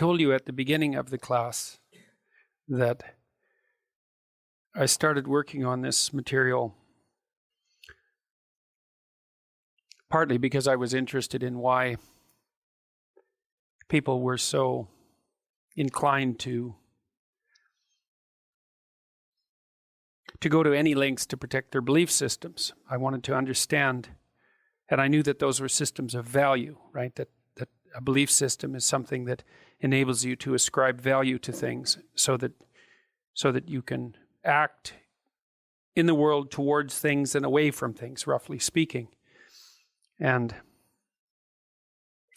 told you at the beginning of the class that I started working on this material partly because I was interested in why people were so inclined to go to any lengths to protect their belief systems. I wanted to understand, and I knew that those were systems of value, right? That a belief system is something that enables you to ascribe value to things so that you can act in the world towards things and away from things, roughly speaking. And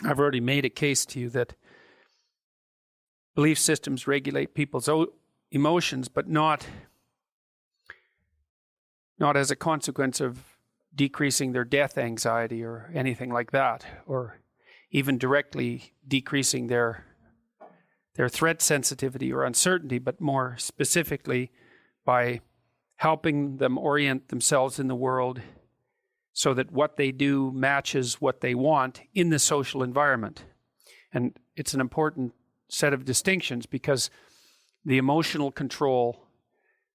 I've already made a case to you that belief systems regulate people's emotions, but not as a consequence of decreasing their death anxiety or anything like that, or even directly decreasing their threat sensitivity or uncertainty, but more specifically by helping them orient themselves in the world so that what they do matches what they want in the social environment. And it's an important set of distinctions because the emotional control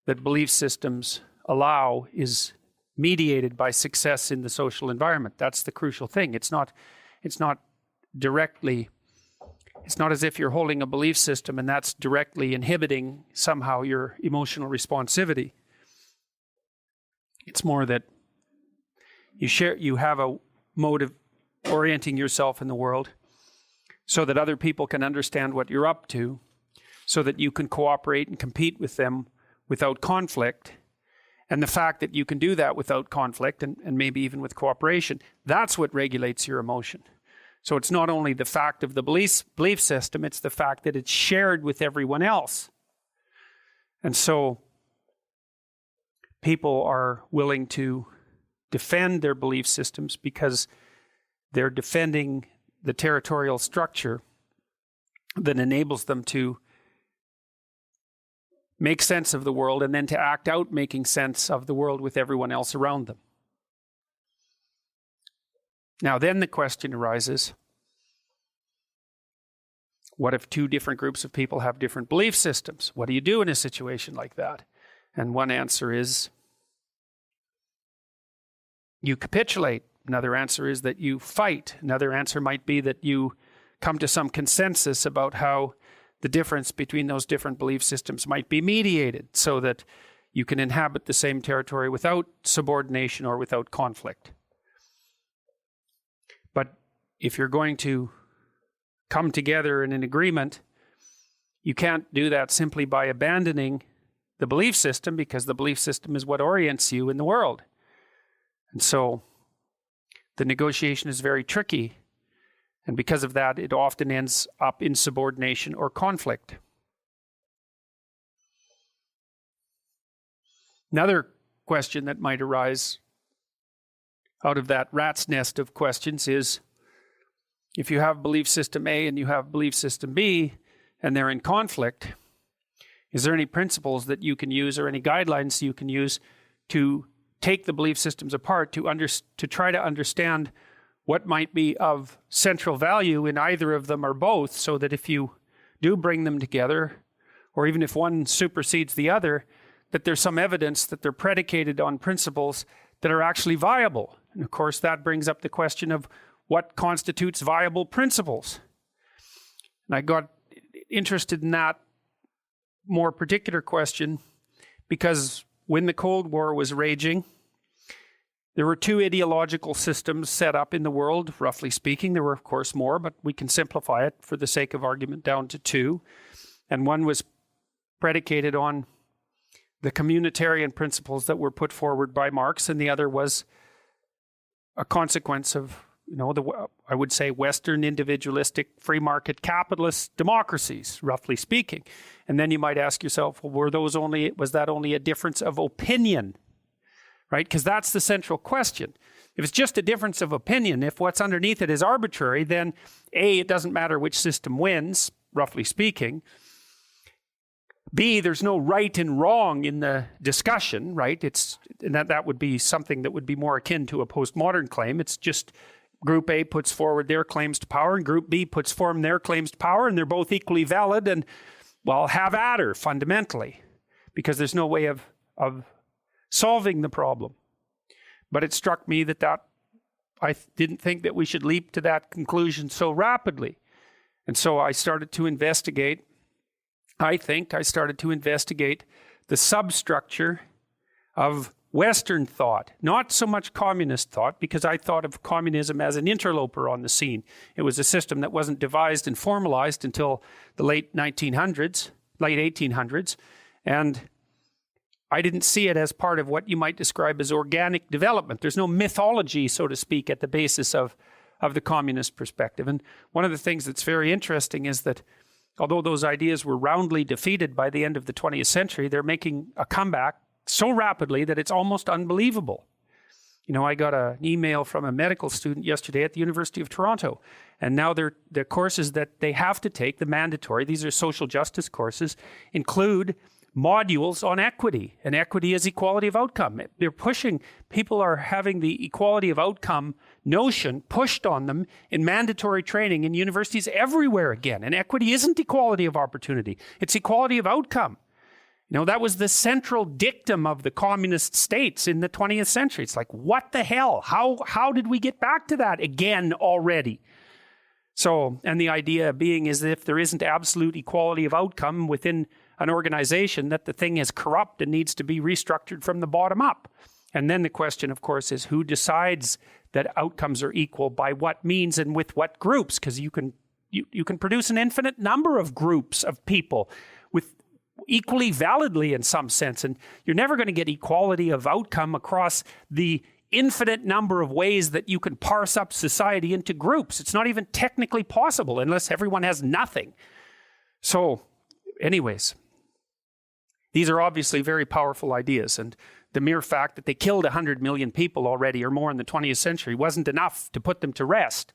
that belief systems allow is mediated by success in the social environment. That's the crucial thing. It's not as if you're holding a belief system and that's directly inhibiting somehow your emotional responsivity. It's more that you have a mode of orienting yourself in the world so that other people can understand what you're up to, so that you can cooperate and compete with them without conflict. And the fact that you can do that without conflict and maybe even with cooperation, that's what regulates your emotion. So it's not only the fact of the belief system, it's the fact that it's shared with everyone else. And so people are willing to defend their belief systems because they're defending the territorial structure that enables them to make sense of the world and then to act out making sense of the world with everyone else around them. Now then the question arises, what if two different groups of people have different belief systems? What do you do in a situation like that? And one answer is you capitulate. Another answer is that you fight. Another answer might be that you come to some consensus about how the difference between those different belief systems might be mediated so that you can inhabit the same territory without subordination or without conflict. But if you're going to come together in an agreement, you can't do that simply by abandoning the belief system, because the belief system is what orients you in the world. And so the negotiation is very tricky. And because of that, it often ends up in subordination or conflict. Another question that might arise out of that rat's nest of questions is, if you have belief system A and you have belief system B, and they're in conflict, is there any principles that you can use or any guidelines you can use to take the belief systems apart to try to understand what might be of central value in either of them or both, so that if you do bring them together, or even if one supersedes the other, that there's some evidence that they're predicated on principles that are actually viable. And of course, that brings up the question of what constitutes viable principles. And I got interested in that more particular question because when the Cold War was raging, there were two ideological systems set up in the world, roughly speaking. There were, of course, more, but we can simplify it for the sake of argument down to two. And one was predicated on the communitarian principles that were put forward by Marx, and the other was a consequence of, I would say, Western individualistic free market capitalist democracies, roughly speaking. And then you might ask yourself, well, was that only a difference of opinion? Right? Because that's the central question. If it's just a difference of opinion, if what's underneath it is arbitrary, then A, it doesn't matter which system wins, roughly speaking. B, there's no right and wrong in the discussion, right? And that would be something that would be more akin to a postmodern claim. It's just Group A puts forward their claims to power, and Group B puts forward their claims to power, and they're both equally valid, and, well, have at her, fundamentally, because there's no way of solving the problem. But it struck me that I didn't think that we should leap to that conclusion so rapidly. And so I started to investigate, the substructure of Western thought, not so much communist thought, because I thought of communism as an interloper on the scene. It was a system that wasn't devised and formalized until the late 1800s, and I didn't see it as part of what you might describe as organic development. There's no mythology, so to speak, at the basis of the communist perspective. And one of the things that's very interesting is that although those ideas were roundly defeated by the end of the 20th century, they're making a comeback so rapidly that it's almost unbelievable. You know, I got an email from a medical student yesterday at the University of Toronto, and now the courses that they have to take, the mandatory, these are social justice courses, include modules on equity, and equity is equality of outcome. They're pushing, people are having the equality of outcome notion pushed on them in mandatory training in universities everywhere again. And equity isn't equality of opportunity, it's equality of outcome. You know, that was the central dictum of the communist states in the 20th century. It's like, what the hell? How did we get back to that again already? So, and the idea being is that if there isn't absolute equality of outcome within an organization, that the thing is corrupt and needs to be restructured from the bottom up. And then the question, of course, is who decides that outcomes are equal, by what means and with what groups? Because you can produce an infinite number of groups of people with equally validly in some sense, and you're never going to get equality of outcome across the infinite number of ways that you can parse up society into groups. It's not even technically possible unless everyone has nothing. So, anyways, these are obviously very powerful ideas, and the mere fact that they killed 100 million people already or more in the 20th century wasn't enough to put them to rest.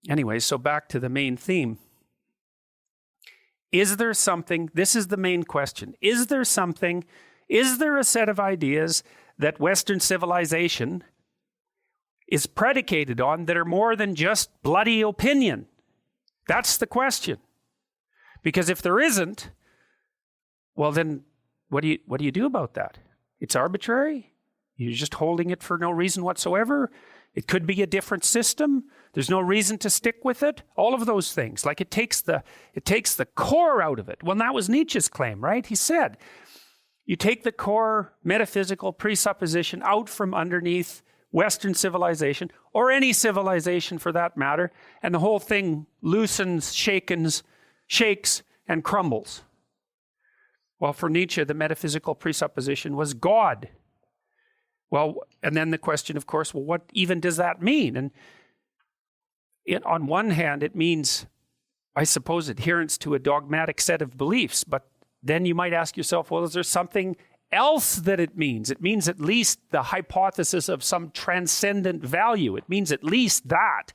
Anyways, so back to the main theme. Is there something, this is the main question, is there a set of ideas that Western civilization is predicated on that are more than just bloody opinion? That's the question. Because if there isn't, well then, what do you do about that? It's arbitrary. You're just holding it for no reason whatsoever. It could be a different system. There's no reason to stick with it. All of those things. Like it takes the core out of it. Well, that was Nietzsche's claim, right? He said, you take the core metaphysical presupposition out from underneath Western civilization, or any civilization for that matter, and the whole thing loosens, shakes, and crumbles. Well, for Nietzsche, the metaphysical presupposition was God. Well, and then the question, of course, well, what even does that mean? And on one hand, it means, I suppose, adherence to a dogmatic set of beliefs. But then you might ask yourself, well, is there something else that it means? It means at least the hypothesis of some transcendent value. It means at least that.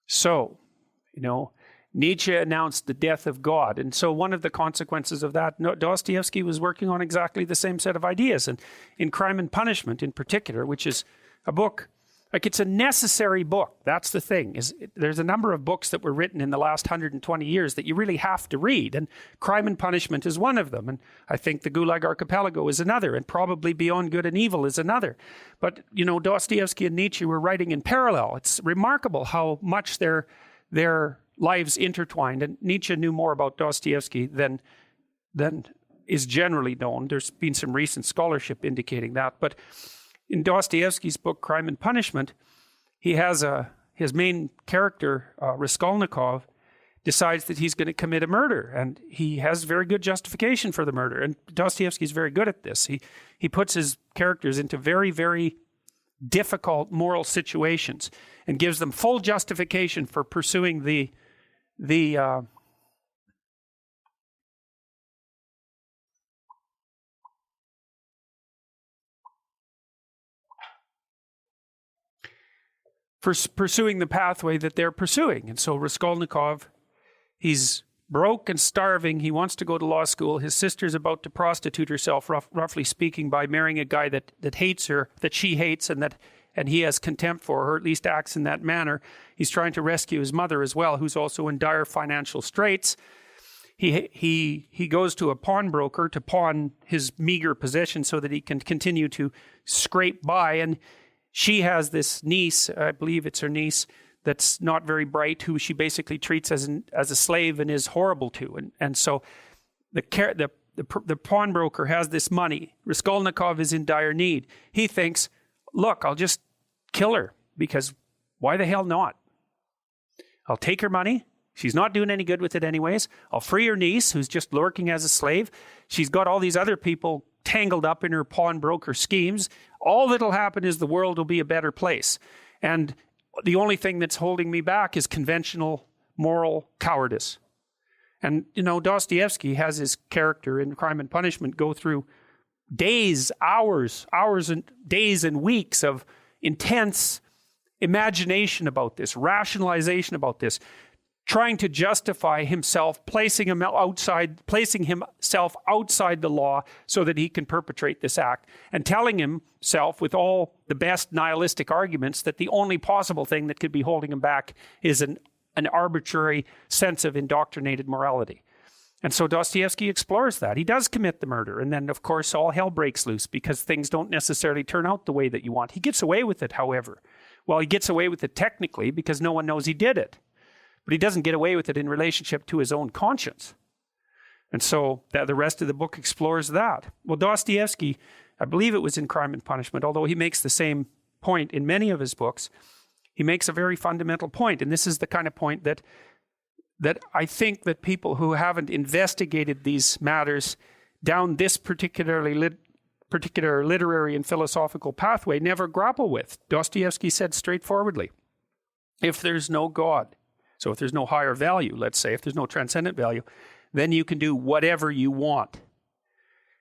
So, Nietzsche announced the death of God. And so one of the consequences of that, Dostoevsky was working on exactly the same set of ideas. And in Crime and Punishment in particular, which is a book, like it's a necessary book. That's the thing. There's a number of books that were written in the last 120 years that you really have to read. And Crime and Punishment is one of them. And I think the Gulag Archipelago is another. And probably Beyond Good and Evil is another. But, Dostoevsky and Nietzsche were writing in parallel. It's remarkable how much their lives intertwined, and Nietzsche knew more about Dostoevsky than is generally known. There's been some recent scholarship indicating that, but in Dostoevsky's book Crime and Punishment, he has his main character, Raskolnikov, decides that he's going to commit a murder, and he has very good justification for the murder, and Dostoevsky's very good at this. He puts his characters into very, very difficult moral situations and gives them full justification for pursuing the pathway that they're pursuing. And so Raskolnikov, he's broke and starving. He wants to go to law school. His sister's about to prostitute herself, roughly speaking, by marrying a guy that hates her, that she hates, and he has contempt for her, at least acts in that manner. He's trying to rescue his mother as well, who's also in dire financial straits. He goes to a pawnbroker to pawn his meager possession so that he can continue to scrape by. And she has this niece, I believe it's her niece, that's not very bright, who she basically treats as a slave and is horrible to. And so the pawnbroker has this money. Raskolnikov is in dire need. He thinks, look, I'll just kill her, because why the hell not? I'll take her money. She's not doing any good with it anyways. I'll free her niece, who's just lurking as a slave. She's got all these other people tangled up in her pawnbroker schemes. All that'll happen is the world will be a better place. And the only thing that's holding me back is conventional moral cowardice. And, Dostoevsky has his character in Crime and Punishment go through days, hours and days and weeks of intense imagination about this, rationalization about this, trying to justify himself, placing himself outside the law so that he can perpetrate this act, and telling himself with all the best nihilistic arguments that the only possible thing that could be holding him back is an arbitrary sense of indoctrinated morality. And so Dostoevsky explores that. He does commit the murder, and then, of course, all hell breaks loose because things don't necessarily turn out the way that you want. He gets away with it, however. Well, he gets away with it technically because no one knows he did it. But he doesn't get away with it in relationship to his own conscience. And so the rest of the book explores that. Well, Dostoevsky, I believe it was in Crime and Punishment, although he makes the same point in many of his books, he makes a very fundamental point. And this is the kind of point that I think that people who haven't investigated these matters down this particular literary and philosophical pathway never grapple with. Dostoevsky said straightforwardly, if there's no God, so if there's no higher value, let's say, if there's no transcendent value, then you can do whatever you want.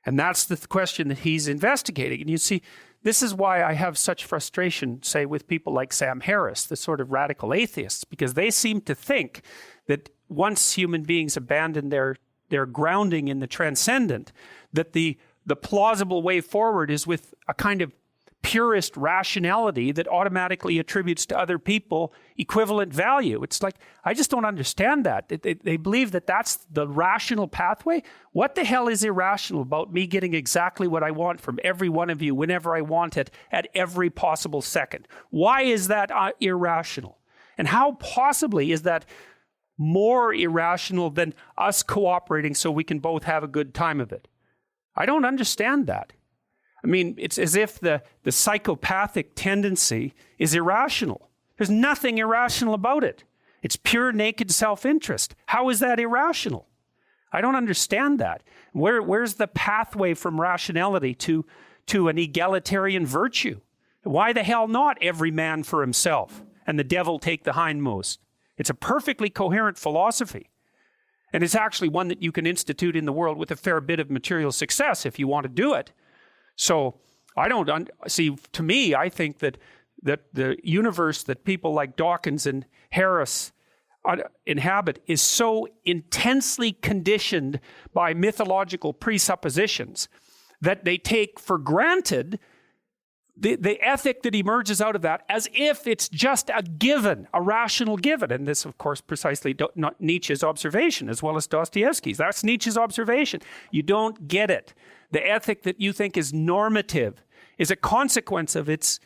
And that's the question that he's investigating. And you see, this is why I have such frustration, say, with people like Sam Harris, the sort of radical atheists, because they seem to think that once human beings abandon their grounding in the transcendent, that the plausible way forward is with a kind of purist rationality that automatically attributes to other people equivalent value. It's like, I just don't understand that. They believe that that's the rational pathway. What the hell is irrational about me getting exactly what I want from every one of you whenever I want it at every possible second? Why is that irrational? And how possibly is that more irrational than us cooperating so we can both have a good time of it? I don't understand that. I mean, it's as if the psychopathic tendency is irrational. There's nothing irrational about it. It's pure naked self-interest. How is that irrational? I don't understand that. Where's the pathway from rationality to an egalitarian virtue? Why the hell not every man for himself and the devil take the hindmost? It's a perfectly coherent philosophy. And it's actually one that you can institute in the world with a fair bit of material success if you want to do it. So I don't see. To me, I think that the universe that people like Dawkins and Harris inhabit is so intensely conditioned by mythological presuppositions that they take for granted the ethic that emerges out of that as if it's just a given, a rational given. And this, of course, precisely not Nietzsche's observation as well as Dostoevsky's. That's Nietzsche's observation. You don't get it. The ethic that you think is normative is a consequence of its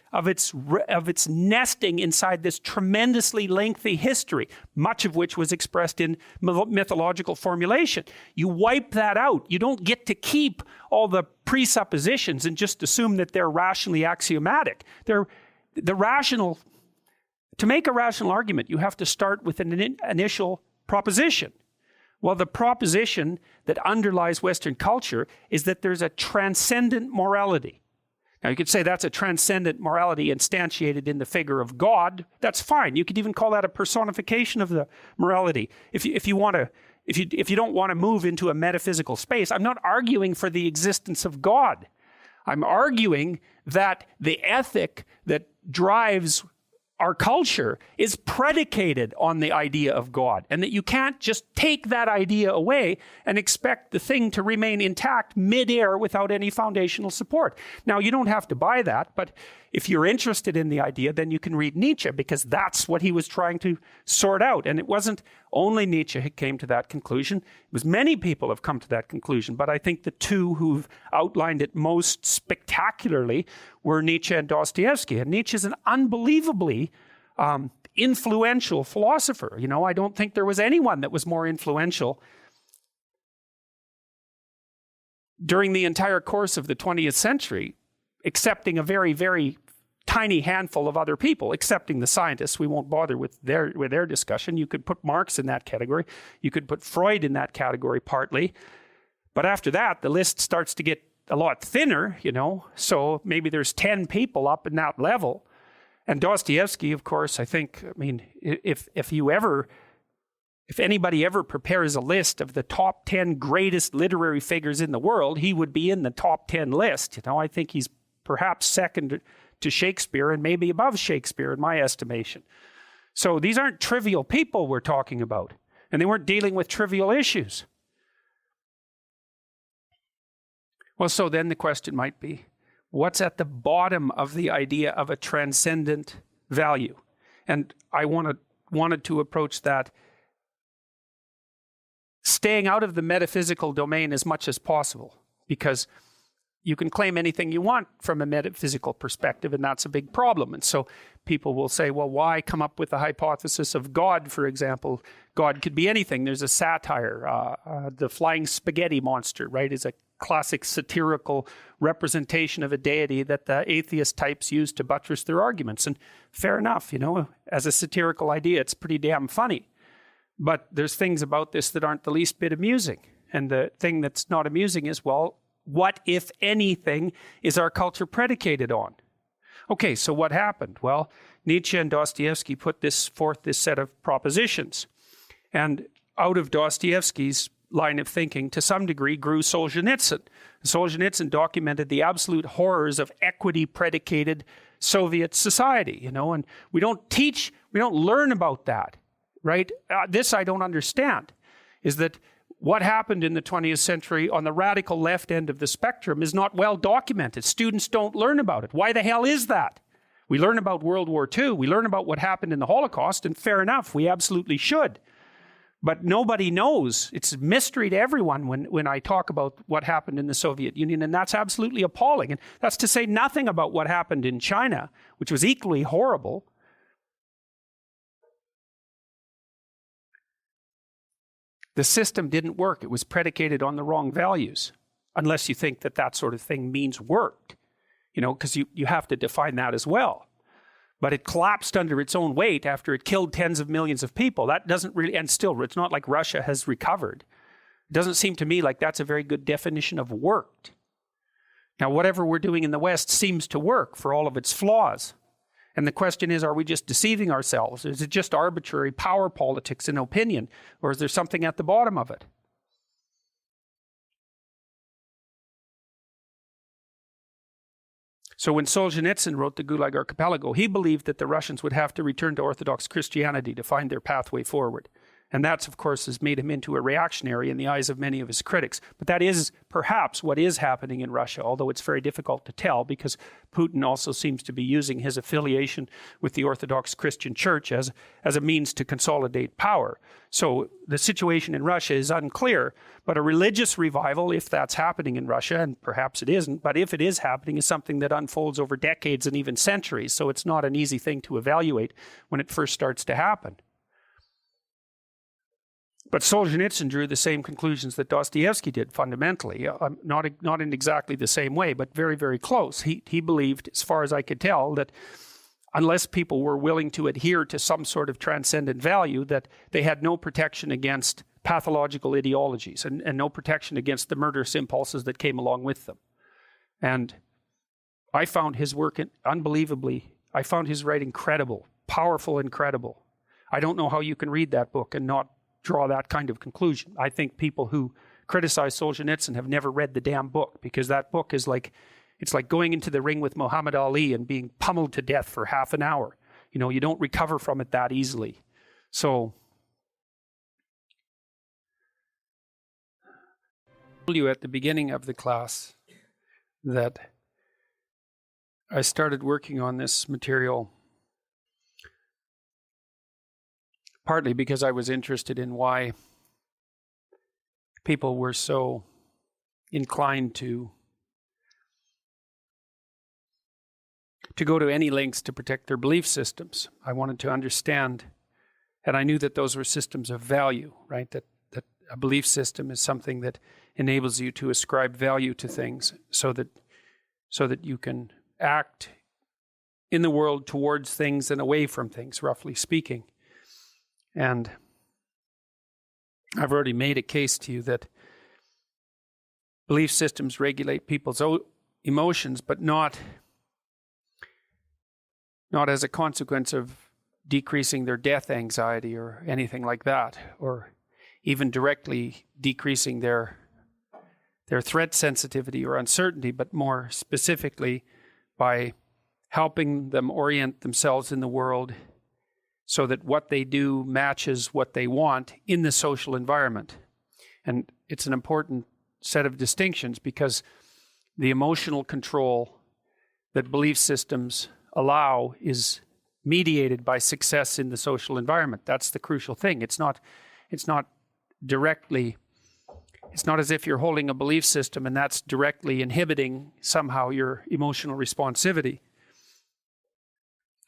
nesting inside this tremendously lengthy history, much of which was expressed in mythological formulation. You wipe that out. You don't get to keep all the presuppositions and just assume that they're rationally axiomatic. To make a rational argument, you have to start with an initial proposition. Well, the proposition that underlies Western culture is that there's a transcendent morality. Now, you could say that's a transcendent morality instantiated in the figure of God. That's fine. You could even call that a personification of the morality. If you don't want to move into a metaphysical space, I'm not arguing for the existence of God. I'm arguing that the ethic that drives our culture is predicated on the idea of God, and that you can't just take that idea away and expect the thing to remain intact midair without any foundational support. Now, you don't have to buy that, but if you're interested in the idea, then you can read Nietzsche, because that's what he was trying to sort out. And it wasn't only Nietzsche who came to that conclusion. It was many people have come to that conclusion, but I think the two who've outlined it most spectacularly were Nietzsche and Dostoevsky. And Nietzsche is an unbelievably influential philosopher. You know, I don't think there was anyone that was more influential during the entire course of the 20th century, excepting a very, very tiny handful of other people, excepting the scientists. We won't bother with their discussion. You could put Marx in that category. You could put Freud in that category partly. But after that, the list starts to get a lot thinner, you know. So maybe there's 10 people up in that level. And Dostoevsky, of course, I think, I mean, if anybody ever prepares a list of the top 10 greatest literary figures in the world, he would be in the top 10 list. You know, I think he's perhaps second to Shakespeare and maybe above Shakespeare in my estimation. So these aren't trivial people we're talking about, and they weren't dealing with trivial issues. Well, so then the question might be, what's at the bottom of the idea of a transcendent value? And I wanted to approach that staying out of the metaphysical domain as much as possible, because you can claim anything you want from a metaphysical perspective, and that's a big problem. And so people will say, well, why come up with the hypothesis of God, for example? God could be anything. There's a satire. The flying spaghetti monster, right, is a classic satirical representation of a deity that the atheist types use to buttress their arguments. And fair enough, you know, as a satirical idea, it's pretty damn funny. But there's things about this that aren't the least bit amusing. And the thing that's not amusing is, well, what, if anything, is our culture predicated on? Okay, so what happened? Well, Nietzsche and Dostoevsky put forth this set of propositions. And out of Dostoevsky's line of thinking, to some degree, grew Solzhenitsyn. Solzhenitsyn documented the absolute horrors of equity-predicated Soviet society, you know, and we don't learn about that, right? This I don't understand, is that what happened in the 20th century on the radical left end of the spectrum is not well documented. Students don't learn about it. Why the hell is that? We learn about World War II. We learn about what happened in the Holocaust, and fair enough, we absolutely should. But nobody knows. It's a mystery to everyone when I talk about what happened in the Soviet Union, and that's absolutely appalling. And that's to say nothing about what happened in China, which was equally horrible. The system didn't work. It was predicated on the wrong values, unless you think that that sort of thing means worked, you know, because you have to define that as well. But it collapsed under its own weight after it killed tens of millions of people. That doesn't really, and still, it's not like Russia has recovered. It doesn't seem to me like that's a very good definition of worked. Now, whatever we're doing in the West seems to work for all of its flaws. And the question is, are we just deceiving ourselves? Is it just arbitrary power politics and opinion? Or is there something at the bottom of it? So when Solzhenitsyn wrote the Gulag Archipelago, he believed that the Russians would have to return to Orthodox Christianity to find their pathway forward. And that's, of course, has made him into a reactionary in the eyes of many of his critics. But that is perhaps what is happening in Russia, although it's very difficult to tell because Putin also seems to be using his affiliation with the Orthodox Christian Church as a means to consolidate power. So the situation in Russia is unclear, but a religious revival, if that's happening in Russia, and perhaps it isn't, but if it is happening, is something that unfolds over decades and even centuries. So it's not an easy thing to evaluate when it first starts to happen. But Solzhenitsyn drew the same conclusions that Dostoevsky did fundamentally, not in exactly the same way, but very, very close. He believed, as far as I could tell, that unless people were willing to adhere to some sort of transcendent value, that they had no protection against pathological ideologies and no protection against the murderous impulses that came along with them. And I found his work I found his writing credible, powerful and credible. I don't know how you can read that book and not draw that kind of conclusion. I think people who criticize Solzhenitsyn have never read the damn book, because that book is it's like going into the ring with Muhammad Ali and being pummeled to death for half an hour. you don't recover from it that easily. So I told you at the beginning of the class that I started working on this material partly because I was interested in why people were so inclined to go to any lengths to protect their belief systems. I wanted to understand, and I knew that those were systems of value, right? That a belief system is something that enables you to ascribe value to things so that you can act in the world towards things and away from things, roughly speaking. And I've already made a case to you that belief systems regulate people's emotions, but not as a consequence of decreasing their death anxiety or anything like that, or even directly decreasing their threat sensitivity or uncertainty, but more specifically by helping them orient themselves in the world so that what they do matches what they want in the social environment. And it's an important set of distinctions because the emotional control that belief systems allow is mediated by success in the social environment. That's the crucial thing. It's not as if you're holding a belief system and that's directly inhibiting somehow your emotional responsivity.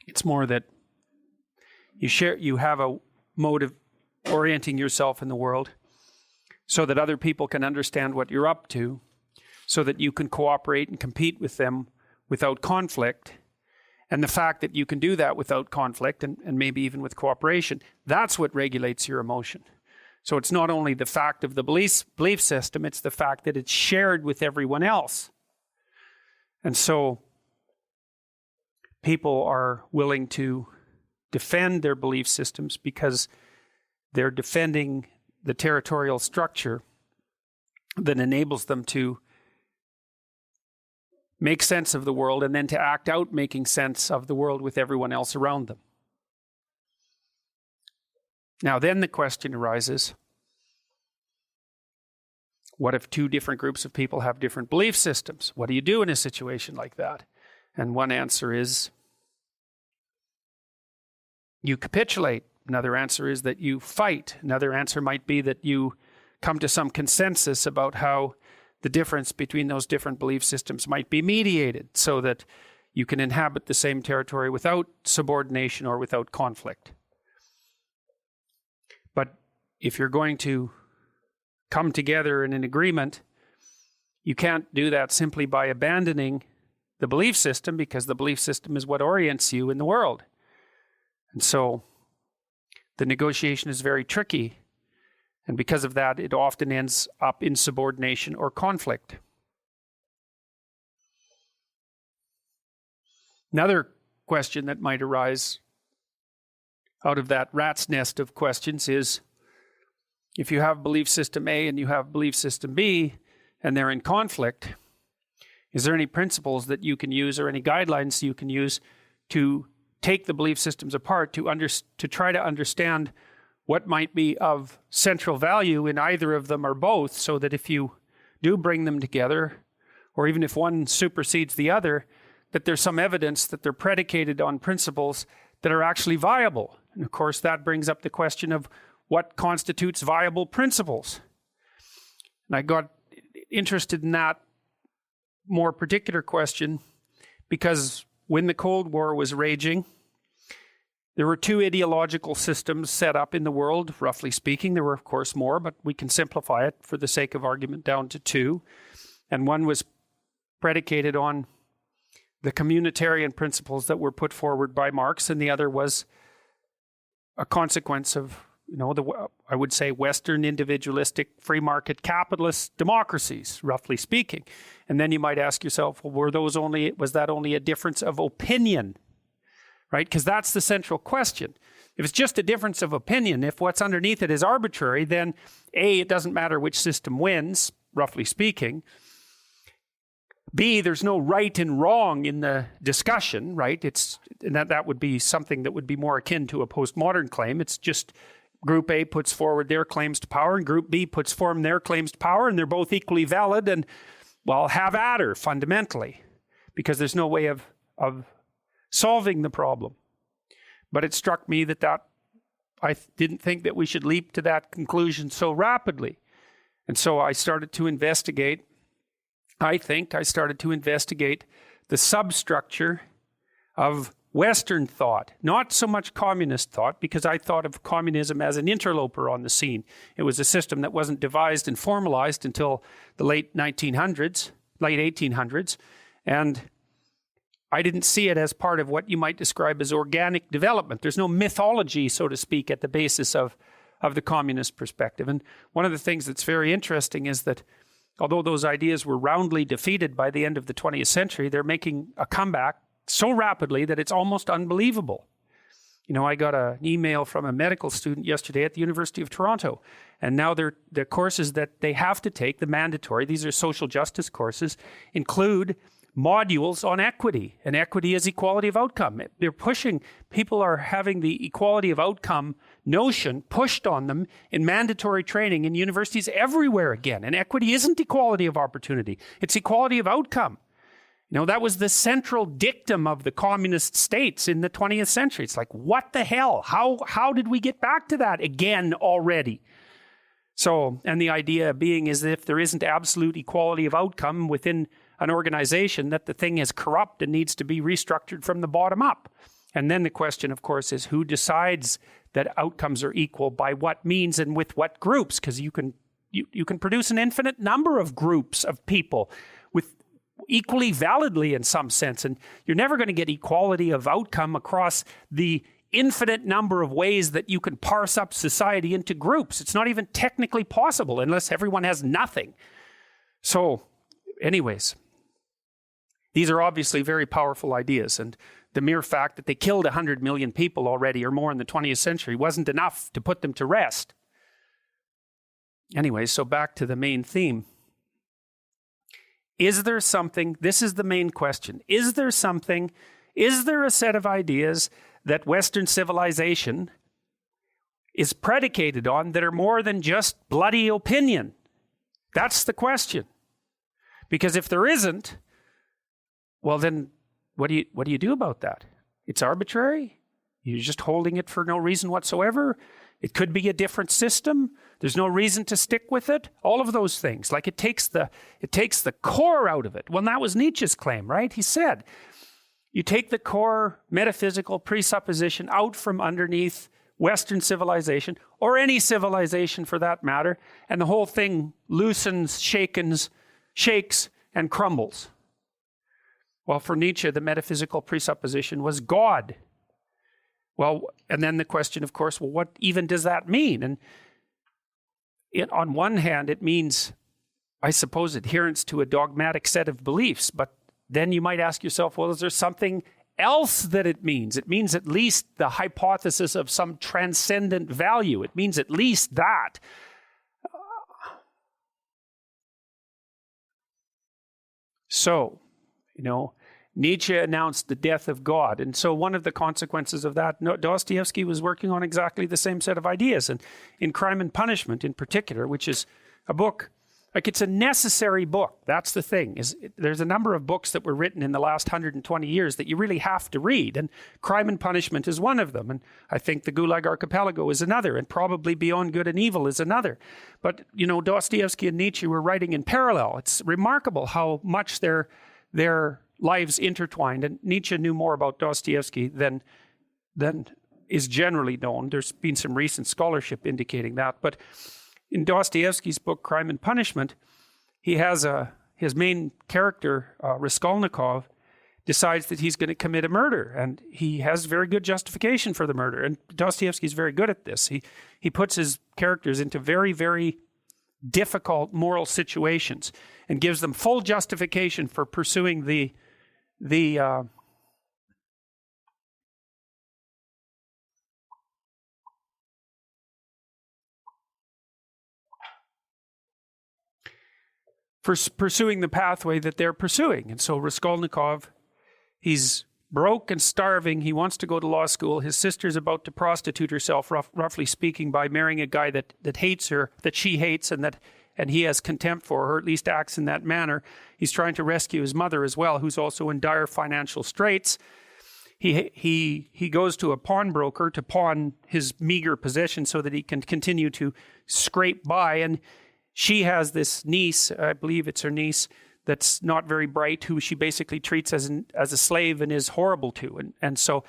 It's more that you have a mode of orienting yourself in the world so that other people can understand what you're up to, so that you can cooperate and compete with them without conflict. And the fact that you can do that without conflict and maybe even with cooperation, that's what regulates your emotion. So it's not only the fact of the belief system, it's the fact that it's shared with everyone else. And so people are willing to defend their belief systems because they're defending the territorial structure that enables them to make sense of the world and then to act out making sense of the world with everyone else around them. Now then the question arises, what if two different groups of people have different belief systems? What do you do in a situation like that? And one answer is you capitulate. Another answer is that you fight. Another answer might be that you come to some consensus about how the difference between those different belief systems might be mediated so that you can inhabit the same territory without subordination or without conflict. But if you're going to come together in an agreement, you can't do that simply by abandoning the belief system, because the belief system is what orients you in the world. And so the negotiation is very tricky. And because of that, it often ends up in subordination or conflict. Another question that might arise out of that rat's nest of questions is, if you have belief system A and you have belief system B, and they're in conflict, is there any principles that you can use or any guidelines you can use to take the belief systems apart to try to understand what might be of central value in either of them or both, so that if you do bring them together, or even if one supersedes the other, that there's some evidence that they're predicated on principles that are actually viable. And of course, that brings up the question of what constitutes viable principles. And I got interested in that more particular question because when the Cold War was raging, there were two ideological systems set up in the world, roughly speaking. There were, of course, more, but we can simplify it for the sake of argument down to two. And one was predicated on the communitarian principles that were put forward by Marx, and the other was a consequence of, I would say, Western individualistic free market capitalist democracies, roughly speaking. And then you might ask yourself, well, was that only a difference of opinion? Right? Because that's the central question. If it's just a difference of opinion, if what's underneath it is arbitrary, then A, it doesn't matter which system wins, roughly speaking. B, there's no right and wrong in the discussion, right? And that would be something that would be more akin to a postmodern claim. It's just Group A puts forward their claims to power and Group B puts forward their claims to power, and they're both equally valid, and, well, have at her, fundamentally, because there's no way of solving the problem. But it struck me that I didn't think that we should leap to that conclusion so rapidly. And so I started to investigate. I started to investigate the substructure of Western thought, not so much communist thought, because I thought of communism as an interloper on the scene. It was a system that wasn't devised and formalized until the late 1800s, and I didn't see it as part of what you might describe as organic development. There's no mythology, so to speak, at the basis of the communist perspective. And one of the things that's very interesting is that although those ideas were roundly defeated by the end of the 20th century, they're making a comeback so rapidly that it's almost unbelievable. You know, I got an email from a medical student yesterday at the University of Toronto, and now the courses that they have to take, the mandatory, these are social justice courses, include modules on equity, and equity is equality of outcome. They're pushing, people are having the equality of outcome notion pushed on them in mandatory training in universities everywhere again. And equity isn't equality of opportunity, it's equality of outcome. You know, that was the central dictum of the communist states in the 20th century. It's like, what the hell? How did we get back to that again already? So, and the idea being is that if there isn't absolute equality of outcome within an organization, that the thing is corrupt and needs to be restructured from the bottom up. And then the question, of course, is who decides that outcomes are equal, by what means and with what groups? Because you can produce an infinite number of groups of people with equally validly in some sense, and you're never going to get equality of outcome across the infinite number of ways that you can parse up society into groups. It's not even technically possible unless everyone has nothing. So, anyways, these are obviously very powerful ideas, and the mere fact that they killed 100 million people already or more in the 20th century wasn't enough to put them to rest. Anyway, so back to the main theme. Is there something, this is the main question, is there a set of ideas that Western civilization is predicated on that are more than just bloody opinion? That's the question. Because if there isn't, well then, what do you do about that? It's arbitrary. You're just holding it for no reason whatsoever. It could be a different system. There's no reason to stick with it. All of those things. Like it takes the core out of it. Well, that was Nietzsche's claim, right? He said, you take the core metaphysical presupposition out from underneath Western civilization, or any civilization for that matter, and the whole thing loosens, shakes, and crumbles. Well, for Nietzsche, the metaphysical presupposition was God. Well, and then the question, of course, well, what even does that mean? And on one hand, it means, I suppose, adherence to a dogmatic set of beliefs. But then you might ask yourself, well, is there something else that it means? It means at least the hypothesis of some transcendent value. It means at least that. So, Nietzsche announced the death of God. And so one of the consequences of that, Dostoevsky was working on exactly the same set of ideas. And in Crime and Punishment in particular, which is a book, like it's a necessary book. That's the thing. There's a number of books that were written in the last 120 years that you really have to read. And Crime and Punishment is one of them. And I think the Gulag Archipelago is another. And probably Beyond Good and Evil is another. But, Dostoevsky and Nietzsche were writing in parallel. It's remarkable how much their lives intertwined, and Nietzsche knew more about Dostoevsky than is generally known. There's been some recent scholarship indicating that. But in Dostoevsky's book, Crime and Punishment, he has his main character, Raskolnikov, decides that he's going to commit a murder, and he has very good justification for the murder. And Dostoevsky's very good at this. He puts his characters into very, very difficult moral situations and gives them full justification for pursuing the for pursuing the pathway that they're pursuing. And so Raskolnikov, he's broke and starving. He wants to go to law school. His sister's about to prostitute herself, roughly speaking, by marrying a guy that hates her, that she hates, and he has contempt for her, at least acts in that manner. He's trying to rescue his mother as well, who's also in dire financial straits. He goes to a pawnbroker to pawn his meager possessions so that he can continue to scrape by. And she has this niece, I believe it's her niece, that's not very bright, who she basically treats as a slave and is horrible to. And so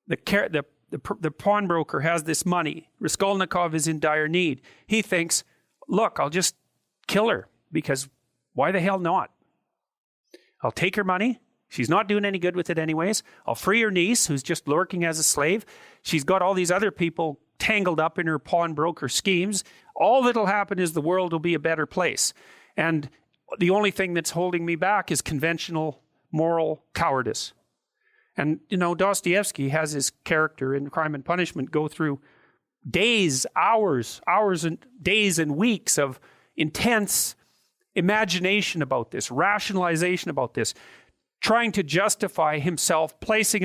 the pawnbroker has this money. Raskolnikov is in dire need. He thinks, look, I'll just kill her, because why the hell not? I'll take her money. She's not doing any good with it anyways. I'll free her niece, who's just lurking as a slave. She's got all these other people tangled up in her pawnbroker schemes. All that'll happen is the world will be a better place. And the only thing that's holding me back is conventional moral cowardice. And, Dostoevsky has his character in Crime and Punishment go through days, hours and days and weeks of intense imagination about this, rationalization about this, trying to justify himself, placing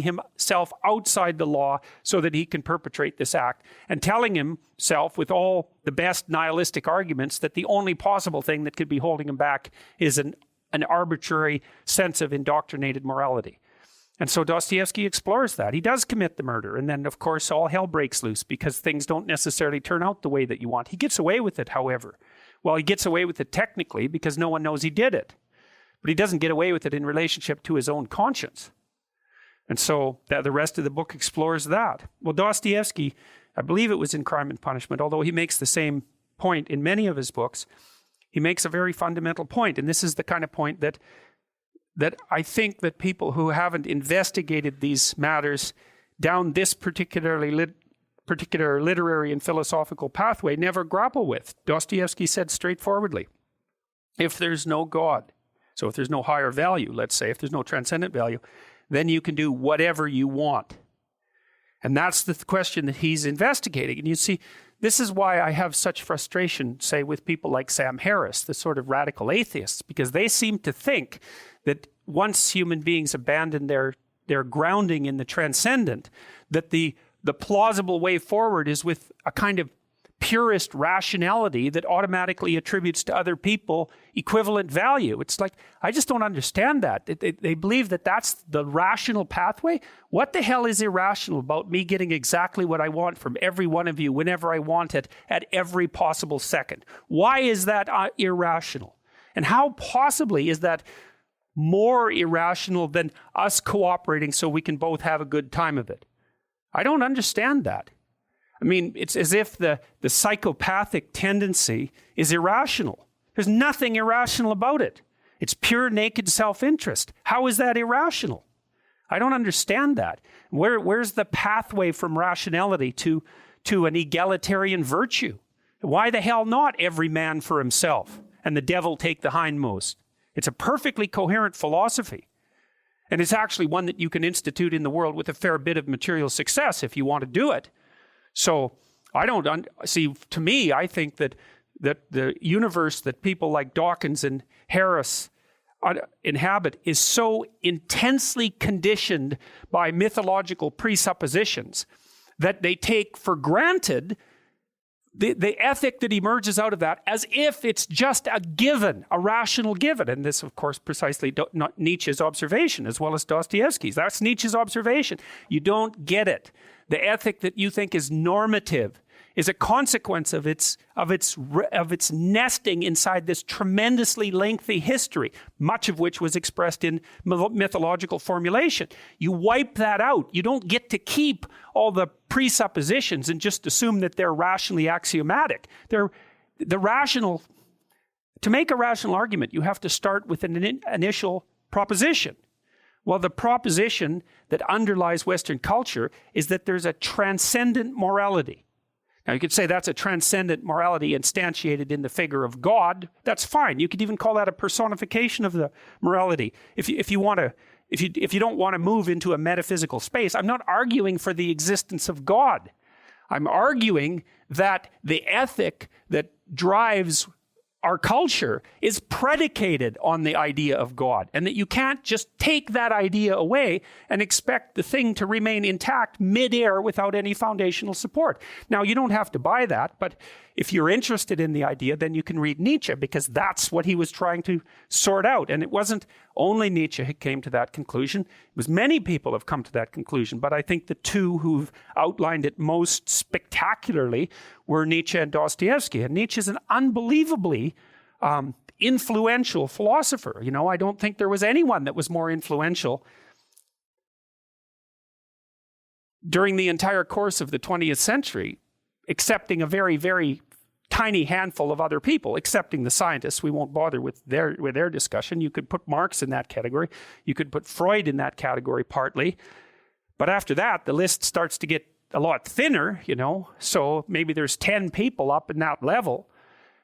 himself outside the law so that he can perpetrate this act, and telling himself with all the best nihilistic arguments that the only possible thing that could be holding him back is an arbitrary sense of indoctrinated morality. And so Dostoevsky explores that. He does commit the murder, and then, of course, all hell breaks loose because things don't necessarily turn out the way that you want. He gets away with it, however. Well, he gets away with it technically because no one knows he did it. But he doesn't get away with it in relationship to his own conscience. And so the rest of the book explores that. Well, Dostoevsky, I believe it was in Crime and Punishment, although he makes the same point in many of his books, he makes a very fundamental point. And this is the kind of point that I think that people who haven't investigated these matters down this particular literary and philosophical pathway never grapple with. Dostoevsky said straightforwardly, if there's no God, so if there's no higher value, let's say, if there's no transcendent value, then you can do whatever you want. And that's the question that he's investigating. And you see, this is why I have such frustration, say, with people like Sam Harris, the sort of radical atheists, because they seem to think that once human beings abandon their grounding in the transcendent, that the plausible way forward is with a kind of purist rationality that automatically attributes to other people equivalent value. It's like, I just don't understand that. They believe that that's the rational pathway. What the hell is irrational about me getting exactly what I want from every one of you whenever I want it at every possible second? Why is that irrational? And how possibly is that more irrational than us cooperating so we can both have a good time of it? I don't understand that. I mean, it's as if the psychopathic tendency is irrational. There's nothing irrational about it. It's pure naked self-interest. How is that irrational? I don't understand that. Where's the pathway from rationality to an egalitarian virtue? Why the hell not every man for himself and the devil take the hindmost? It's a perfectly coherent philosophy. And it's actually one that you can institute in the world with a fair bit of material success if you want to do it. So I don't see. To me, I think that the universe that people like Dawkins and Harris inhabit is so intensely conditioned by mythological presuppositions that they take for granted the ethic that emerges out of that as if it's just a given, a rational given. And this, of course, precisely not Nietzsche's observation as well as Dostoevsky's. That's Nietzsche's observation. You don't get it. The ethic that you think is normative is a consequence of its nesting inside this tremendously lengthy history, much of which was expressed in mythological formulation. You wipe that out. You don't get to keep all the presuppositions and just assume that they're rationally axiomatic. To make a rational argument, you have to start with an initial proposition. Well, the proposition that underlies Western culture is that there's a transcendent morality. Now, you could say that's a transcendent morality instantiated in the figure of God. That's fine. You could even call that a personification of the morality. If you don't want to move into a metaphysical space, I'm not arguing for the existence of God. I'm arguing that the ethic that drives our culture is predicated on the idea of God, and that you can't just take that idea away and expect the thing to remain intact midair without any foundational support. Now, you don't have to buy that, but if you're interested in the idea, then you can read Nietzsche, because that's what he was trying to sort out. And it wasn't only Nietzsche who came to that conclusion. It was many people have come to that conclusion, but I think the two who've outlined it most spectacularly were Nietzsche and Dostoevsky. And Nietzsche is an unbelievably influential philosopher. You know, I don't think there was anyone that was more influential during the entire course of the 20th century, excepting a very, very tiny handful of other people, excepting the scientists. We won't bother with their discussion. You could put Marx in that category. You could put Freud in that category partly. But after that, the list starts to get a lot thinner, you know. So maybe there's 10 people up in that level.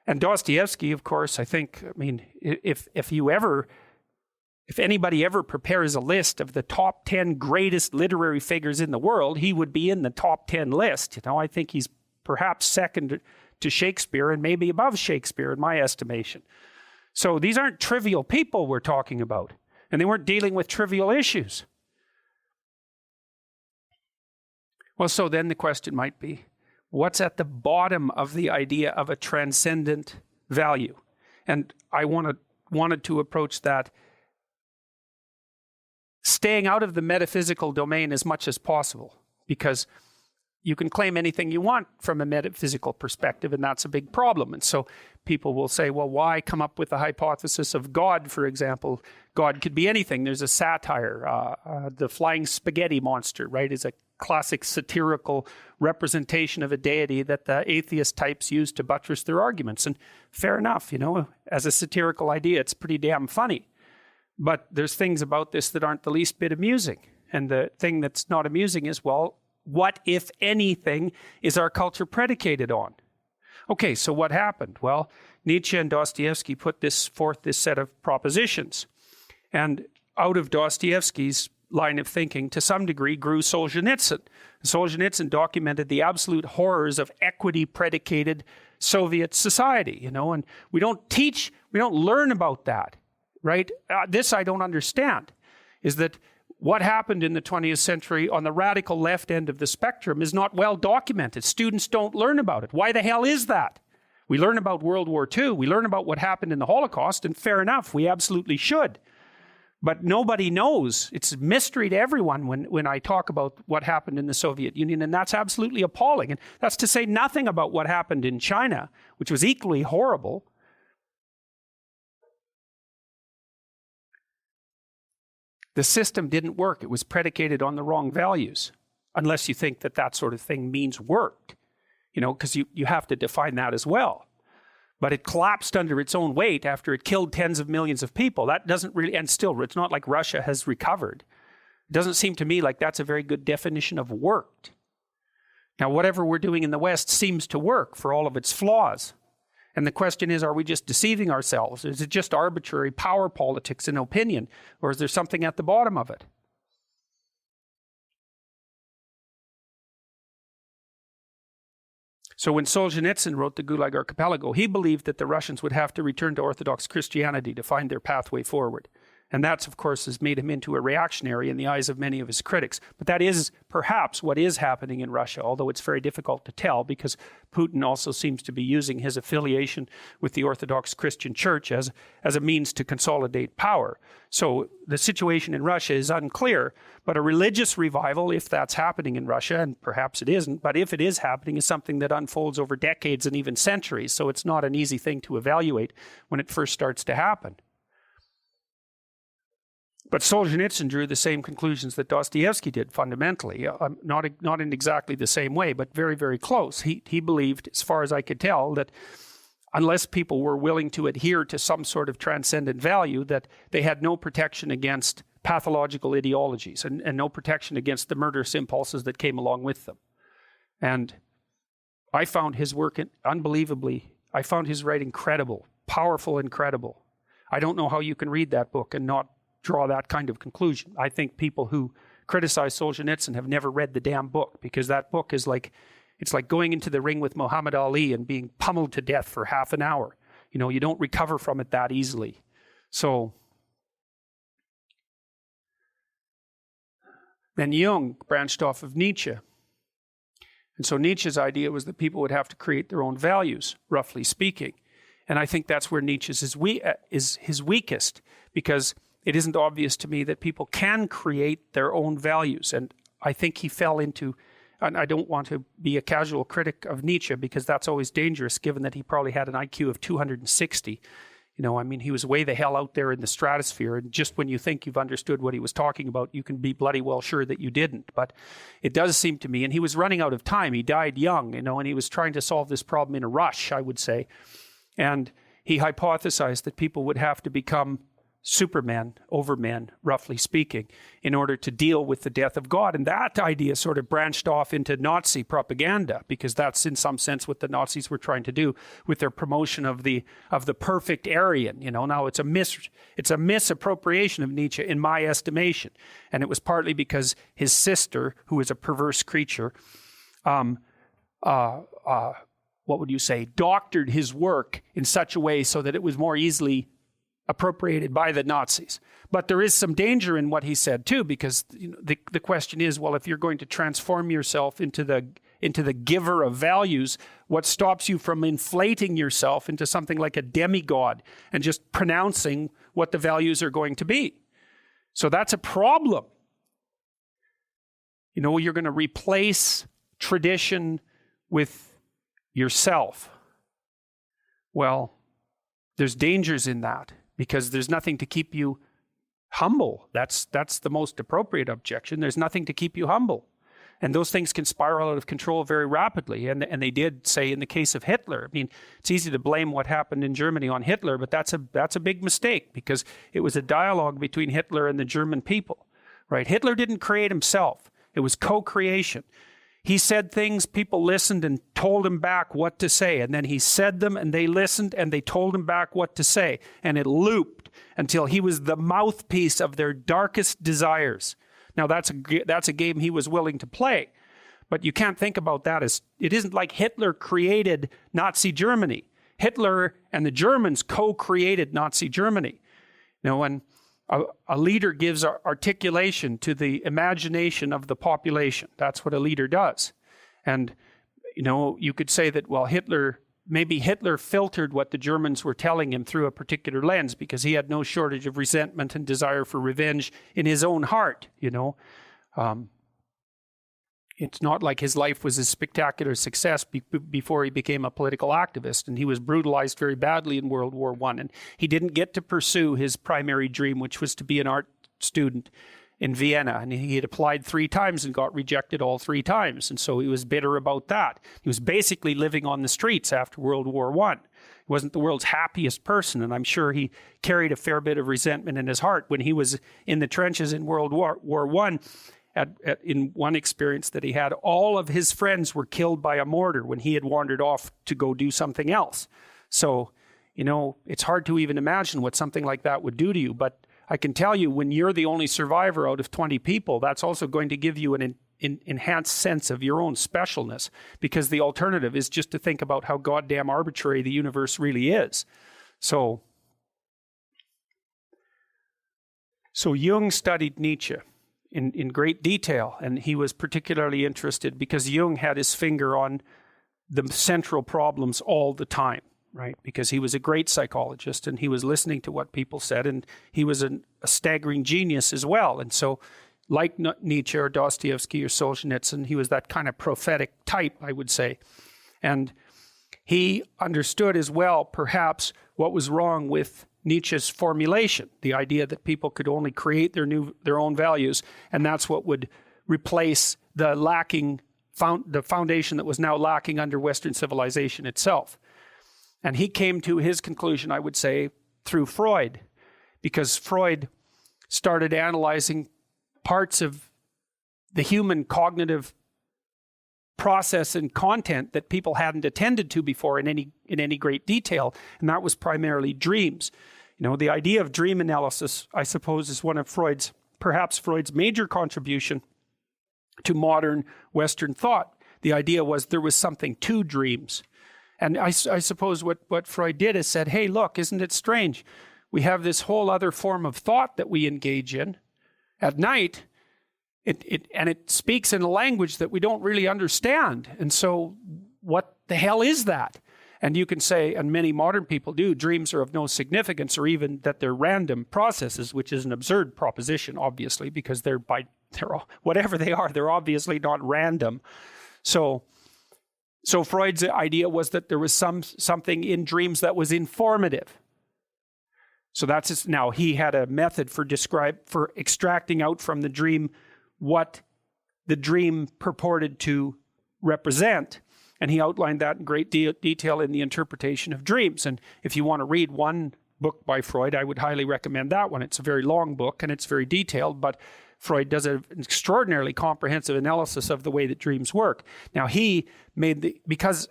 And Dostoevsky, of course, I think, I mean, if anybody ever prepares a list of the top 10 greatest literary figures in the world, he would be in the top 10 list. You know, I think he's perhaps second to Shakespeare and maybe above Shakespeare in my estimation. So these aren't trivial people we're talking about, and they weren't dealing with trivial issues. Well, so then the question might be, what's at the bottom of the idea of a transcendent value? And I wanted to approach that staying out of the metaphysical domain as much as possible, because you can claim anything you want from a metaphysical perspective, and that's a big problem. And so people will say, well, why come up with the hypothesis of God, for example? God could be anything. There's a satire. The flying spaghetti monster, right, is a classic satirical representation of a deity that the atheist types use to buttress their arguments. And fair enough, you know, as a satirical idea, it's pretty damn funny. But there's things about this that aren't the least bit amusing. And the thing that's not amusing is, well, what, if anything, is our culture predicated on? Okay, so what happened? Well, Nietzsche and Dostoevsky put forth this set of propositions. And out of Dostoevsky's line of thinking, to some degree, grew Solzhenitsyn. Solzhenitsyn documented the absolute horrors of equity-predicated Soviet society, you know, and we don't learn about that, right? This I don't understand, is that what happened in the 20th century on the radical left end of the spectrum is not well documented. Students don't learn about it. Why the hell is that? We learn about World War II. We learn about what happened in the Holocaust, and fair enough, we absolutely should. But nobody knows. It's a mystery to everyone when I talk about what happened in the Soviet Union, and that's absolutely appalling. And that's to say nothing about what happened in China, which was equally horrible. The system didn't work. It was predicated on the wrong values, unless you think that that sort of thing means worked, you know, because you have to define that as well. But it collapsed under its own weight after it killed tens of millions of people. That doesn't really, and still, it's not like Russia has recovered. It doesn't seem to me like that's a very good definition of worked. Now, whatever we're doing in the West seems to work for all of its flaws. And the question is, are we just deceiving ourselves? Is it just arbitrary power politics and opinion? Or is there something at the bottom of it? So when Solzhenitsyn wrote the Gulag Archipelago, he believed that the Russians would have to return to Orthodox Christianity to find their pathway forward. And that's, of course, has made him into a reactionary in the eyes of many of his critics. But that is perhaps what is happening in Russia, although it's very difficult to tell, because Putin also seems to be using his affiliation with the Orthodox Christian Church as a means to consolidate power. So the situation in Russia is unclear, but a religious revival, if that's happening in Russia, and perhaps it isn't, but if it is happening, is something that unfolds over decades and even centuries. So it's not an easy thing to evaluate when it first starts to happen. But Solzhenitsyn drew the same conclusions that Dostoevsky did fundamentally, not in exactly the same way, but very, very close. He believed, as far as I could tell, that unless people were willing to adhere to some sort of transcendent value, that they had no protection against pathological ideologies and no protection against the murderous impulses that came along with them. And I found his work I found his writing credible, powerful and credible. I don't know how you can read that book and not draw that kind of conclusion. I think people who criticize Solzhenitsyn have never read the damn book, because that book is like, it's like going into the ring with Muhammad Ali and being pummeled to death for half an hour. You don't recover from it that easily. So then Jung branched off of Nietzsche. And so Nietzsche's idea was that people would have to create their own values, roughly speaking. And I think that's where Nietzsche's is his weakest, because it isn't obvious to me that people can create their own values. And I think he fell into, and I don't want to be a casual critic of Nietzsche, because that's always dangerous, given that he probably had an IQ of 260. He was way the hell out there in the stratosphere, and just when you think you've understood what he was talking about, you can be bloody well sure that you didn't. But it does seem to me, and he was running out of time. He died young, and he was trying to solve this problem in a rush, I would say. And he hypothesized that people would have to become supermen, overmen, roughly speaking, in order to deal with the death of God. And that idea sort of branched off into Nazi propaganda, because that's in some sense what the Nazis were trying to do with their promotion of the perfect Aryan. Now it's a misappropriation of Nietzsche in my estimation. And it was partly because his sister, who is a perverse creature, doctored his work in such a way so that it was more easily appropriated by the Nazis. But there is some danger in what he said too, because the question is, well, if you're going to transform yourself into the giver of values, what stops you from inflating yourself into something like a demigod and just pronouncing what the values are going to be? So that's a problem. You're going to replace tradition with yourself. Well, there's dangers in that, because there's nothing to keep you humble. That's the most appropriate objection. There's nothing to keep you humble. And those things can spiral out of control very rapidly. And they did, say, in the case of Hitler. It's easy to blame what happened in Germany on Hitler, but that's a big mistake, because it was a dialogue between Hitler and the German people, right? Hitler didn't create himself. It was co-creation. He said things, people listened and told him back what to say. And then he said them and they listened and they told him back what to say. And it looped until he was the mouthpiece of their darkest desires. Now that's a game he was willing to play. But you can't think about that as, it isn't like Hitler created Nazi Germany. Hitler and the Germans co-created Nazi Germany. When a leader gives articulation to the imagination of the population. That's what a leader does. And, you could say that, well, maybe Hitler filtered what the Germans were telling him through a particular lens, because he had no shortage of resentment and desire for revenge in his own heart, It's not like his life was a spectacular success before he became a political activist, and he was brutalized very badly in World War I, and he didn't get to pursue his primary dream, which was to be an art student in Vienna, and he had applied 3 times and got rejected all 3 times, and so he was bitter about that. He was basically living on the streets after World War I. He wasn't the world's happiest person, and I'm sure he carried a fair bit of resentment in his heart when he was in the trenches in World War I. In one experience that he had, all of his friends were killed by a mortar when he had wandered off to go do something else. So, it's hard to even imagine what something like that would do to you. But I can tell you, when you're the only survivor out of 20 people, that's also going to give you an enhanced sense of your own specialness, because the alternative is just to think about how goddamn arbitrary the universe really is. So Jung studied Nietzsche in great detail, and he was particularly interested because Jung had his finger on the central problems all the time, right? Because he was a great psychologist, and he was listening to what people said, and he was a staggering genius as well. And so, like Nietzsche or Dostoevsky or Solzhenitsyn, he was that kind of prophetic type, I would say. And he understood as well, perhaps, what was wrong with Nietzsche's formulation, the idea that people could only create their own values, and that's what would replace the foundation that was now lacking under Western civilization itself. And he came to his conclusion, I would say, through Freud, because Freud started analyzing parts of the human cognitive process and content that people hadn't attended to before in any great detail, and that was primarily dreams. The idea of dream analysis, I suppose, is one of perhaps Freud's major contribution to modern Western thought. The idea was there was something to dreams. And I suppose what Freud did is said, hey, look, isn't it strange? We have this whole other form of thought that we engage in at night, and it speaks in a language that we don't really understand. And so what the hell is that? And you can say, and many modern people do, dreams are of no significance, or even that they're random processes, which is an absurd proposition, obviously, because they're whatever they are, they're obviously not random. So Freud's idea was that there was something in dreams that was informative. So now he had a method for extracting out from the dream what the dream purported to represent. And he outlined that in great detail in The Interpretation of Dreams. And if you want to read one book by Freud, I would highly recommend that one. It's a very long book and it's very detailed, but Freud does an extraordinarily comprehensive analysis of the way that dreams work. Now he made because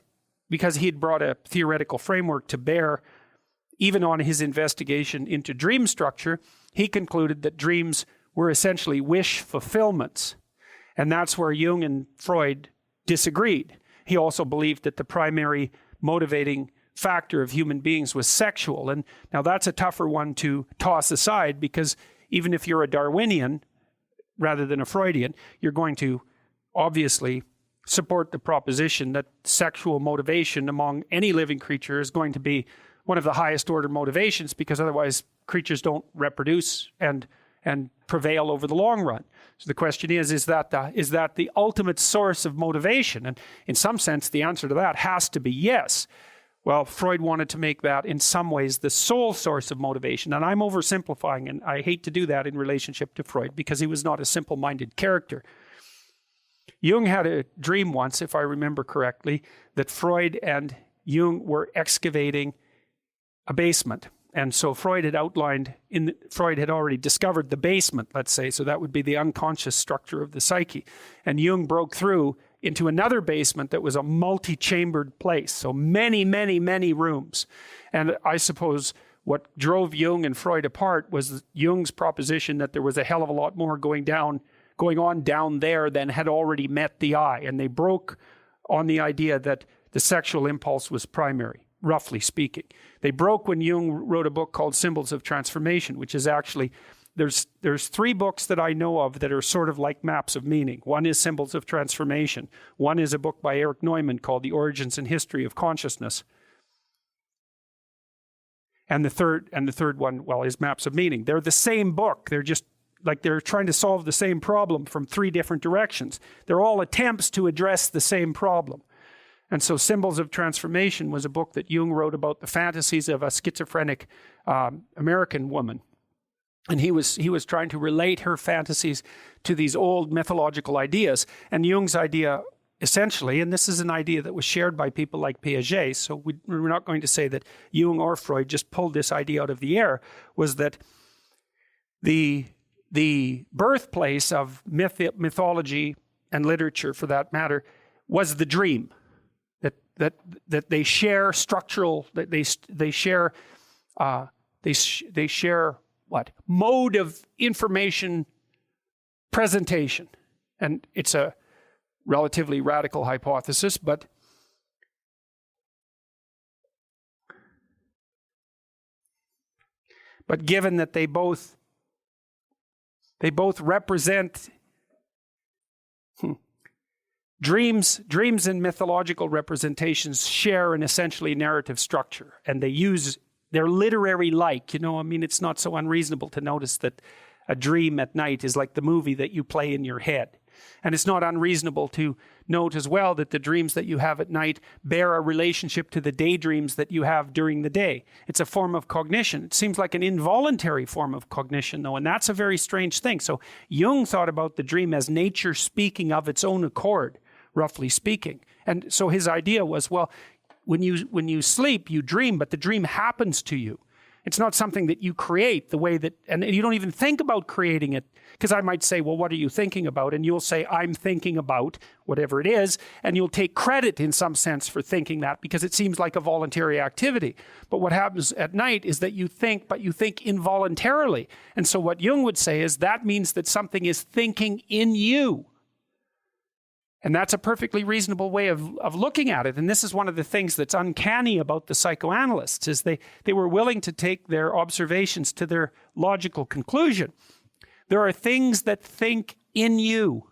he had brought a theoretical framework to bear even on his investigation into dream structure, he concluded that dreams were essentially wish fulfillments. And that's where Jung and Freud disagreed. He also believed that the primary motivating factor of human beings was sexual. And now that's a tougher one to toss aside, because even if you're a Darwinian rather than a Freudian, you're going to obviously support the proposition that sexual motivation among any living creature is going to be one of the highest order motivations, because otherwise creatures don't reproduce and prevail over the long run. So the question is that the ultimate source of motivation? And in some sense, the answer to that has to be yes. Well, Freud wanted to make that in some ways the sole source of motivation. And I'm oversimplifying, and I hate to do that in relationship to Freud, because he was not a simple-minded character. Jung had a dream once, if I remember correctly, that Freud and Jung were excavating a basement. And so Freud had already discovered the basement, let's say, so that would be the unconscious structure of the psyche. And Jung broke through into another basement that was a multi-chambered place, so many, many, many rooms. And I suppose what drove Jung and Freud apart was Jung's proposition that there was a hell of a lot more going on down there than had already met the eye. And they broke on the idea that the sexual impulse was primary, roughly speaking. They broke when Jung wrote a book called Symbols of Transformation, which is actually, there's three books that I know of that are sort of like maps of meaning. One is Symbols of Transformation. One is a book by Erich Neumann called The Origins and History of Consciousness. And the third one, well, is Maps of Meaning. They're the same book. They're just like they're trying to solve the same problem from three different directions. They're all attempts to address the same problem. And so Symbols of Transformation was a book that Jung wrote about the fantasies of a schizophrenic American woman. And he was trying to relate her fantasies to these old mythological ideas. And Jung's idea, essentially, and this is an idea that was shared by people like Piaget, so we're not going to say that Jung or Freud just pulled this idea out of the air, was that the birthplace of mythology and literature, for that matter, was the dream. That they share structural, that they share what? Mode of information presentation. And it's a relatively radical hypothesis, but given that they both represent dreams and mythological representations share an essentially narrative structure, and they're literary-like. It's not so unreasonable to notice that a dream at night is like the movie that you play in your head. And it's not unreasonable to note as well that the dreams that you have at night bear a relationship to the daydreams that you have during the day. It's a form of cognition. It seems like an involuntary form of cognition, though, and that's a very strange thing. So Jung thought about the dream as nature speaking of its own accord, roughly speaking. And so his idea was, well, when you sleep, you dream, but the dream happens to you. It's not something that you create the way that, and you don't even think about creating it. Because I might say, well, what are you thinking about? And you'll say, I'm thinking about whatever it is, and you'll take credit in some sense for thinking that, because it seems like a voluntary activity. But what happens at night is that you think, but you think involuntarily. And so what Jung would say is that means that something is thinking in you. And that's a perfectly reasonable way of looking at it. And this is one of the things that's uncanny about the psychoanalysts, is they were willing to take their observations to their logical conclusion. There are things that think in you.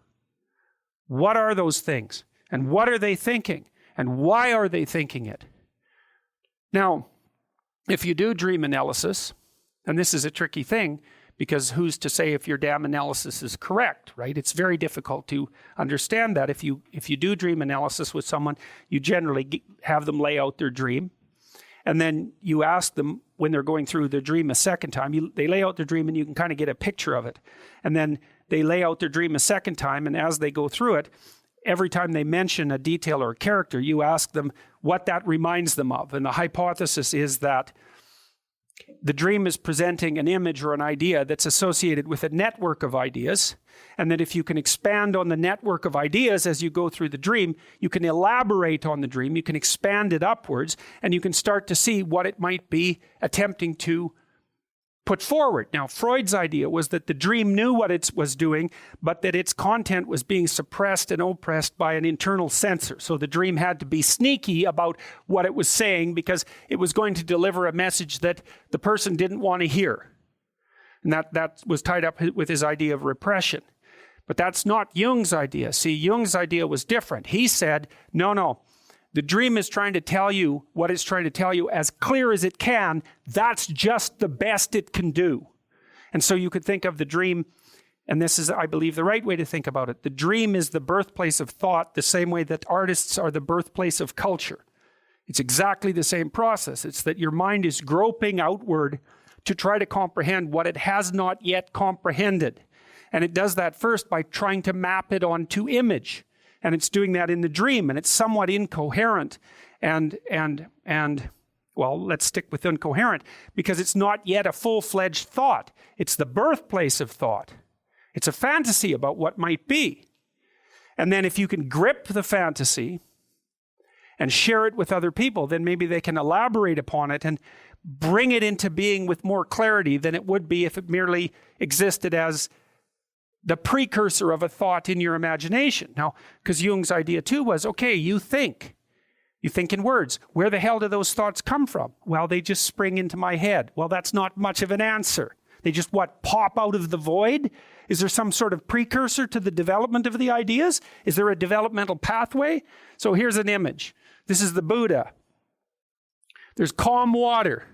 What are those things? And what are they thinking? And why are they thinking it? Now, if you do dream analysis, and this is a tricky thing, because who's to say if your damn analysis is correct, right? It's very difficult to understand that. If you do dream analysis with someone, you generally have them lay out their dream, and then you ask them when they're going through their dream a second time. They lay out their dream, and you can kind of get a picture of it. And then they lay out their dream a second time, and as they go through it, every time they mention a detail or a character, you ask them what that reminds them of. And the hypothesis is that the dream is presenting an image or an idea that's associated with a network of ideas, and that if you can expand on the network of ideas as you go through the dream, you can elaborate on the dream, you can expand it upwards, and you can start to see what it might be attempting to put forward. Now, Freud's idea was that the dream knew what it was doing, but that its content was being suppressed and oppressed by an internal censor. So the dream had to be sneaky about what it was saying, because it was going to deliver a message that the person didn't want to hear. And that was tied up with his idea of repression. But that's not Jung's idea. See, Jung's idea was different. He said, no. The dream is trying to tell you what it's trying to tell you as clear as it can. That's just the best it can do. And so you could think of the dream, and this is, I believe, the right way to think about it. The dream is the birthplace of thought, the same way that artists are the birthplace of culture. It's exactly the same process. It's that your mind is groping outward to try to comprehend what it has not yet comprehended. And it does that first by trying to map it onto image. And it's doing that in the dream, and it's somewhat incoherent. And well, let's stick with incoherent, because it's not yet a full-fledged thought. It's the birthplace of thought. It's a fantasy about what might be. And then if you can grip the fantasy and share it with other people, then maybe they can elaborate upon it and bring it into being with more clarity than it would be if it merely existed as the precursor of a thought in your imagination. Now, because Jung's idea too was, okay, you think in words. Where the hell do those thoughts come from? Well, they just spring into my head. Well, that's not much of an answer. They just, pop out of the void? Is there some sort of precursor to the development of the ideas? Is there a developmental pathway? So here's an image. This is the Buddha. There's calm water.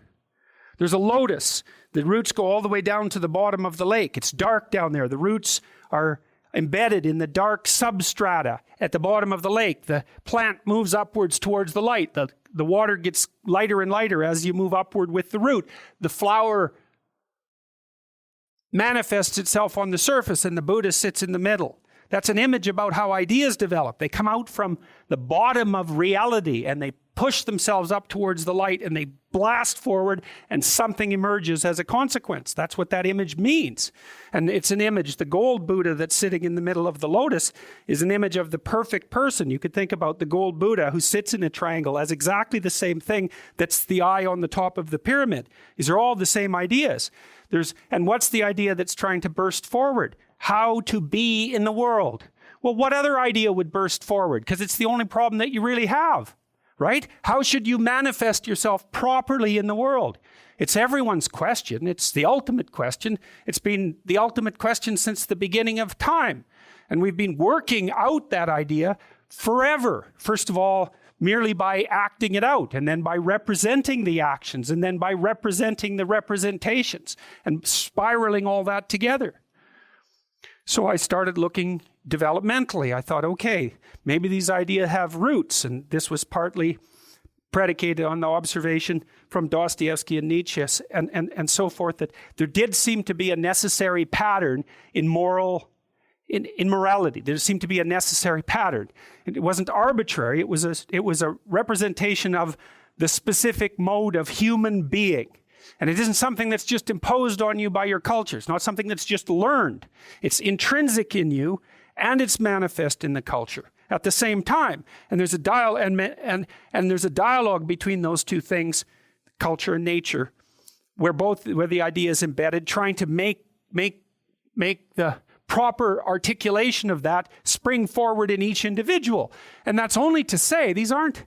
There's a lotus. The roots go all the way down to the bottom of the lake. It's dark down there. The roots are embedded in the dark substrata at the bottom of the lake. The plant moves upwards towards the light. The water gets lighter and lighter as you move upward with the root. The flower manifests itself on the surface, and the Buddha sits in the middle. That's an image about how ideas develop. They come out from the bottom of reality, and they push themselves up towards the light, and they blast forward, and something emerges as a consequence. That's what that image means. And it's an image. The gold Buddha that's sitting in the middle of the lotus is an image of the perfect person. You could think about the gold Buddha who sits in a triangle as exactly the same thing that's the eye on the top of the pyramid. These are all the same ideas. And what's the idea that's trying to burst forward? How to be in the world. Well, what other idea would burst forward? Because it's the only problem that you really have, right? How should you manifest yourself properly in the world? It's everyone's question. It's the ultimate question. It's been the ultimate question since the beginning of time. And we've been working out that idea forever. First of all, merely by acting it out, and then by representing the actions, and then by representing the representations, and spiraling all that together. So I started looking developmentally. I thought, okay, maybe these ideas have roots, and this was partly predicated on the observation from Dostoevsky and Nietzsche and so forth, that there did seem to be a necessary pattern in morality. There seemed to be a necessary pattern. It wasn't arbitrary. It was a representation of the specific mode of human being. And it isn't something that's just imposed on you by your culture. It's not something that's just learned. It's intrinsic in you, and it's manifest in the culture at the same time. And there's a there's a dialogue between those two things, culture and nature, where the idea is embedded, trying to make the proper articulation of that spring forward in each individual. And that's only to say these aren't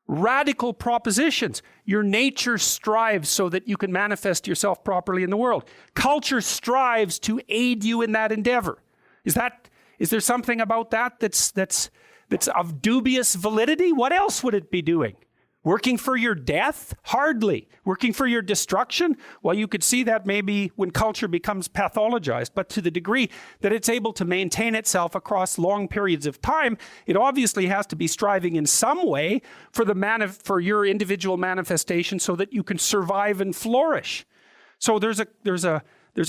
radical propositions. Your nature strives so that you can manifest yourself properly in the world. Culture strives to aid you in that endeavor. Is there something about that that's of dubious validity? What else would it be doing? Working for your death? Hardly. Working for your destruction? Well, you could see that maybe when culture becomes pathologized, but to the degree that it's able to maintain itself across long periods of time, it obviously has to be striving in some way for your individual manifestation so that you can survive and flourish. So there's a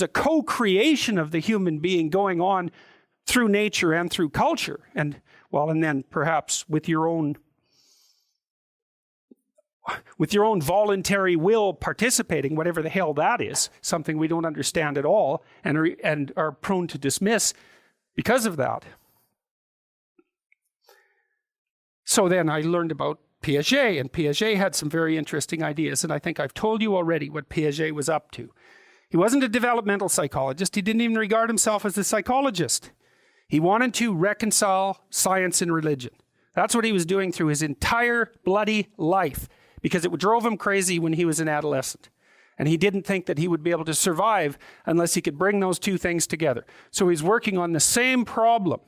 co-creation of the human being going on through nature and through culture, and then perhaps with your own voluntary will participating, whatever the hell that is, something we don't understand at all and are prone to dismiss because of that. So then I learned about Piaget, and Piaget had some very interesting ideas, and I think I've told you already what Piaget was up to. He wasn't a developmental psychologist. He didn't even regard himself as a psychologist. He wanted to reconcile science and religion. That's what he was doing through his entire bloody life, because it drove him crazy when he was an adolescent. And he didn't think that he would be able to survive unless he could bring those two things together. So he's working on the same problem.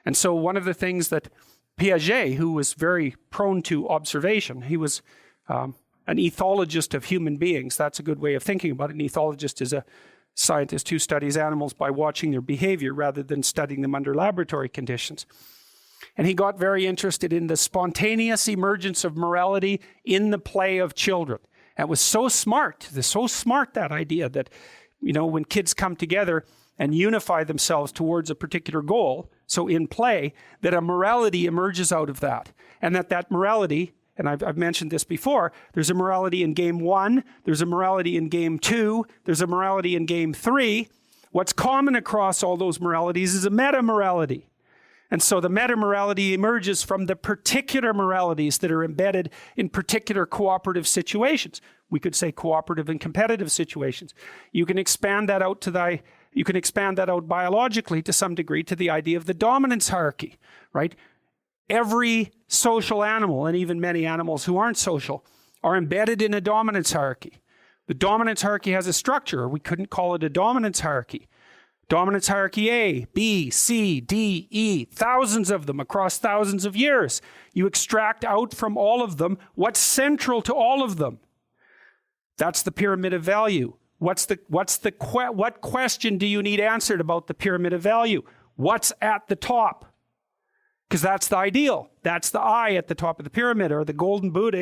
And so one of the things that Piaget, who was very prone to observation, he was an ethologist of human beings. That's a good way of thinking about it. An ethologist is a scientist who studies animals by watching their behavior rather than studying them under laboratory conditions. And he got very interested in the spontaneous emergence of morality in the play of children. And it was so smart, that idea that, when kids come together and unify themselves towards a particular goal, so in play, that a morality emerges out of that. And that morality, and I've mentioned this before, there's a morality in game 1, there's a morality in game 2, there's a morality in game 3. What's common across all those moralities is a meta-morality. And so the meta-morality emerges from the particular moralities that are embedded in particular cooperative situations. We could say cooperative and competitive situations. You can expand that out biologically to some degree to the idea of the dominance hierarchy, right? Every social animal, and even many animals who aren't social, are embedded in a dominance hierarchy. The dominance hierarchy has a structure, or we couldn't call it a dominance hierarchy. Dominance hierarchy A, B, C, D, E, thousands of them across thousands of years. You extract out from all of them what's central to all of them. That's the pyramid of value. What question do you need answered about the pyramid of value? What's at the top? Because that's the ideal. That's the I at the top of the pyramid, or the golden Buddha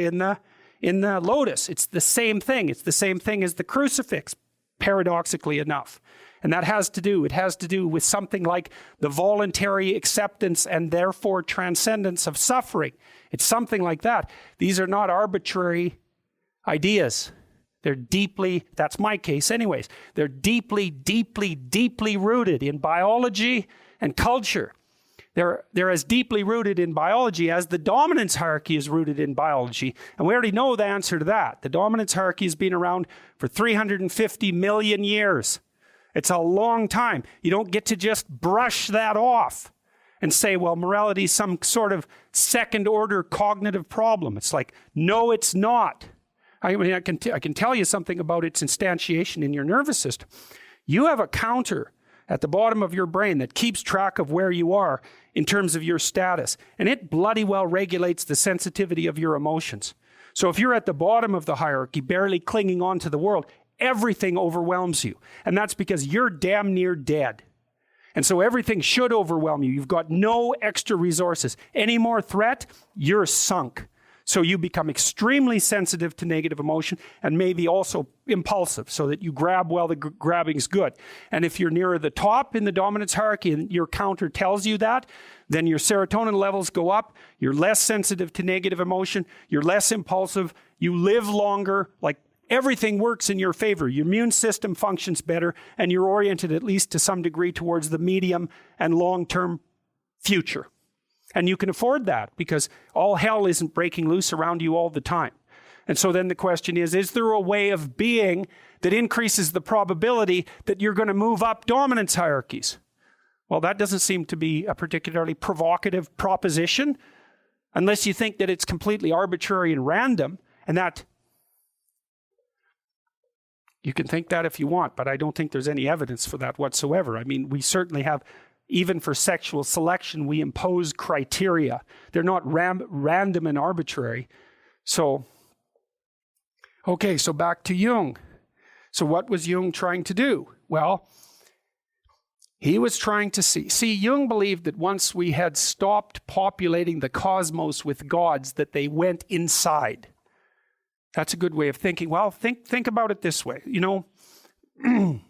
in the lotus. It's the same thing. It's the same thing as the crucifix, paradoxically enough. And it has to do with something like the voluntary acceptance and therefore transcendence of suffering. It's something like that. These are not arbitrary ideas. They're deeply, that's my case anyways, they're deeply, deeply, deeply rooted in biology and culture. They're as deeply rooted in biology as the dominance hierarchy is rooted in biology. And we already know the answer to that. The dominance hierarchy has been around for 350 million years. It's a long time. You don't get to just brush that off and say, well, morality is some sort of second-order cognitive problem. It's like, no, it's not. I can tell you something about its instantiation in your nervous system. You have a counter at the bottom of your brain that keeps track of where you are in terms of your status, and it bloody well regulates the sensitivity of your emotions. So if you're at the bottom of the hierarchy, barely clinging on to the world, everything overwhelms you. And that's because you're damn near dead. And so everything should overwhelm you. You've got no extra resources. Any more threat, you're sunk. So you become extremely sensitive to negative emotion and maybe also impulsive, so that you grab while the grabbing's good. And if you're nearer the top in the dominance hierarchy and your counter tells you that, then your serotonin levels go up, you're less sensitive to negative emotion, you're less impulsive, you live longer, like everything works in your favor. Your immune system functions better, and you're oriented at least to some degree towards the medium and long-term future. And you can afford that because all hell isn't breaking loose around you all the time. And so then the question is there a way of being that increases the probability that you're going to move up dominance hierarchies? Well, that doesn't seem to be a particularly provocative proposition, unless you think that it's completely arbitrary and random, and that you can think that if you want, but I don't think there's any evidence for that whatsoever. I mean, we certainly have, even for sexual selection, we impose criteria. They're not random and arbitrary. So, okay, so back to Jung. So what was Jung trying to do? Well, he was trying to see, Jung believed that once we had stopped populating the cosmos with gods, that they went inside. That's a good way of thinking. Well, think about it this way. You know, an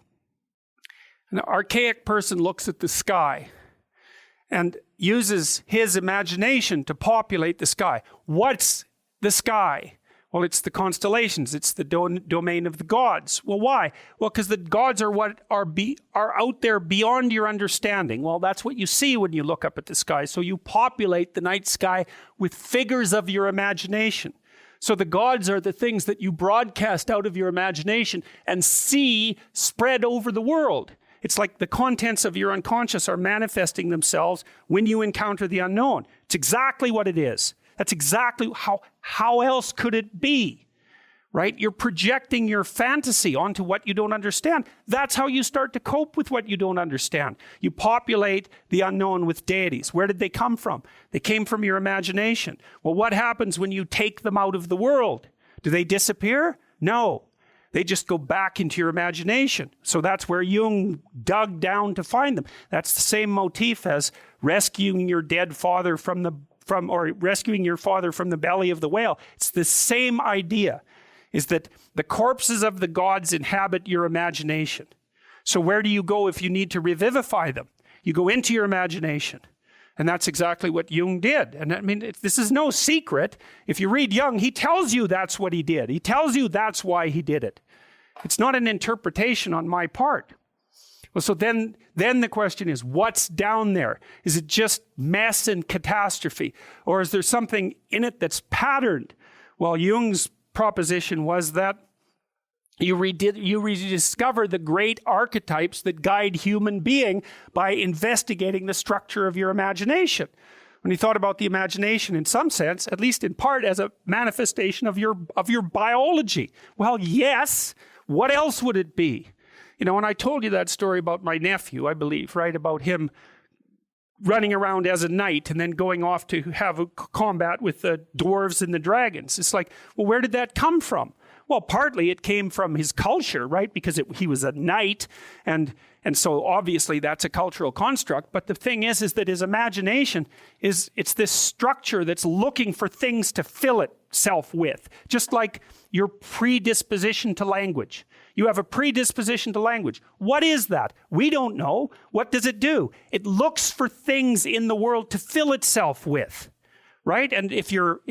archaic person looks at the sky and uses his imagination to populate the sky. What's the sky? Well, it's the constellations. It's the domain of the gods. Well, why? Well, because the gods are what are out there beyond your understanding. Well, that's what you see when you look up at the sky. So you populate the night sky with figures of your imagination. So the gods are the things that you broadcast out of your imagination and see spread over the world. It's like the contents of your unconscious are manifesting themselves when you encounter the unknown. It's exactly what it is. That's exactly how else could it be, right? You're projecting your fantasy onto what you don't understand. That's how you start to cope with what you don't understand. You populate the unknown with deities. Where did they come from? They came from your imagination. Well, what happens when you take them out of the world? Do they disappear? No. They just go back into your imagination. So that's where Jung dug down to find them. That's the same motif as rescuing your dead father or rescuing your father from the belly of the whale. It's the same idea, is that the corpses of the gods inhabit your imagination. So where do you go if you need to revivify them? You go into your imagination. And that's exactly what Jung did. And I mean, this is no secret. If you read Jung, he tells you that's what he did. He tells you that's why he did it. It's not an interpretation on my part. Well, so then the question is, what's down there? Is it just mess and catastrophe? Or is there something in it that's patterned? Well, Jung's proposition was that you rediscover the great archetypes that guide human being by investigating the structure of your imagination. When he thought about the imagination, in some sense, at least in part, as a manifestation of your biology. Well, yes. What else would it be? You know, when I told you that story about my nephew, I believe, right, about him running around as a knight and then going off to have a combat with the dwarves and the dragons. It's like, well, where did that come from? Well, partly it came from his culture, right? Because he was a knight, and so obviously that's a cultural construct. But the thing is that his imagination it's this structure that's looking for things to fill itself with, just like your predisposition to language. You have a predisposition to language. What is that? We don't know. What does it do? It looks for things in the world to fill itself with, right? And if you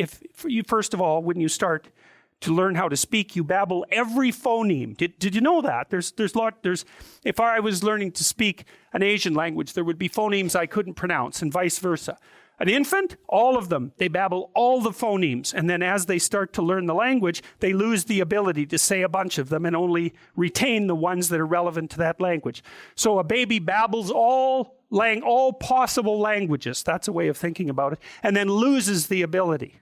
first of all, when you start to learn how to speak, you babble every phoneme. Did you know that? If I was learning to speak an Asian language, there would be phonemes I couldn't pronounce, and vice versa. An infant, all of them, they babble all the phonemes. And then as they start to learn the language, they lose the ability to say a bunch of them and only retain the ones that are relevant to that language. So a baby babbles all possible languages. That's a way of thinking about it. And then loses the ability.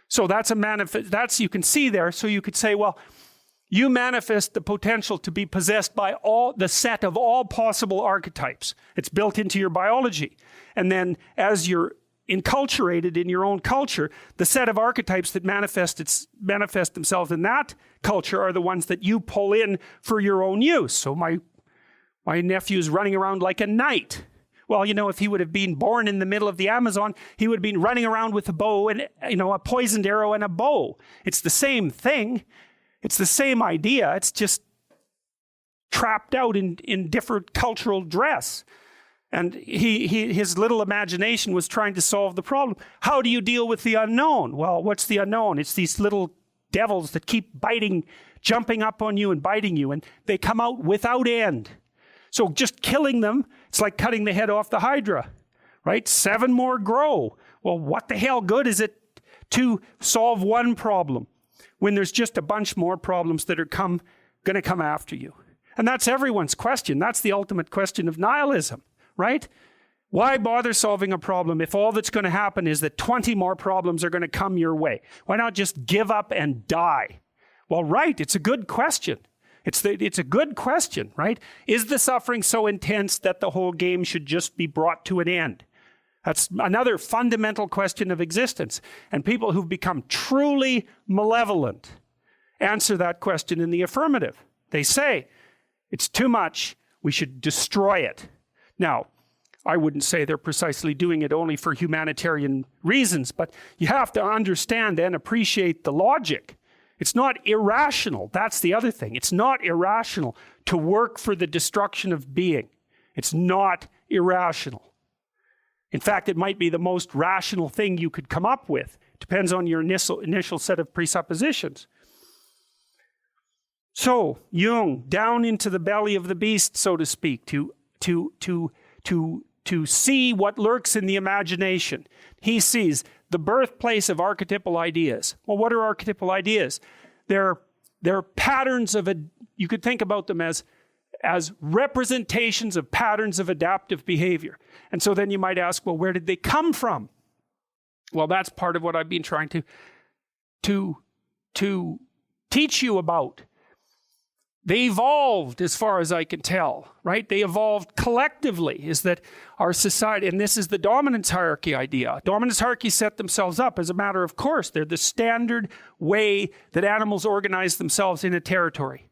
So that's you can see there. So you could say, well, you manifest the potential to be possessed by the set of all possible archetypes. It's built into your biology. And then as you're enculturated in your own culture, the set of archetypes that manifest themselves in that culture are the ones that you pull in for your own use. So my nephew's running around like a knight. Well, you know, if he would have been born in the middle of the Amazon, he would have been running around with a bow and, you know, a poisoned arrow and a bow. It's the same thing. It's the same idea. It's just trapped out in different cultural dress. And his little imagination was trying to solve the problem. How do you deal with the unknown? Well, what's the unknown? It's these little devils that keep jumping up on you and biting you, and they come out without end. So just killing them, it's like cutting the head off the Hydra, right? 7 more grow. Well, what the hell good is it to solve one problem? when there's just a bunch more problems that are going to come after you? And that's everyone's question. That's the ultimate question of nihilism, right? Why bother solving a problem if all that's going to happen is that 20 more problems are going to come your way? Why not just give up and die? Well, right, it's a good question. It's a good question, right? Is the suffering so intense that the whole game should just be brought to an end? That's another fundamental question of existence. And people who've become truly malevolent answer that question in the affirmative. They say, it's too much, we should destroy it. Now, I wouldn't say they're precisely doing it only for humanitarian reasons, but you have to understand and appreciate the logic. It's not irrational. That's the other thing. It's not irrational to work for the destruction of being. It's not irrational. In fact, it might be the most rational thing you could come up with. Depends on your initial set of presuppositions. So, Jung, down into the belly of the beast, so to speak, to see what lurks in the imagination. He sees the birthplace of archetypal ideas. Well, what are archetypal ideas? They're patterns of, you could think about them as representations of patterns of adaptive behavior. And so then you might ask, well, where did they come from? Well, that's part of what I've been trying to teach you about. They evolved, as far as I can tell, right? They evolved collectively, is that our society, and this is the dominance hierarchy idea. Dominance hierarchies set themselves up as a matter of course. They're the standard way that animals organize themselves in a territory.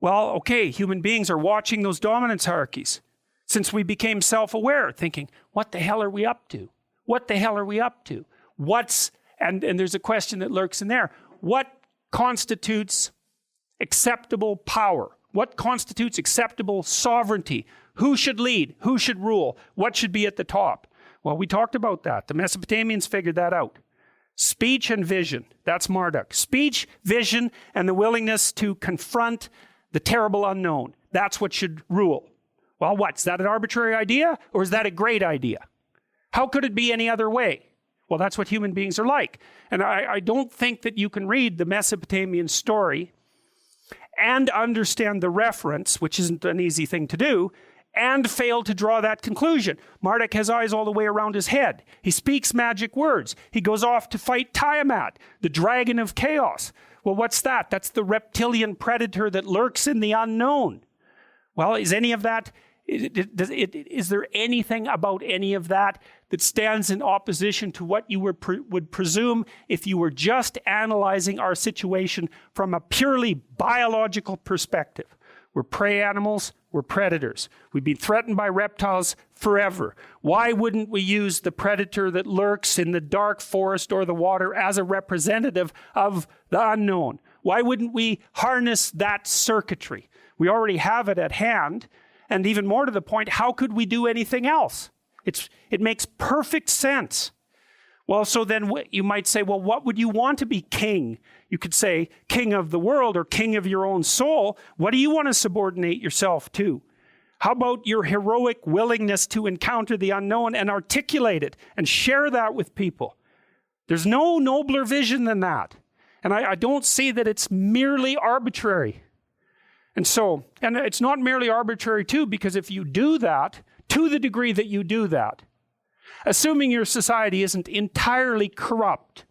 Well, okay, human beings are watching those dominance hierarchies since we became self-aware, thinking, what the hell are we up to? What the hell are we up to? And there's a question that lurks in there. What constitutes acceptable power? What constitutes acceptable sovereignty? Who should lead? Who should rule? What should be at the top? Well, we talked about that. The Mesopotamians figured that out. Speech and vision. That's Marduk. Speech, vision, and the willingness to confront the terrible unknown. That's what should rule. Well, what? Is that an arbitrary idea, or is that a great idea? How could it be any other way? Well, that's what human beings are like. And I don't think that you can read the Mesopotamian story and understand the reference, which isn't an easy thing to do, and fail to draw that conclusion. Marduk has eyes all the way around his head. He speaks magic words. He goes off to fight Tiamat, the dragon of chaos. Well, what's that? That's the reptilian predator that lurks in the unknown. Well, is any of that, is there anything about any of that that stands in opposition to what you would presume if you were just analyzing our situation from a purely biological perspective? We're prey animals, we're predators. We've been threatened by reptiles forever. Why wouldn't we use the predator that lurks in the dark forest or the water as a representative of the unknown? Why wouldn't we harness that circuitry? We already have it at hand. And even more to the point, how could we do anything else? It makes perfect sense. Well, so then you might say, well, what would you want to be king? You could say king of the world or king of your own soul. What do you want to subordinate yourself to? How about your heroic willingness to encounter the unknown and articulate it and share that with people? There's no nobler vision than that. And I don't see that it's merely arbitrary. And it's not merely arbitrary too, because if you do that, to the degree that you do that, assuming your society isn't entirely corrupt,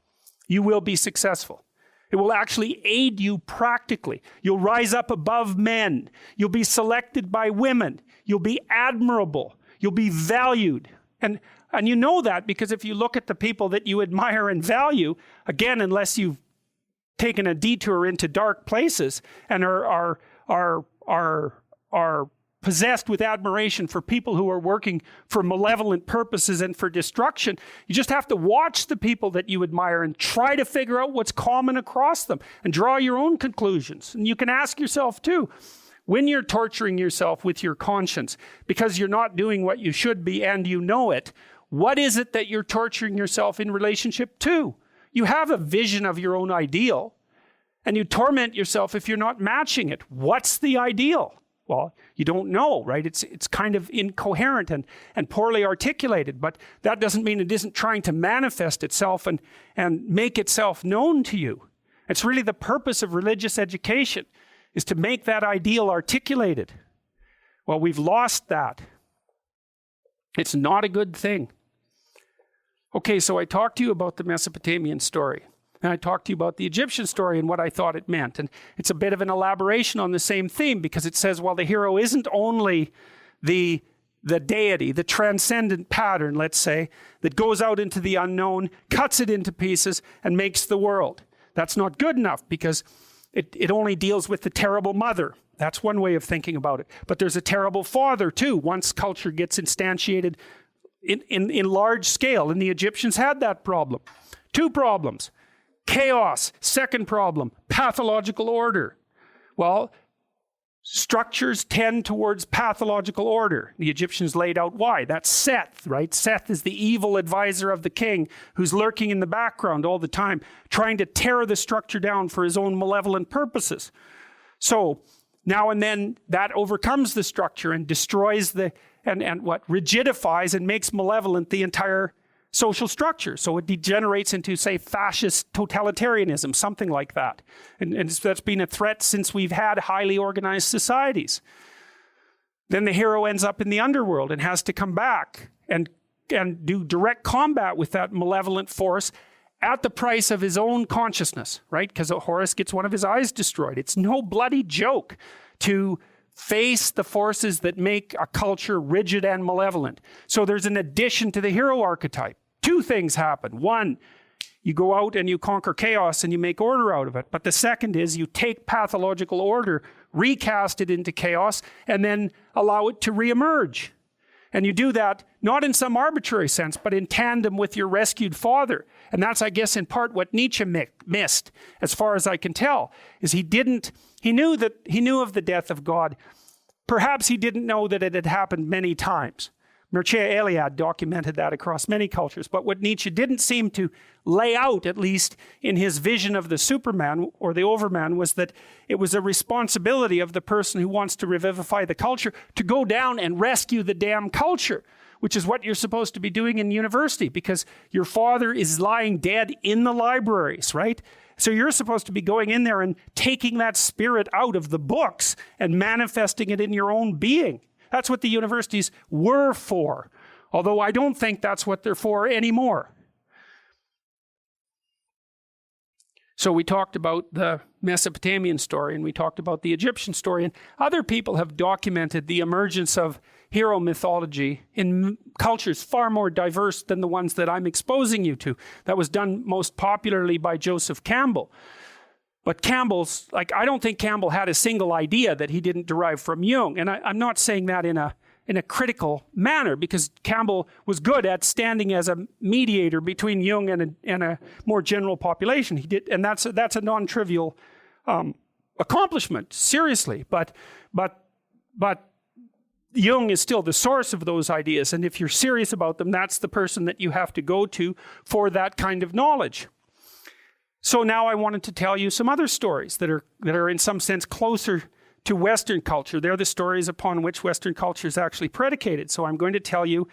you will be successful. It will actually aid you practically. You'll rise up above men. You'll be selected by women. You'll be admirable. You'll be valued. And you know that because if you look at the people that you admire and value, again, unless you've taken a detour into dark places and are possessed with admiration for people who are working for malevolent purposes and for destruction, you just have to watch the people that you admire and try to figure out what's common across them and draw your own conclusions. And you can ask yourself too, when you're torturing yourself with your conscience because you're not doing what you should be and you know it, what is it that you're torturing yourself in relationship to? You have a vision of your own ideal and you torment yourself if you're not matching it. What's the ideal? Well, you don't know, right? It's kind of incoherent and poorly articulated, but that doesn't mean it isn't trying to manifest itself and make itself known to you. It's really the purpose of religious education, is to make that ideal articulated. Well, we've lost that. It's not a good thing. Okay, so I talked to you about the Mesopotamian story, and I talked to you about the Egyptian story and what I thought it meant. And it's a bit of an elaboration on the same theme, because it says, well, the hero isn't only the deity, the transcendent pattern, let's say, that goes out into the unknown, cuts it into pieces, and makes the world. That's not good enough, because it only deals with the terrible mother. That's one way of thinking about it. But there's a terrible father, too, once culture gets instantiated in large scale. And the Egyptians had that problem. Two problems. Chaos. Second problem, pathological order. Well, structures tend towards pathological order. The Egyptians laid out why. That's Seth, right? Seth is the evil advisor of the king who's lurking in the background all the time, trying to tear the structure down for his own malevolent purposes. So now and then that overcomes the structure and destroys rigidifies and makes malevolent the entire social structure. So it degenerates into, say, fascist totalitarianism, something like that. And that's been a threat since we've had highly organized societies. Then the hero ends up in the underworld and has to come back and do direct combat with that malevolent force at the price of his own consciousness, right? Because Horus gets one of his eyes destroyed. It's no bloody joke to face the forces that make a culture rigid and malevolent. So there's an addition to the hero archetype. Two things happen. One, you go out and you conquer chaos and you make order out of it. But the second is you take pathological order, recast it into chaos, and then allow it to reemerge. And you do that not in some arbitrary sense, but in tandem with your rescued father. And that's, I guess, in part what Nietzsche missed, as far as I can tell, is he knew of the death of God. Perhaps he didn't know that it had happened many times. Mircea Eliade documented that across many cultures. But what Nietzsche didn't seem to lay out, at least in his vision of the Superman or the Overman, was that it was a responsibility of the person who wants to revivify the culture to go down and rescue the damn culture, which is what you're supposed to be doing in university, because your father is lying dead in the libraries, right? So you're supposed to be going in there and taking that spirit out of the books and manifesting it in your own being. That's what the universities were for, although I don't think that's what they're for anymore. So we talked about the Mesopotamian story, and we talked about the Egyptian story, and other people have documented the emergence of hero mythology in cultures far more diverse than the ones that I'm exposing you to. That was done most popularly by Joseph Campbell. But I don't think Campbell had a single idea that he didn't derive from Jung. And I'm not saying that in a critical manner, because Campbell was good at standing as a mediator between Jung and a more general population. He did, and that's a non-trivial accomplishment, seriously. But Jung is still the source of those ideas, and if you're serious about them, that's the person that you have to go to for that kind of knowledge. So now I wanted to tell you some other stories that are in some sense closer to Western culture. They're the stories upon which Western culture is actually predicated. So I'm going to tell you,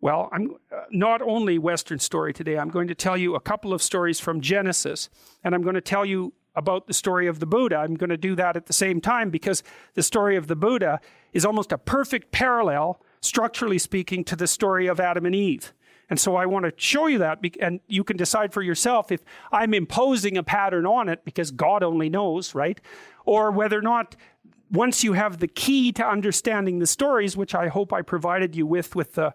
I'm not only Western story today, I'm going to tell you a couple of stories from Genesis, and I'm going to tell you about the story of the Buddha. I'm going to do that at the same time, because the story of the Buddha is almost a perfect parallel, structurally speaking, to the story of Adam and Eve. And so I want to show you that, and you can decide for yourself if I'm imposing a pattern on it, because God only knows, right? Or whether or not, once you have the key to understanding the stories, which I hope I provided you with the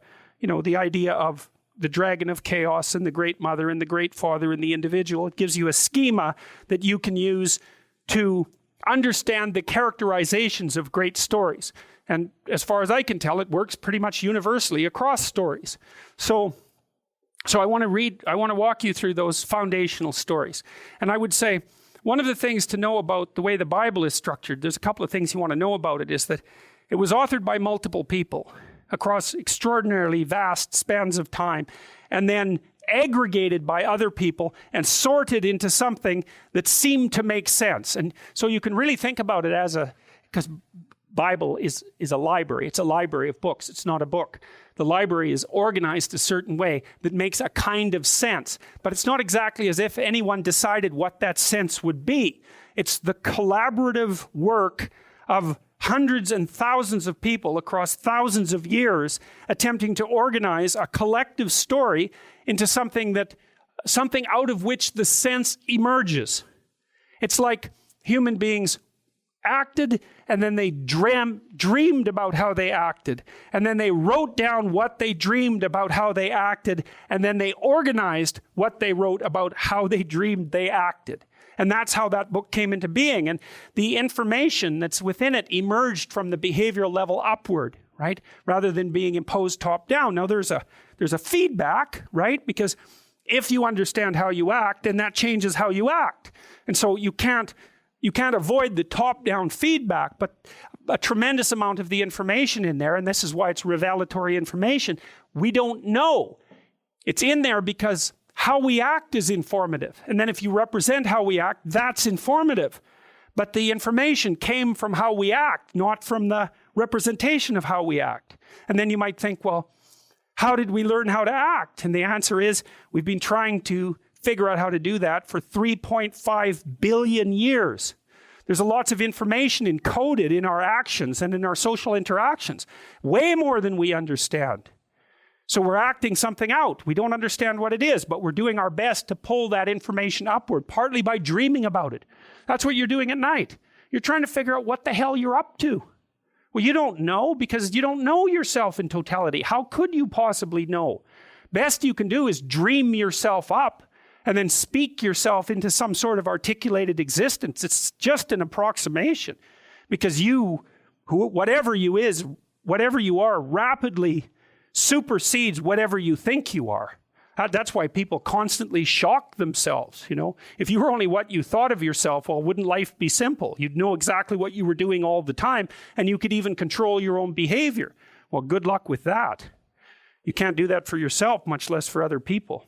idea of the dragon of chaos and the great mother and the great father and the individual, it gives you a schema that you can use to understand the characterizations of great stories. And as far as I can tell, it works pretty much universally across stories. So I want to walk you through those foundational stories. And I would say one of the things to know about the way the Bible is structured, there's a couple of things you want to know about it, is that it was authored by multiple people across extraordinarily vast spans of time, and then aggregated by other people and sorted into something that seemed to make sense. And so you can really think about it because Bible is a library. It's a library of books. It's not a book. The library is organized a certain way that makes a kind of sense, but it's not exactly as if anyone decided what that sense would be. It's the collaborative work of hundreds and thousands of people across thousands of years attempting to organize a collective story into something out of which the sense emerges. It's like human beings acted, and then they dreamed about how they acted, and then they wrote down what they dreamed about how they acted, and then they organized what they wrote about how they dreamed they acted. And that's how that book came into being. And the information that's within it emerged from the behavioral level upward, right? Rather than being imposed top down. Now there's a feedback, right? Because if you understand how you act, then that changes how you act. And so you can't avoid the top-down feedback, but a tremendous amount of the information in there, and this is why it's revelatory information, we don't know. It's in there because how we act is informative. And then if you represent how we act, that's informative. But the information came from how we act, not from the representation of how we act. And then you might think, well, how did we learn how to act? And the answer is, we've been trying to figure out how to do that for 3.5 billion years. There's lots of information encoded in our actions and in our social interactions, way more than we understand. So we're acting something out. We don't understand what it is, but we're doing our best to pull that information upward, partly by dreaming about it. That's what you're doing at night. You're trying to figure out what the hell you're up to. Well, you don't know because you don't know yourself in totality. How could you possibly know? Best you can do is dream yourself up and then speak yourself into some sort of articulated existence. It's just an approximation because whatever you are, rapidly supersedes whatever you think you are. That's why people constantly shock themselves, you know. If you were only what you thought of yourself, well, wouldn't life be simple? You'd know exactly what you were doing all the time, and you could even control your own behavior. Well, good luck with that. You can't do that for yourself, much less for other people.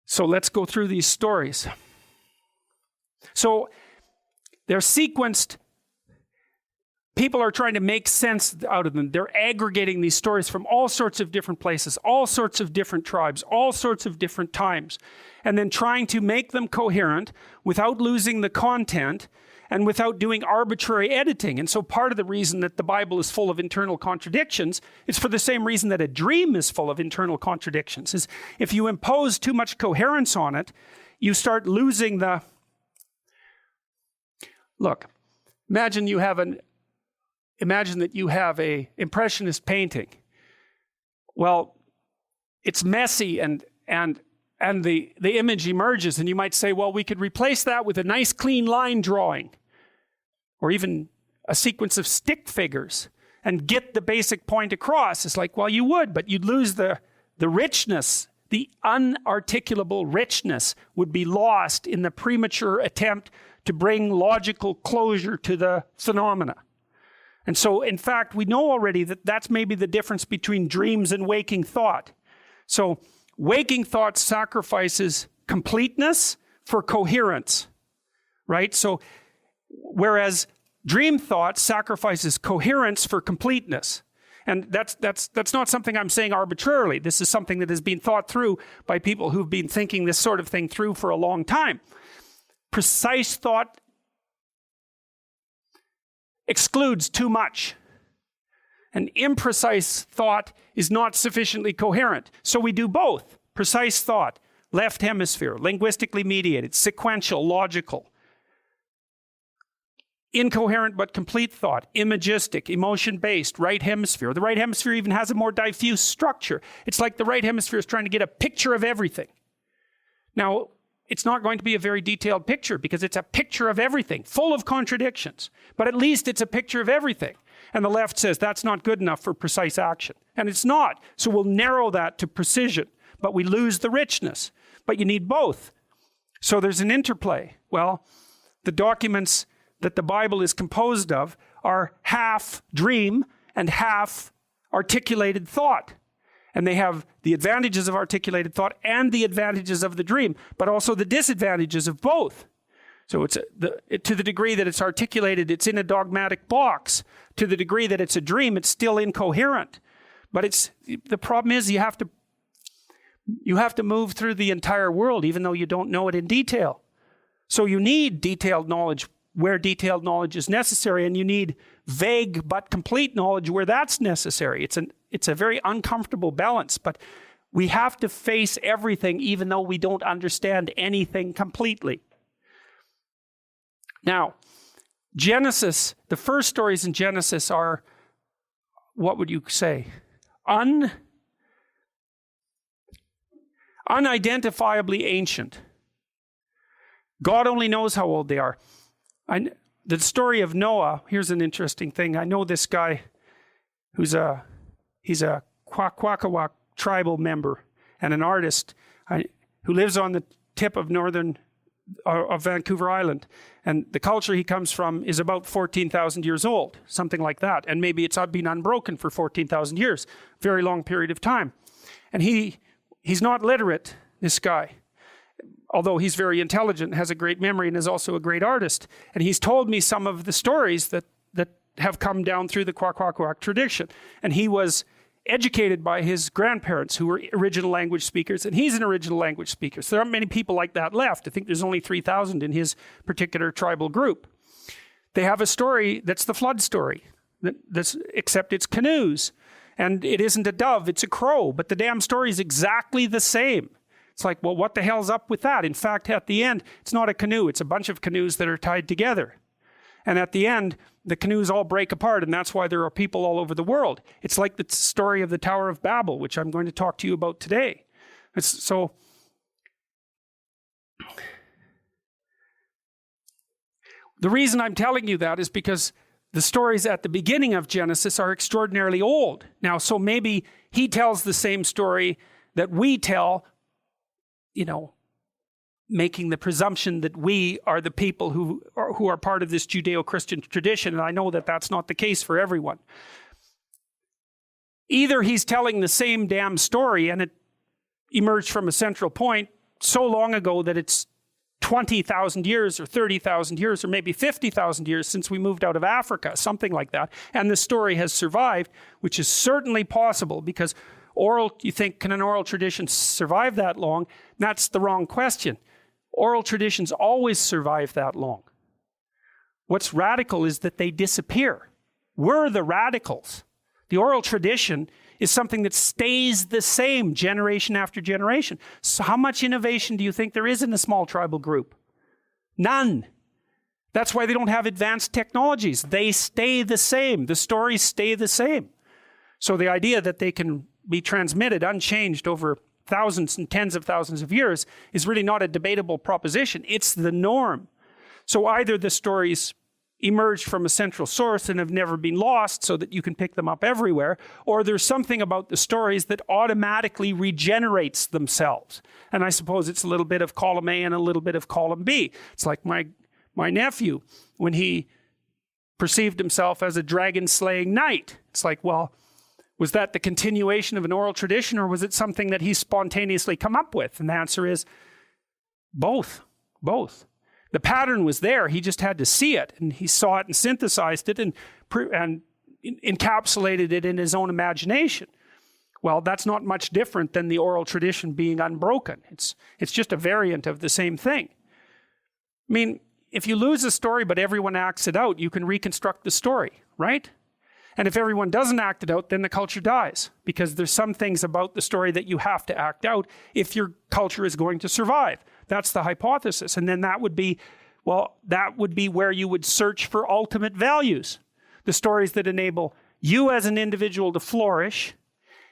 So let's go through these stories. So they're sequenced. People are trying to make sense out of them. They're aggregating these stories from all sorts of different places, all sorts of different tribes, all sorts of different times, and then trying to make them coherent without losing the content and without doing arbitrary editing. And so part of the reason that the Bible is full of internal contradictions is for the same reason that a dream is full of internal contradictions. Is if you impose too much coherence on it, you start losing the... Look, imagine that you have a impressionist painting. Well, it's messy and the image emerges, and you might say, well, we could replace that with a nice clean line drawing or even a sequence of stick figures and get the basic point across. It's like, well, you would, but you'd lose the richness. The unarticulable richness would be lost in the premature attempt to bring logical closure to the phenomena. And so, in fact, we know already that that's maybe the difference between dreams and waking thought. So, waking thought sacrifices completeness for coherence, right? So, whereas dream thought sacrifices coherence for completeness. And that's not something I'm saying arbitrarily. This is something that has been thought through by people who've been thinking this sort of thing through for a long time. Precise thought excludes too much. An imprecise thought is not sufficiently coherent. So we do both. Precise thought, left hemisphere, linguistically mediated, sequential, logical. Incoherent but complete thought, imagistic, emotion-based, right hemisphere. The right hemisphere even has a more diffuse structure. It's like the right hemisphere is trying to get a picture of everything. Now, it's not going to be a very detailed picture because it's a picture of everything, full of contradictions. But at least it's a picture of everything. And the left says that's not good enough for precise action. And it's not. So we'll narrow that to precision. But we lose the richness. But you need both. So there's an interplay. Well, the documents that the Bible is composed of are half dream and half articulated thought. And they have the advantages of articulated thought and the advantages of the dream, but also the disadvantages of both. So to the degree that it's articulated, it's in a dogmatic box. To the degree that it's a dream, it's still incoherent. But the problem is you have to move through the entire world, even though you don't know it in detail. So you need detailed knowledge where detailed knowledge is necessary, and you need vague but complete knowledge where that's necessary. It's a very uncomfortable balance, but we have to face everything even though we don't understand anything completely. Now, Genesis, the first stories in Genesis are, what would you say? Unidentifiably ancient. God only knows how old they are. The story of Noah, here's an interesting thing. I know this guy he's a Kwakwaka'wakw tribal member and an artist who lives on the tip of of Vancouver Island. And the culture he comes from is about 14,000 years old, something like that. And maybe it's been unbroken for 14,000 years, very long period of time. And he's not literate, this guy, although he's very intelligent, has a great memory, and is also a great artist. And he's told me some of the stories that have come down through the Kwakwaka'wakw tradition. And he was educated by his grandparents who were original language speakers, and he's an original language speaker. So there aren't many people like that left. I think there's only 3,000 in his particular tribal group. They have a story that's the flood story, except it's canoes. And it isn't a dove, it's a crow, but the damn story is exactly the same. It's like, well, what the hell's up with that? In fact, at the end, it's not a canoe, it's a bunch of canoes that are tied together. And at the end, the canoes all break apart, and that's why there are people all over the world. It's like the story of the Tower of Babel, which I'm going to talk to you about today. The reason I'm telling you that is because the stories at the beginning of Genesis are extraordinarily old. Now, so maybe he tells the same story that we tell, making the presumption that we are the people who are part of this Judeo-Christian tradition, and I know that that's not the case for everyone. Either he's telling the same damn story and it emerged from a central point so long ago that it's 20,000 years or 30,000 years or maybe 50,000 years since we moved out of Africa, something like that, and the story has survived, which is certainly possible because you think, can an oral tradition survive that long? That's the wrong question. Oral traditions always survive that long. What's radical is that they disappear. We're the radicals. The oral tradition is something that stays the same generation after generation. So how much innovation do you think there is in a small tribal group? None. That's why they don't have advanced technologies. They stay the same. The stories stay the same. So the idea that they can be transmitted unchanged over thousands and tens of thousands of years is really not a debatable proposition. It's the norm. So either the stories emerged from a central source and have never been lost so that you can pick them up everywhere, or there's something about the stories that automatically regenerates themselves. And I suppose it's a little bit of column A and a little bit of column B. It's like my nephew, when he perceived himself as a dragon-slaying knight. It's like, well, was that the continuation of an oral tradition, or was it something that he spontaneously come up with? And the answer is both. The pattern was there. He just had to see it, and he saw it and synthesized it and encapsulated it in his own imagination. Well, that's not much different than the oral tradition being unbroken. It's just a variant of the same thing. I mean, if you lose a story but everyone acts it out, you can reconstruct the story, right? And if everyone doesn't act it out, then the culture dies, because there's some things about the story that you have to act out if your culture is going to survive. That's the hypothesis. And then that would be where you would search for ultimate values. The stories that enable you as an individual to flourish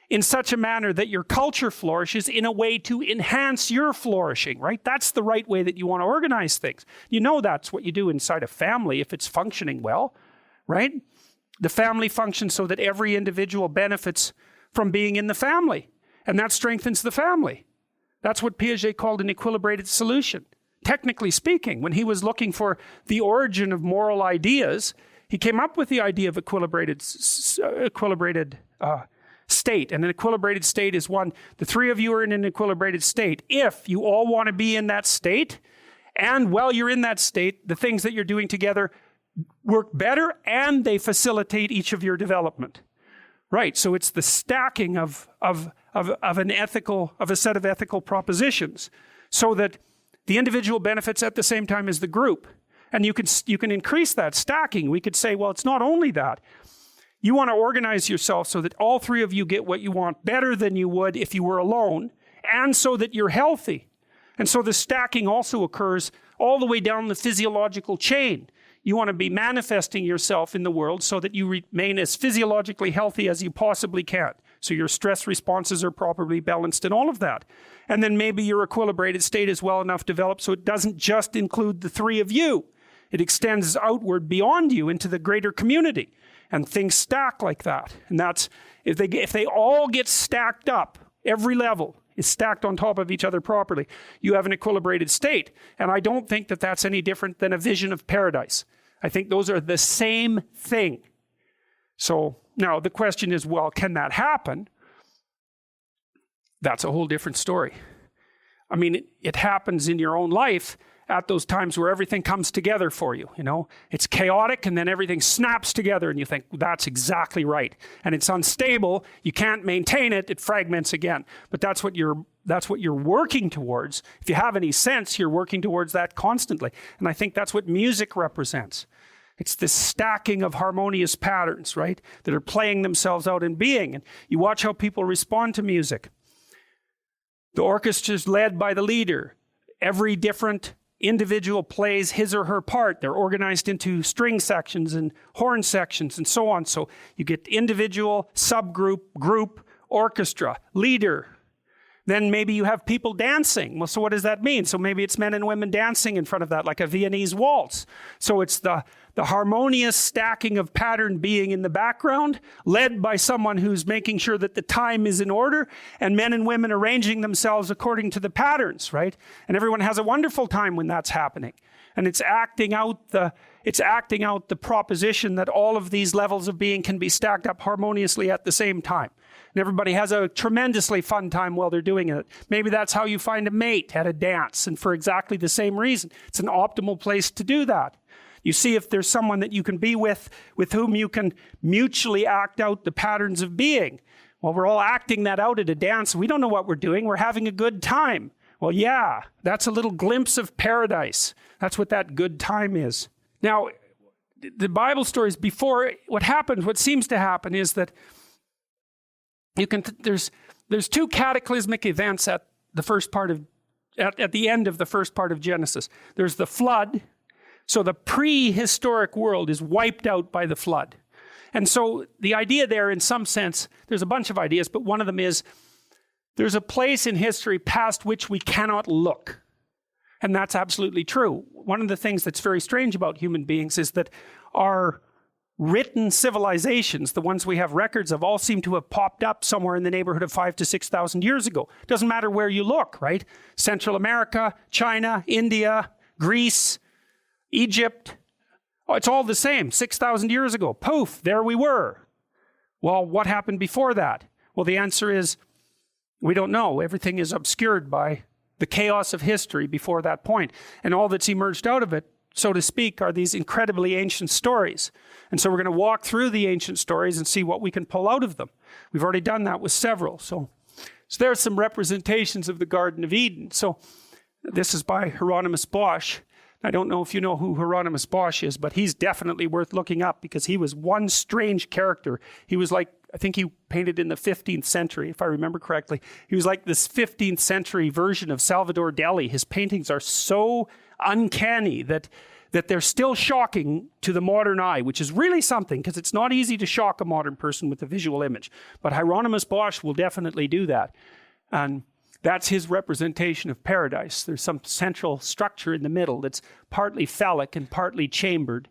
in such a manner that your culture flourishes in a way to enhance your flourishing, right? That's the right way that you want to organize things. That's what you do inside a family if it's functioning well, right? The family functions so that every individual benefits from being in the family, and that strengthens the family. That's what Piaget called an equilibrated solution. Technically speaking, when he was looking for the origin of moral ideas, he came up with the idea of equilibrated state. And an equilibrated state is one, the three of you are in an equilibrated state. If you all want to be in that state, And while you're in that state, the things that you're doing together work better and they facilitate each of your development. Right, so it's the stacking of a set of ethical propositions so that the individual benefits at the same time as the group. And you can increase that stacking. We could say, well, it's not only that. You want to organize yourself so that all three of you get what you want better than you would if you were alone, and so that you're healthy. And so the stacking also occurs all the way down the physiological chain. You want to be manifesting yourself in the world so that you remain as physiologically healthy as you possibly can. So your stress responses are properly balanced and all of that. And then maybe your equilibrated state is well enough developed so it doesn't just include the three of you. It extends outward beyond you into the greater community. And things stack like that. And that's, if they all get stacked up, every level is stacked on top of each other properly, you have an equilibrated state. And I don't think that that's any different than a vision of paradise. I think those are the same thing. So now the question is, well, can that happen? That's a whole different story. I mean, it happens in your own life at those times where everything comes together for you, you know. It's chaotic and then everything snaps together and you think, that's exactly right. And it's unstable, you can't maintain it, it fragments again. But that's what you're working towards. If you have any sense, you're working towards that constantly. And I think that's what music represents. It's this stacking of harmonious patterns, right, that are playing themselves out in being. And you watch how people respond to music. The orchestra's led by the leader. Every different individual plays his or her part. They're organized into string sections and horn sections and so on. So you get individual, subgroup, group, orchestra, leader. Then maybe you have people dancing. Well, so what does that mean? So maybe it's men and women dancing in front of that, like a Viennese waltz. So it's the harmonious stacking of pattern being in the background, led by someone who's making sure that the time is in order, and men and women arranging themselves according to the patterns, right? And everyone has a wonderful time when that's happening. And it's acting out the proposition that all of these levels of being can be stacked up harmoniously at the same time. And everybody has a tremendously fun time while they're doing it. Maybe that's how you find a mate at a dance, and for exactly the same reason. It's an optimal place to do that. You see if there's someone that you can be with whom you can mutually act out the patterns of being. Well, we're all acting that out at a dance. We don't know what we're doing. We're having a good time. Well, yeah, that's a little glimpse of paradise. That's what that good time is. Now, the Bible stories before, what seems to happen is that there's two cataclysmic events at the end of the first part of Genesis. There's the flood. So the prehistoric world is wiped out by the flood. And so the idea there, in some sense, there's a bunch of ideas, but one of them is there's a place in history past which we cannot look. And that's absolutely true. One of the things that's very strange about human beings is that our written civilizations, the ones we have records of, all seem to have popped up somewhere in the neighborhood of 5,000 to 6,000 years ago. Doesn't matter where you look, right? Central America, China, India, Greece, Egypt, it's all the same. 6,000 years ago, poof, there we were. Well, what happened before that? Well, the answer is we don't know. Everything is obscured by the chaos of history before that point. And all that's emerged out of it, so to speak, are these incredibly ancient stories. And so we're going to walk through the ancient stories and see what we can pull out of them. We've already done that with several. So there are some representations of the Garden of Eden. So this is by Hieronymus Bosch. I don't know if you know who Hieronymus Bosch is, but he's definitely worth looking up because he was one strange character. He was like, I think he painted in the 15th century, if I remember correctly. He was like this 15th century version of Salvador Dali. His paintings are so uncanny that they're still shocking to the modern eye, which is really something because it's not easy to shock a modern person with a visual image. But Hieronymus Bosch will definitely do that. And that's his representation of paradise. There's some central structure in the middle that's partly phallic and partly chambered.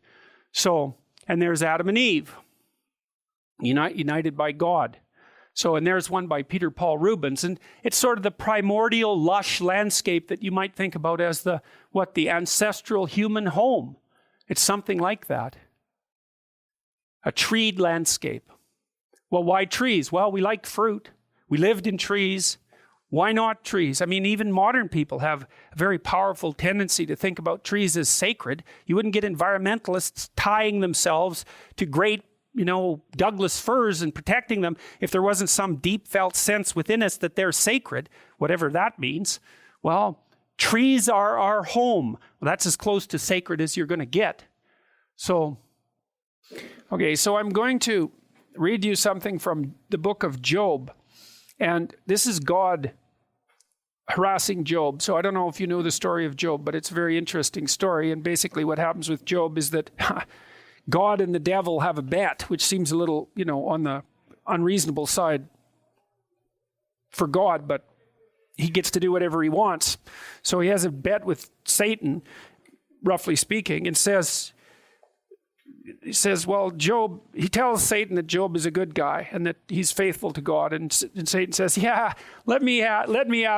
So, and there's Adam and Eve, united by God. So, and there's one by Peter Paul Rubens, and it's sort of the primordial, lush landscape that you might think about as the ancestral human home. It's something like that. A treed landscape. Well, why trees? Well, we liked fruit. We lived in trees. Why not trees? I mean, even modern people have a very powerful tendency to think about trees as sacred. You wouldn't get environmentalists tying themselves to great, Douglas firs and protecting them if there wasn't some deep felt sense within us that they're sacred, whatever that means. Well, trees are our home. Well, that's as close to sacred as you're going to get. So I'm going to read you something from the book of Job. And this is God harassing Job. So I don't know if you know the story of Job, but it's a very interesting story. And basically what happens with Job is that God and the devil have a bet, which seems a little, on the unreasonable side for God, but he gets to do whatever he wants. So he has a bet with Satan, roughly speaking, and he says, well, Job, he tells Satan that Job is a good guy and that he's faithful to God. And Satan says, yeah, let me at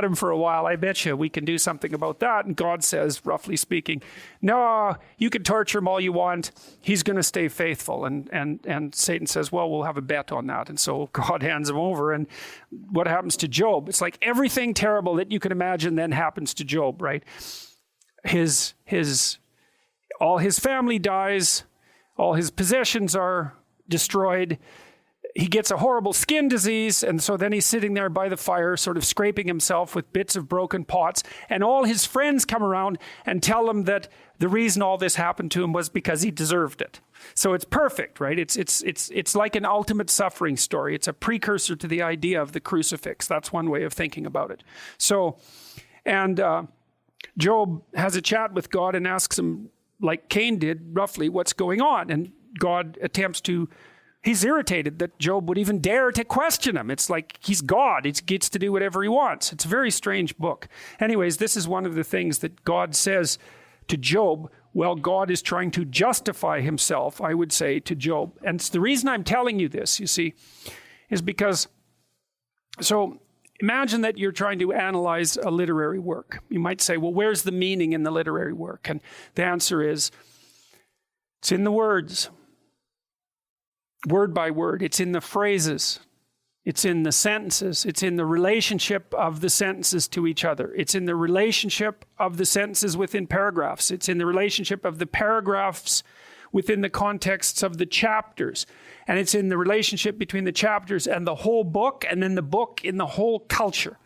him for a while. I bet you we can do something about that. And God says, roughly speaking, no, you can torture him all you want. He's going to stay faithful. And Satan says, well, we'll have a bet on that. And so God hands him over. And what happens to Job? It's like everything terrible that you can imagine then happens to Job, right? All his family dies. All his possessions are destroyed. He gets a horrible skin disease, and so then he's sitting there by the fire, sort of scraping himself with bits of broken pots, and all his friends come around and tell him that the reason all this happened to him was because he deserved it. So it's perfect, right? It's like an ultimate suffering story. It's a precursor to the idea of the crucifix. That's one way of thinking about it. So, and Job has a chat with God and asks him, like Cain did, roughly, what's going on? And God he's irritated that Job would even dare to question him. It's like he's God. He gets to do whatever he wants. It's a very strange book. Anyways, this is one of the things that God says to Job. Well, God is trying to justify himself, I would say, to Job. And the reason I'm telling you this, you see, is because, so imagine that you're trying to analyze a literary work. You might say, well, where's the meaning in the literary work? And the answer is, it's in the words, word by word. It's in the phrases. It's in the sentences. It's in the relationship of the sentences to each other. It's in the relationship of the sentences within paragraphs. It's in the relationship of the paragraphs within the contexts of the chapters. And it's in the relationship between the chapters and the whole book, and then the book in the whole culture.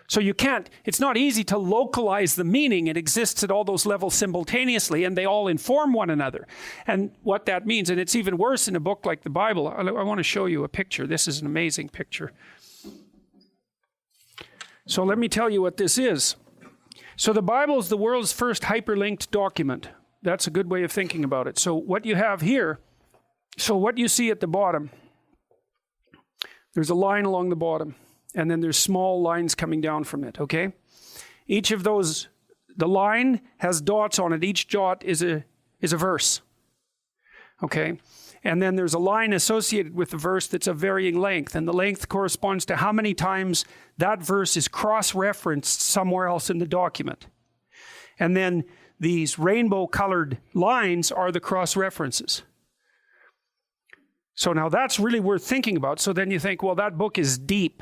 So it's not easy to localize the meaning. It exists at all those levels simultaneously, and they all inform one another. And what that means, and it's even worse in a book like the Bible. I want to show you a picture. This is an amazing picture. So let me tell you what this is. So the Bible is the world's first hyperlinked document. That's a good way of thinking about it. So what you have here, so what you see at the bottom, there's a line along the bottom, and then there's small lines coming down from it, okay? Each of those, the line has dots on it. Each dot is a verse, okay? And then there's a line associated with the verse that's of varying length, and the length corresponds to how many times that verse is cross-referenced somewhere else in the document. And then these rainbow-colored lines are the cross-references. So now that's really worth thinking about. So then you think, well, that book is deep.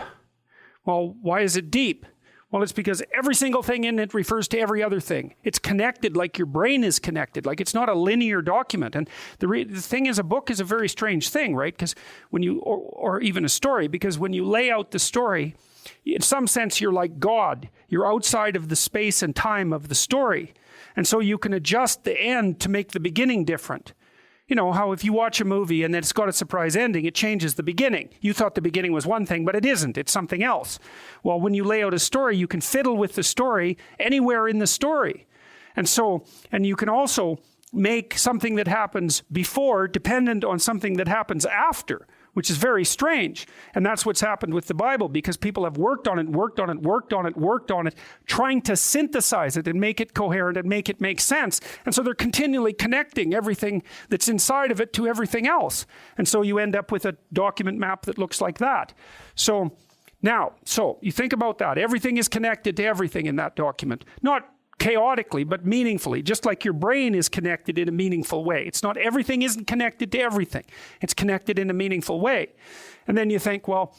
Well, why is it deep? Well, it's because every single thing in it refers to every other thing. It's connected like your brain is connected. Like it's not a linear document. And the thing is, a book is a very strange thing, right? Because when you, or even a story, because when you lay out the story, in some sense, you're like God. You're outside of the space and time of the story. And so you can adjust the end to make the beginning different. You know, how if you watch a movie and it's got a surprise ending, it changes the beginning. You thought the beginning was one thing, but it isn't. It's something else. Well, when you lay out a story, you can fiddle with the story anywhere in the story. And you can also make something that happens before dependent on something that happens after, which is very strange. And that's what's happened with the Bible, because people have worked on it, trying to synthesize it and make it coherent and make it make sense. And so they're continually connecting everything that's inside of it to everything else. And so you end up with a document map that looks like that. So you think about that. Everything is connected to everything in that document. Not chaotically, but meaningfully, just like your brain is connected in a meaningful way. It's not everything isn't connected to everything. It's connected in a meaningful way. And then you think, well,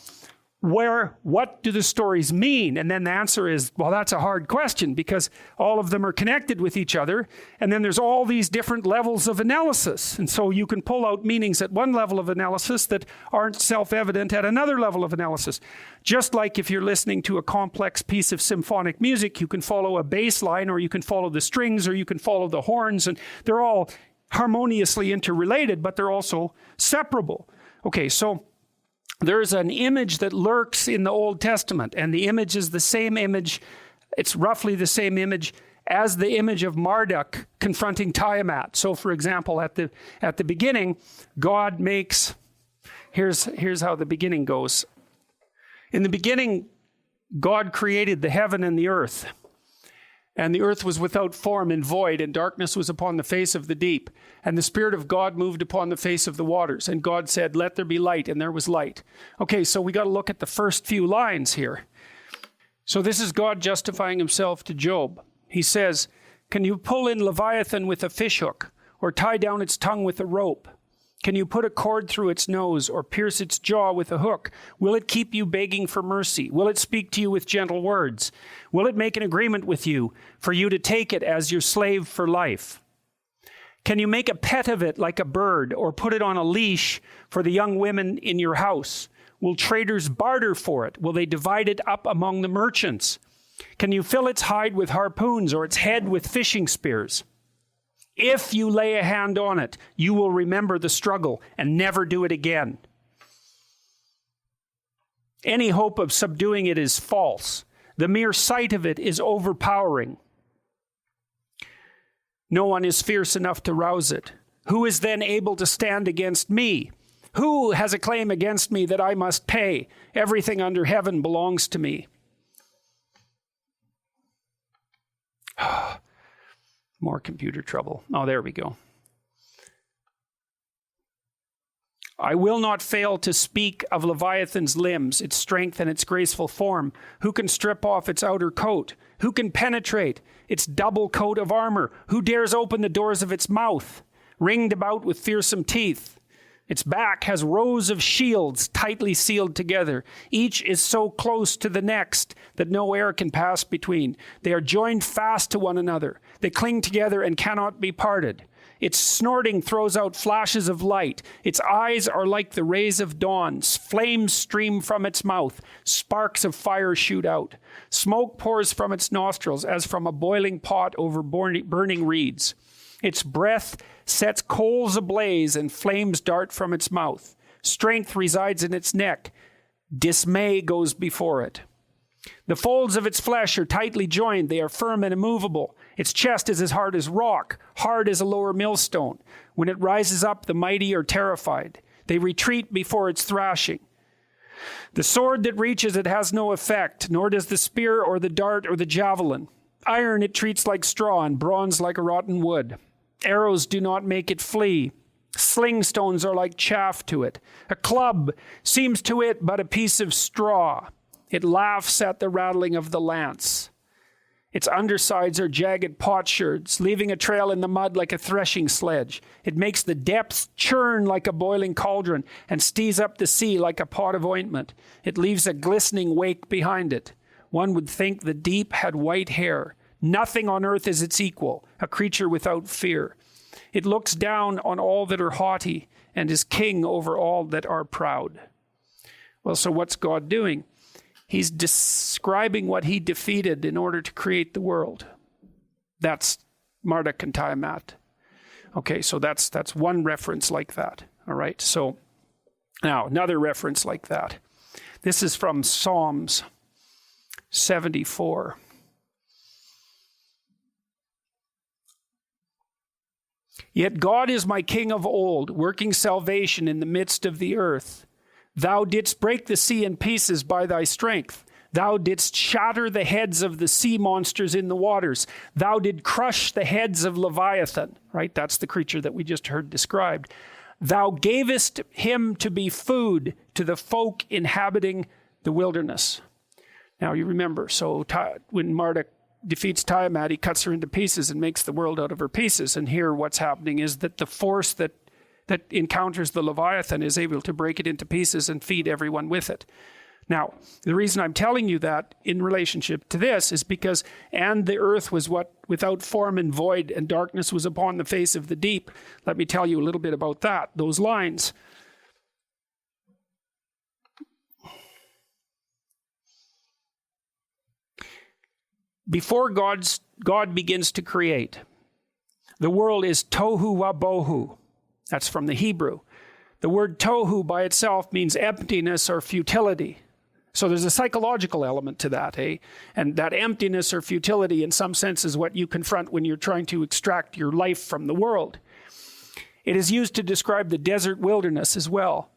what do the stories mean? And then the answer is, well, that's a hard question because all of them are connected with each other. And then there's all these different levels of analysis. And so you can pull out meanings at one level of analysis that aren't self-evident at another level of analysis. Just like if you're listening to a complex piece of symphonic music, you can follow a bass line, or you can follow the strings, or you can follow the horns, and they're all harmoniously interrelated, but they're also separable. Okay, so there's an image that lurks in the Old Testament, and the image is the same image. It's roughly the same image as the image of Marduk confronting Tiamat. So, for example, at the beginning, God makes, here's how the beginning goes. In the beginning, God created the heaven and the earth. And the earth was without form and void, and darkness was upon the face of the deep. And the Spirit of God moved upon the face of the waters. And God said, let there be light, and there was light. Okay, so we got to look at the first few lines here. So this is God justifying himself to Job. He says, can you pull in Leviathan with a fishhook, or tie down its tongue with a rope? Can you put a cord through its nose, or pierce its jaw with a hook? Will it keep you begging for mercy? Will it speak to you with gentle words? Will it make an agreement with you for you to take it as your slave for life? Can you make a pet of it like a bird, or put it on a leash for the young women in your house? Will traders barter for it? Will they divide it up among the merchants? Can you fill its hide with harpoons, or its head with fishing spears? If you lay a hand on it, you will remember the struggle and never do it again. Any hope of subduing it is false. The mere sight of it is overpowering. No one is fierce enough to rouse it. Who is then able to stand against me? Who has a claim against me that I must pay? Everything under heaven belongs to me. More computer trouble. Oh, there we go. I will not fail to speak of Leviathan's limbs, its strength and its graceful form. Who can strip off its outer coat? Who can penetrate its double coat of armor? Who dares open the doors of its mouth, ringed about with fearsome teeth? Its back has rows of shields tightly sealed together. Each is so close to the next that no air can pass between. They are joined fast to one another. They cling together and cannot be parted. Its snorting throws out flashes of light. Its eyes are like the rays of dawn. Flames stream from its mouth. Sparks of fire shoot out. Smoke pours from its nostrils as from a boiling pot over burning reeds. Its breath sets coals ablaze and flames dart from its mouth. Strength resides in its neck. Dismay goes before it. The folds of its flesh are tightly joined. They are firm and immovable. Its chest is as hard as rock, hard as a lower millstone. When it rises up, the mighty are terrified. They retreat before its thrashing. The sword that reaches it has no effect, nor does the spear or the dart or the javelin. Iron it treats like straw, and bronze like a rotten wood. Arrows do not make it flee. Sling stones are like chaff to it. A club seems to it but a piece of straw. It laughs at the rattling of the lance. Its undersides are jagged potsherds, leaving a trail in the mud like a threshing sledge. It makes the depths churn like a boiling cauldron and stees up the sea like a pot of ointment. It leaves a glistening wake behind it. One would think the deep had white hair. Nothing on earth is its equal, a creature without fear. It looks down on all that are haughty and is king over all that are proud. Well, so what's God doing? He's describing what he defeated in order to create the world. That's Marduk and Tiamat. Okay, so that's one reference like that. All right, so now another reference like that. This is from Psalms 74. Yet God is my king of old, working salvation in the midst of the earth. Thou didst break the sea in pieces by thy strength. Thou didst shatter the heads of the sea monsters in the waters. Thou did crush the heads of Leviathan, right? That's the creature that we just heard described. Thou gavest him to be food to the folk inhabiting the wilderness. Now you remember, so when Marduk defeats Tiamat, he cuts her into pieces and makes the world out of her pieces. And here what's happening is that the force that encounters the Leviathan is able to break it into pieces and feed everyone with it. Now, the reason I'm telling you that in relationship to this is because, and the earth was without form and void, and darkness was upon the face of the deep. Let me tell you a little bit about that, those lines. Before God begins to create, the world is tohu wabohu. That's from the Hebrew. The word tohu by itself means emptiness or futility. So there's a psychological element to that, eh? And that emptiness or futility in some sense is what you confront when you're trying to extract your life from the world. It is used to describe the desert wilderness as well.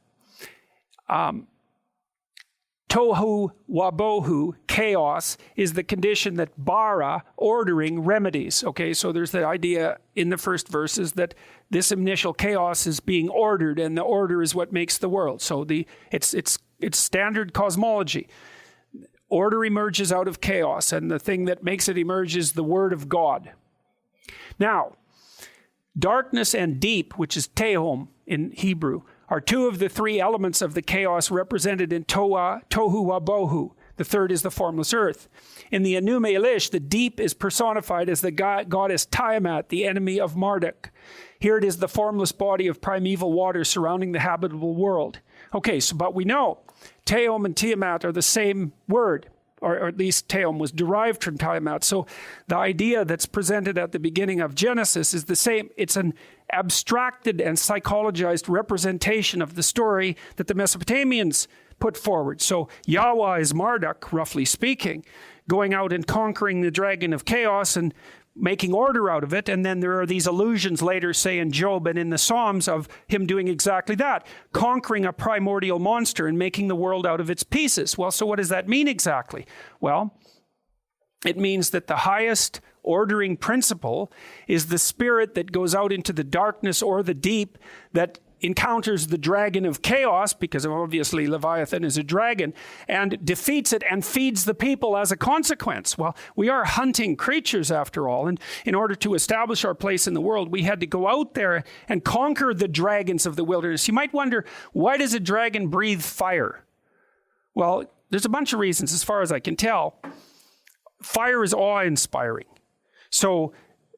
Tohu wabohu, chaos, is the condition that bara, ordering, remedies. Okay, so there's the idea in the first verses that this initial chaos is being ordered, and the order is what makes the world. So it's standard cosmology. Order emerges out of chaos, and the thing that makes it emerge is the Word of God. Now, darkness and deep, which is tehom in Hebrew, are two of the three elements of the chaos represented in tohu wabohu. The third is the formless earth. In the Enuma Elish, the deep is personified as the goddess Tiamat, the enemy of Marduk. Here it is the formless body of primeval water surrounding the habitable world. Okay, but we know Tehom and Tiamat are the same word, or at least Tehom was derived from Tiamat. So the idea that's presented at the beginning of Genesis is the same. It's an abstracted and psychologized representation of the story that the Mesopotamians put forward. So Yahweh is Marduk, roughly speaking, going out and conquering the dragon of chaos and making order out of it. And then there are these allusions later, say in Job and in the Psalms, of him doing exactly that, conquering a primordial monster and making the world out of its pieces. Well, so what does that mean exactly? Well, it means that the highest ordering principle is the spirit that goes out into the darkness or the deep, that encounters the dragon of chaos, because obviously Leviathan is a dragon, and defeats it and feeds the people as a consequence. Well, we are hunting creatures after all, and in order to establish our place in the world, we had to go out there and conquer the dragons of the wilderness. You might wonder, why does a dragon breathe fire? Well, there's a bunch of reasons as far as I can tell. Fire is awe-inspiring. So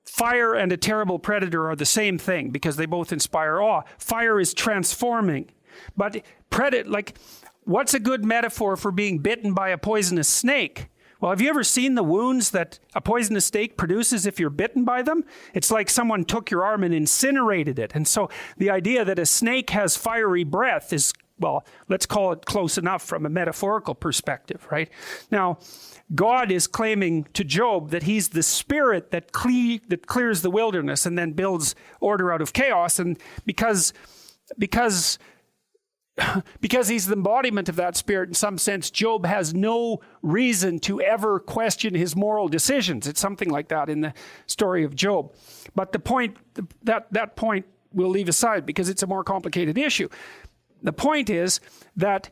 fire and a terrible predator are the same thing because they both inspire awe. Fire is transforming. But what's a good metaphor for being bitten by a poisonous snake? Well, have you ever seen the wounds that a poisonous snake produces if you're bitten by them? It's like someone took your arm and incinerated it. And so the idea that a snake has fiery breath is, well, let's call it close enough from a metaphorical perspective, right? Now, God is claiming to Job that he's the spirit that clears the wilderness and then builds order out of chaos. And because he's the embodiment of that spirit, in some sense, Job has no reason to ever question his moral decisions. It's something like that in the story of Job. But the point, that point we'll leave aside because it's a more complicated issue. The point is that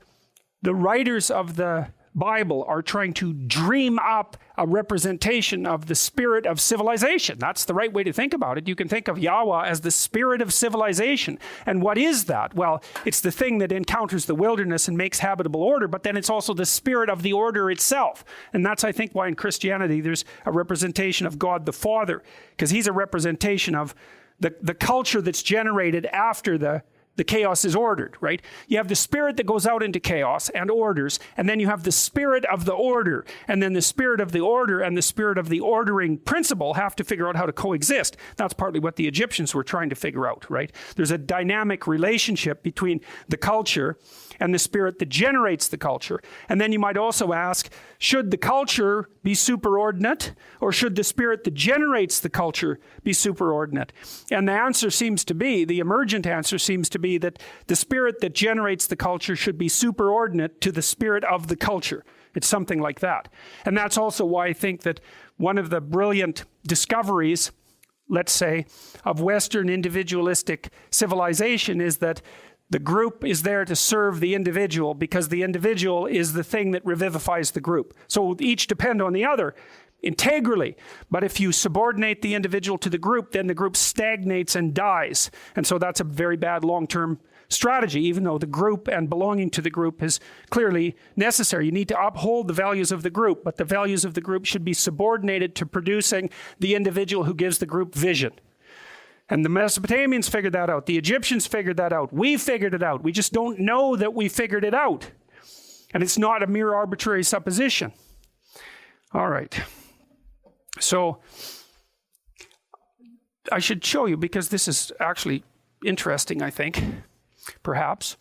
the writers of the Bible are trying to dream up a representation of the spirit of civilization. That's the right way to think about it. You can think of Yahweh as the spirit of civilization. And what is that? Well, it's the thing that encounters the wilderness and makes habitable order, but then it's also the spirit of the order itself. And that's, I think, why in Christianity there's a representation of God the Father, because he's a representation of the culture that's generated after the chaos is ordered, right? You have the spirit that goes out into chaos and orders, and then you have the spirit of the order, and then the spirit of the order and the spirit of the ordering principle have to figure out how to coexist. That's partly what the Egyptians were trying to figure out, right? There's a dynamic relationship between the culture and the spirit that generates the culture. And then you might also ask, should the culture be superordinate, or should the spirit that generates the culture be superordinate? And the answer seems to be, the emergent answer seems to be that the spirit that generates the culture should be superordinate to the spirit of the culture. It's something like that. And that's also why I think that one of the brilliant discoveries, let's say, of Western individualistic civilization is that the group is there to serve the individual because the individual is the thing that revivifies the group. So each depend on the other integrally. But if you subordinate the individual to the group, then the group stagnates and dies. And so that's a very bad long-term strategy, even though the group and belonging to the group is clearly necessary. You need to uphold the values of the group, but the values of the group should be subordinated to producing the individual who gives the group vision. And the Mesopotamians figured that out. The Egyptians figured that out. We figured it out. We just don't know that we figured it out. And it's not a mere arbitrary supposition. All right. So I should show you, because this is actually interesting, I think, perhaps.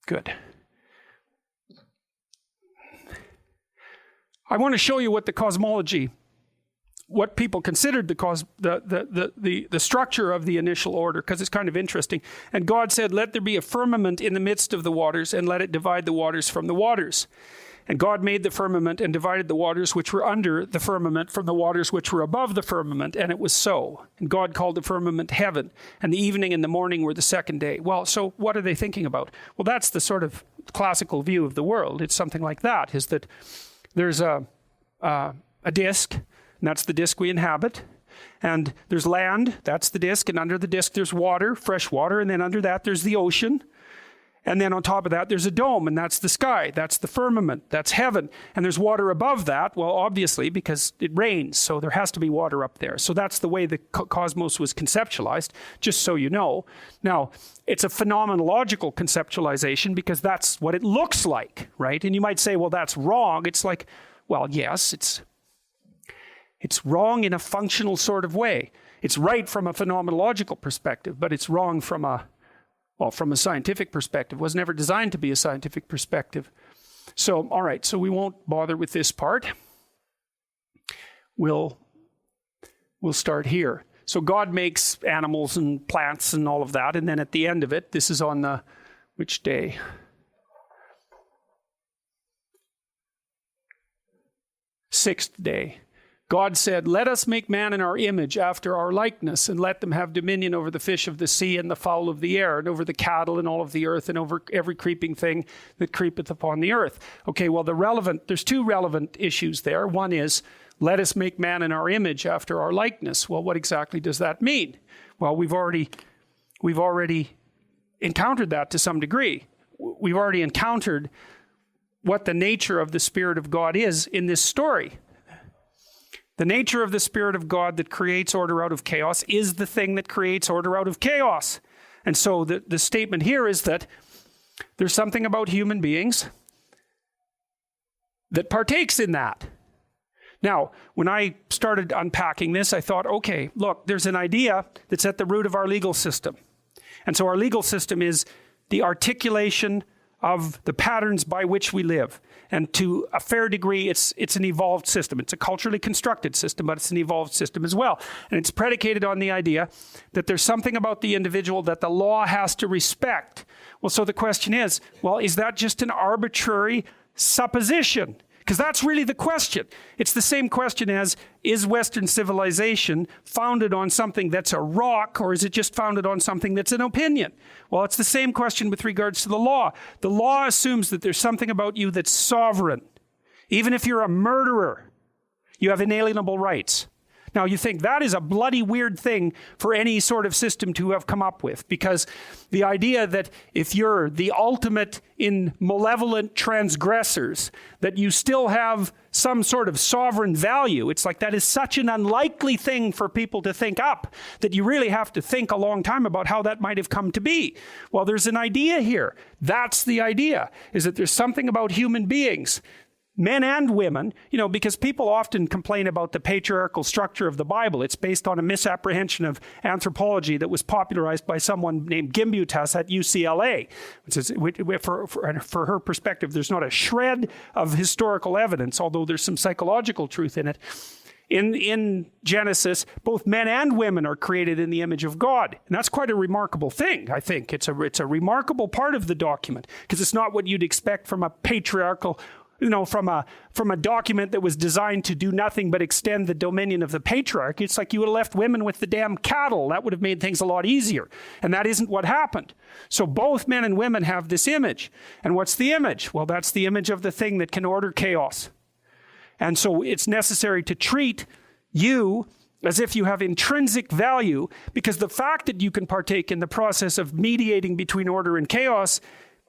Good. I want to show you what the cosmology, what people considered the structure of the initial order, because it's kind of interesting. And God said, let there be a firmament in the midst of the waters, and let it divide the waters from the waters. And God made the firmament and divided the waters which were under the firmament from the waters which were above the firmament, and it was so. And God called the firmament heaven, and the evening and the morning were the second day. Well, so what are they thinking about? Well, that's the sort of classical view of the world. It's something like that, is that there's a disk, and that's the disk we inhabit. And there's land, that's the disk, and under the disk there's water, fresh water, and then under that there's the ocean. And then on top of that there's a dome, and that's the sky, that's the firmament, that's heaven. And there's water above that, well, obviously, because it rains, so there has to be water up there. So that's the way the cosmos was conceptualized, just so you know. Now, it's a phenomenological conceptualization because that's what it looks like, right? And you might say, well, that's wrong. It's like, well, yes, it's wrong in a functional sort of way. It's right from a phenomenological perspective, but it's wrong from a scientific perspective. It was never designed to be a scientific perspective. So, all right, so we won't bother with this part. We'll start here. So God makes animals and plants and all of that, and then at the end of it, this is on the, which day? Sixth day. God said, let us make man in our image after our likeness, and let them have dominion over the fish of the sea and the fowl of the air, and over the cattle and all of the earth, and over every creeping thing that creepeth upon the earth. Okay, well, there's two relevant issues there. One is, let us make man in our image after our likeness. Well, what exactly does that mean? Well, we've already encountered that to some degree. We've already encountered what the nature of the Spirit of God is in this story. The nature of the Spirit of God that creates order out of chaos is the thing that creates order out of chaos. And so the statement here is that there's something about human beings that partakes in that. Now, when I started unpacking this, I thought, okay, look, there's an idea that's at the root of our legal system. And so our legal system is the articulation of the patterns by which we live. And to a fair degree, it's an evolved system. It's a culturally constructed system, but it's an evolved system as well. And it's predicated on the idea that there's something about the individual that the law has to respect. Well, so the question is, well, is that just an arbitrary supposition? Because that's really the question. It's the same question as, is Western civilization founded on something that's a rock, or is it just founded on something that's an opinion? Well, it's the same question with regards to the law. The law assumes that there's something about you that's sovereign. Even if you're a murderer, you have inalienable rights. Now, you think that is a bloody weird thing for any sort of system to have come up with, because the idea that if you're the ultimate in malevolent transgressors, that you still have some sort of sovereign value, it's like that is such an unlikely thing for people to think up that you really have to think a long time about how that might have come to be. Well, there's an idea here. That's the idea, is that there's something about human beings, men and women, because people often complain about the patriarchal structure of the Bible. It's based on a misapprehension of anthropology that was popularized by someone named Gimbutas at UCLA. For her perspective, there's not a shred of historical evidence, although there's some psychological truth in it. In Genesis, both men and women are created in the image of God. And that's quite a remarkable thing, I think. It's a remarkable part of the document, because it's not what you'd expect from a patriarchal, from a document that was designed to do nothing but extend the dominion of the patriarch. It's like you would have left women with the damn cattle. That would have made things a lot easier. And that isn't what happened. So both men and women have this image. And what's the image? Well, that's the image of the thing that can order chaos. And so it's necessary to treat you as if you have intrinsic value, because the fact that you can partake in the process of mediating between order and chaos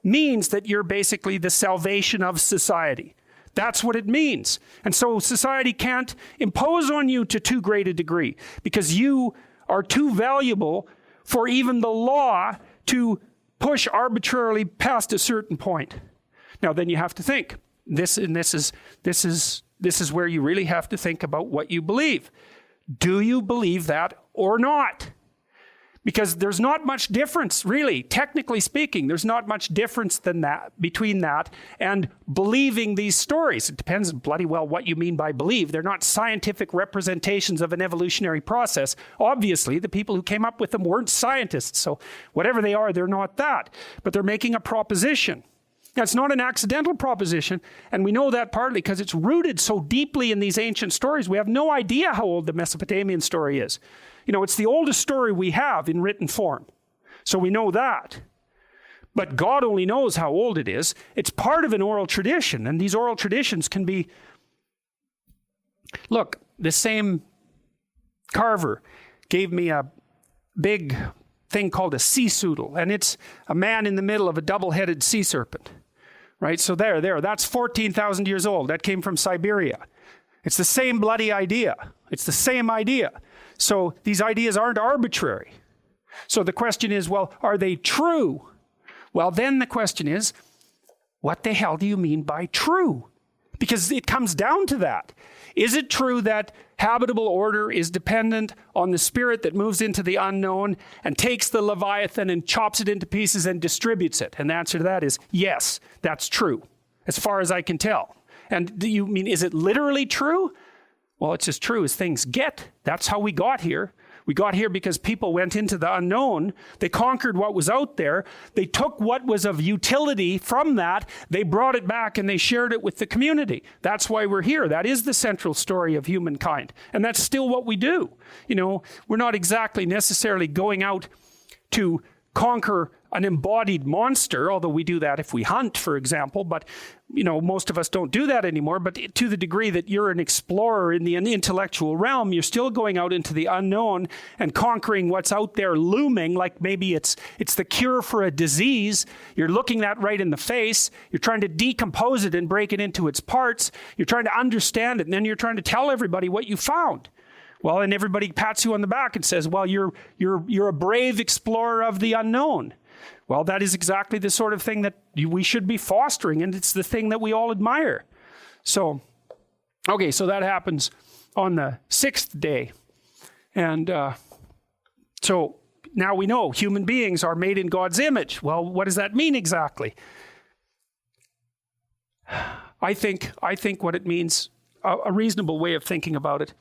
means that you're basically the salvation of society. That's what it means. And so society can't impose on you to too great a degree, because you are too valuable for even the law to push arbitrarily past a certain point. Now then you have to think. This is where you really have to think about what you believe. Do you believe that or not? Because there's not much difference, really, technically speaking, there's not much difference between that and believing these stories. It depends bloody well what you mean by believe. They're not scientific representations of an evolutionary process. Obviously, the people who came up with them weren't scientists, so whatever they are, they're not that. But they're making a proposition. Now, it's not an accidental proposition, and we know that partly because it's rooted so deeply in these ancient stories. We have no idea how old the Mesopotamian story is. It's the oldest story we have in written form. So we know that. But God only knows how old it is. It's part of an oral tradition, and these oral traditions can be... Look, the same carver gave me a big thing called a sea soodle, and it's a man in the middle of a double-headed sea serpent. Right? So that's 14,000 years old. That came from Siberia. It's the same bloody idea. It's the same idea. So these ideas aren't arbitrary. So the question is, well, are they true? Well, then the question is, what the hell do you mean by true? Because it comes down to that. Is it true that habitable order is dependent on the spirit that moves into the unknown and takes the Leviathan and chops it into pieces and distributes it? And the answer to that is yes, that's true, as far as I can tell. And do you mean, is it literally true? Well, it's as true as things get. That's how we got here. We got here because people went into the unknown. They conquered what was out there. They took what was of utility from that. They brought it back and they shared it with the community. That's why we're here. That is the central story of humankind. And that's still what we do. We're not exactly necessarily going out to conquer an embodied monster, although we do that if we hunt, for example. But, most of us don't do that anymore. But to the degree that you're an explorer in the intellectual realm, you're still going out into the unknown and conquering what's out there looming, like maybe it's the cure for a disease. You're looking that right in the face. You're trying to decompose it and break it into its parts. You're trying to understand it, and then you're trying to tell everybody what you found. Well, and everybody pats you on the back and says, well, you're a brave explorer of the unknown. Well, that is exactly the sort of thing that we should be fostering, and it's the thing that we all admire. So, okay, so that happens on the 6th day. And so now we know human beings are made in God's image. Well, what does that mean exactly? I think what it means, a reasonable way of thinking about it,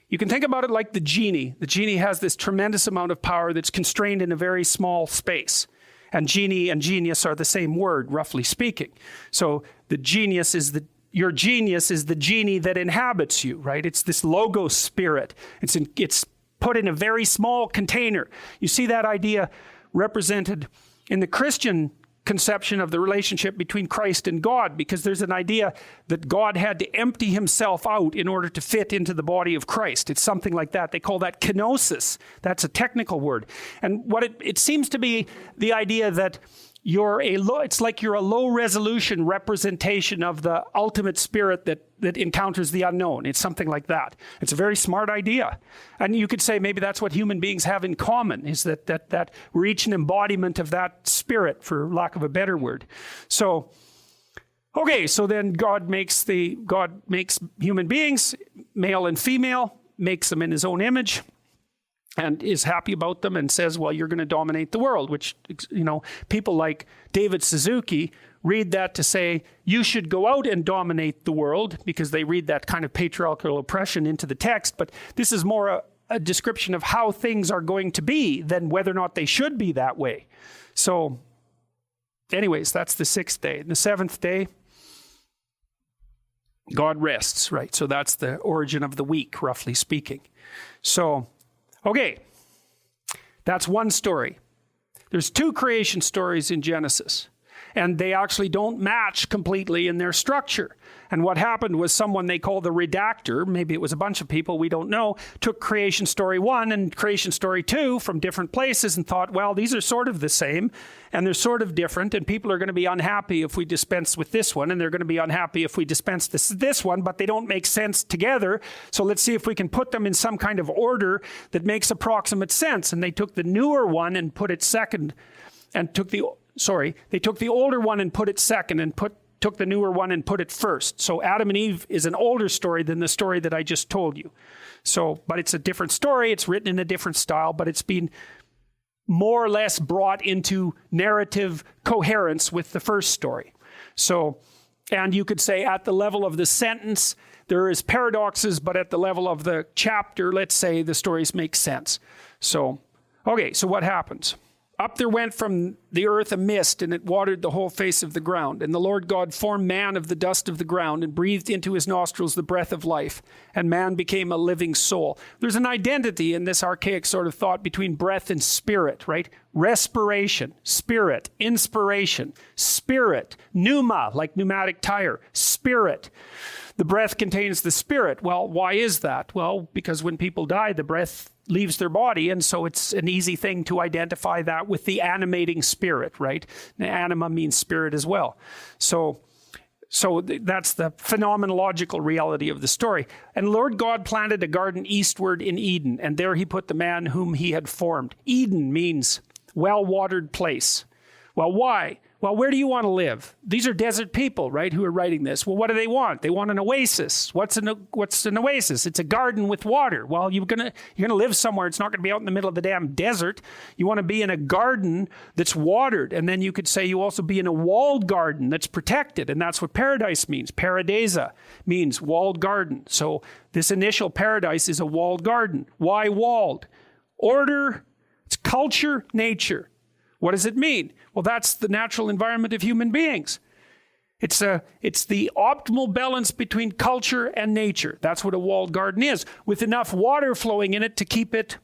you can think about it like the genie. The genie has this tremendous amount of power that's constrained in a very small space. And genie and genius are the same word, roughly speaking. So your genius is the genie that inhabits you, right? It's this logos spirit. It's put in a very small container. You see that idea represented in the Christian conception of the relationship between Christ and God, because there's an idea that God had to empty himself out in order to fit into the body of Christ. It's something like that. They call that kenosis. That's a technical word. And what it seems to be the idea that it's like you're a low-resolution representation of the ultimate spirit that encounters the unknown. It's something like that. It's a very smart idea. And you could say maybe that's what human beings have in common, is that we're each an embodiment of that spirit, for lack of a better word. So, okay, so then God makes human beings, male and female, makes them in his own image, and is happy about them and says, well, you're going to dominate the world, which, people like David Suzuki read that to say, you should go out and dominate the world, because they read that kind of patriarchal oppression into the text. But this is more a description of how things are going to be than whether or not they should be that way. So anyways, that's the 6th day. The 7th day, God rests, right? So that's the origin of the week, roughly speaking. So, okay, that's one story. There's 2 creation stories in Genesis. and they actually don't match completely in their structure. And what happened was someone they call the redactor, maybe it was a bunch of people, we don't know, took creation story 1 and creation story 2 from different places and thought, well, these are sort of the same and they're sort of different, and people are going to be unhappy if we dispense with this one, and they're going to be unhappy if we dispense this one, but they don't make sense together. So let's see if we can put them in some kind of order that makes approximate sense. And they took the newer one and put it second, and they took the older one and put it second, and took the newer one and put it first. So Adam and Eve is an older story than the story that I just told you. So, but it's a different story. It's written in a different style, but it's been more or less brought into narrative coherence with the first story. So, and you could say at the level of the sentence, there is paradoxes, but at the level of the chapter, let's say the stories make sense. So, okay, so what happens? Up there went from the earth a mist, and it watered the whole face of the ground. And the Lord God formed man of the dust of the ground and breathed into his nostrils the breath of life, and man became a living soul. There's an identity in this archaic sort of thought between breath and spirit, right? Respiration, spirit, inspiration, spirit, pneuma, like pneumatic tire, spirit. The breath contains the spirit. Well, why is that? Well, because when people die, the breath leaves their body, and so it's an easy thing to identify that with the animating spirit, right? Anima means spirit as well. So that's the phenomenological reality of the story. And Lord God planted a garden eastward in Eden, and there he put the man whom he had formed. Eden means well-watered place. Well, why? Well, where do you want to live? These are desert people, right, who are writing this. Well, what do they want? They want an oasis. What's an oasis? It's a garden with water. Well, you're gonna live somewhere. It's not going to be out in the middle of the damn desert. You want to be in a garden that's watered. And then you could say you also be in a walled garden that's protected. And that's what paradise means. Paradisa means walled garden. So this initial paradise is a walled garden. Why walled? Order, it's culture, nature. What does it mean? Well, that's the natural environment of human beings. It's the optimal balance between culture and nature. That's what a walled garden is, with enough water flowing in it to keep it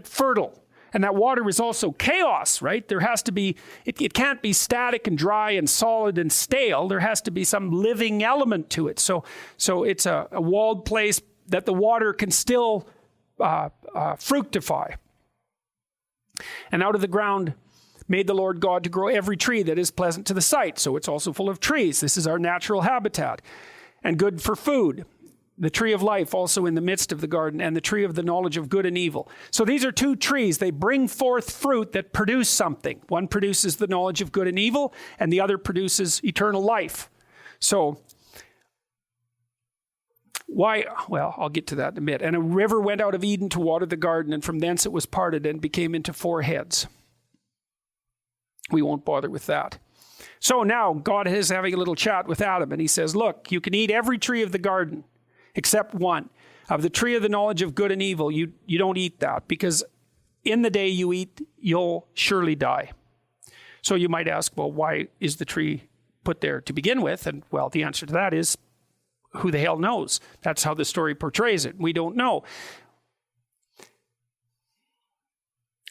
fertile. And that water is also chaos, right? There has to be, it can't be static and dry and solid and stale. There has to be some living element to it. So it's a walled place that the water can still fructify. And out of the ground made the Lord God to grow every tree that is pleasant to the sight. So it's also full of trees. This is our natural habitat. And good for food. The tree of life also in the midst of the garden, and the tree of the knowledge of good and evil. So these are two trees. They bring forth fruit that produce something. One produces the knowledge of good and evil, and the other produces eternal life. So why? Well, I'll get to that in a minute. And a river went out of Eden to water the garden, and from thence it was parted and became into 4 heads. We won't bother with that. So now God is having a little chat with Adam, and he says, look, you can eat every tree of the garden except one. Of the tree of the knowledge of good and evil, you don't eat that, because in the day you eat, you'll surely die. So you might ask, well, why is the tree put there to begin with? And well, the answer to that is, who the hell knows? That's how the story portrays it. We don't know.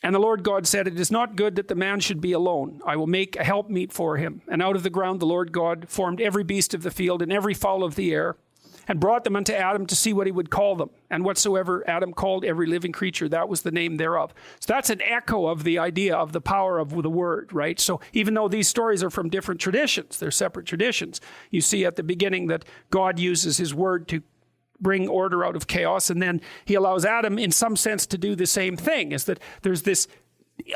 And the Lord God said, it is not good that the man should be alone. I will make a helpmeet for him. And out of the ground the Lord God formed every beast of the field and every fowl of the air, and brought them unto Adam to see what he would call them. And whatsoever Adam called every living creature, that was the name thereof. So that's an echo of the idea of the power of the word, right? So even though these stories are from different traditions, they're separate traditions, you see at the beginning that God uses his word to bring order out of chaos, and then he allows Adam in some sense to do the same thing, is that there's this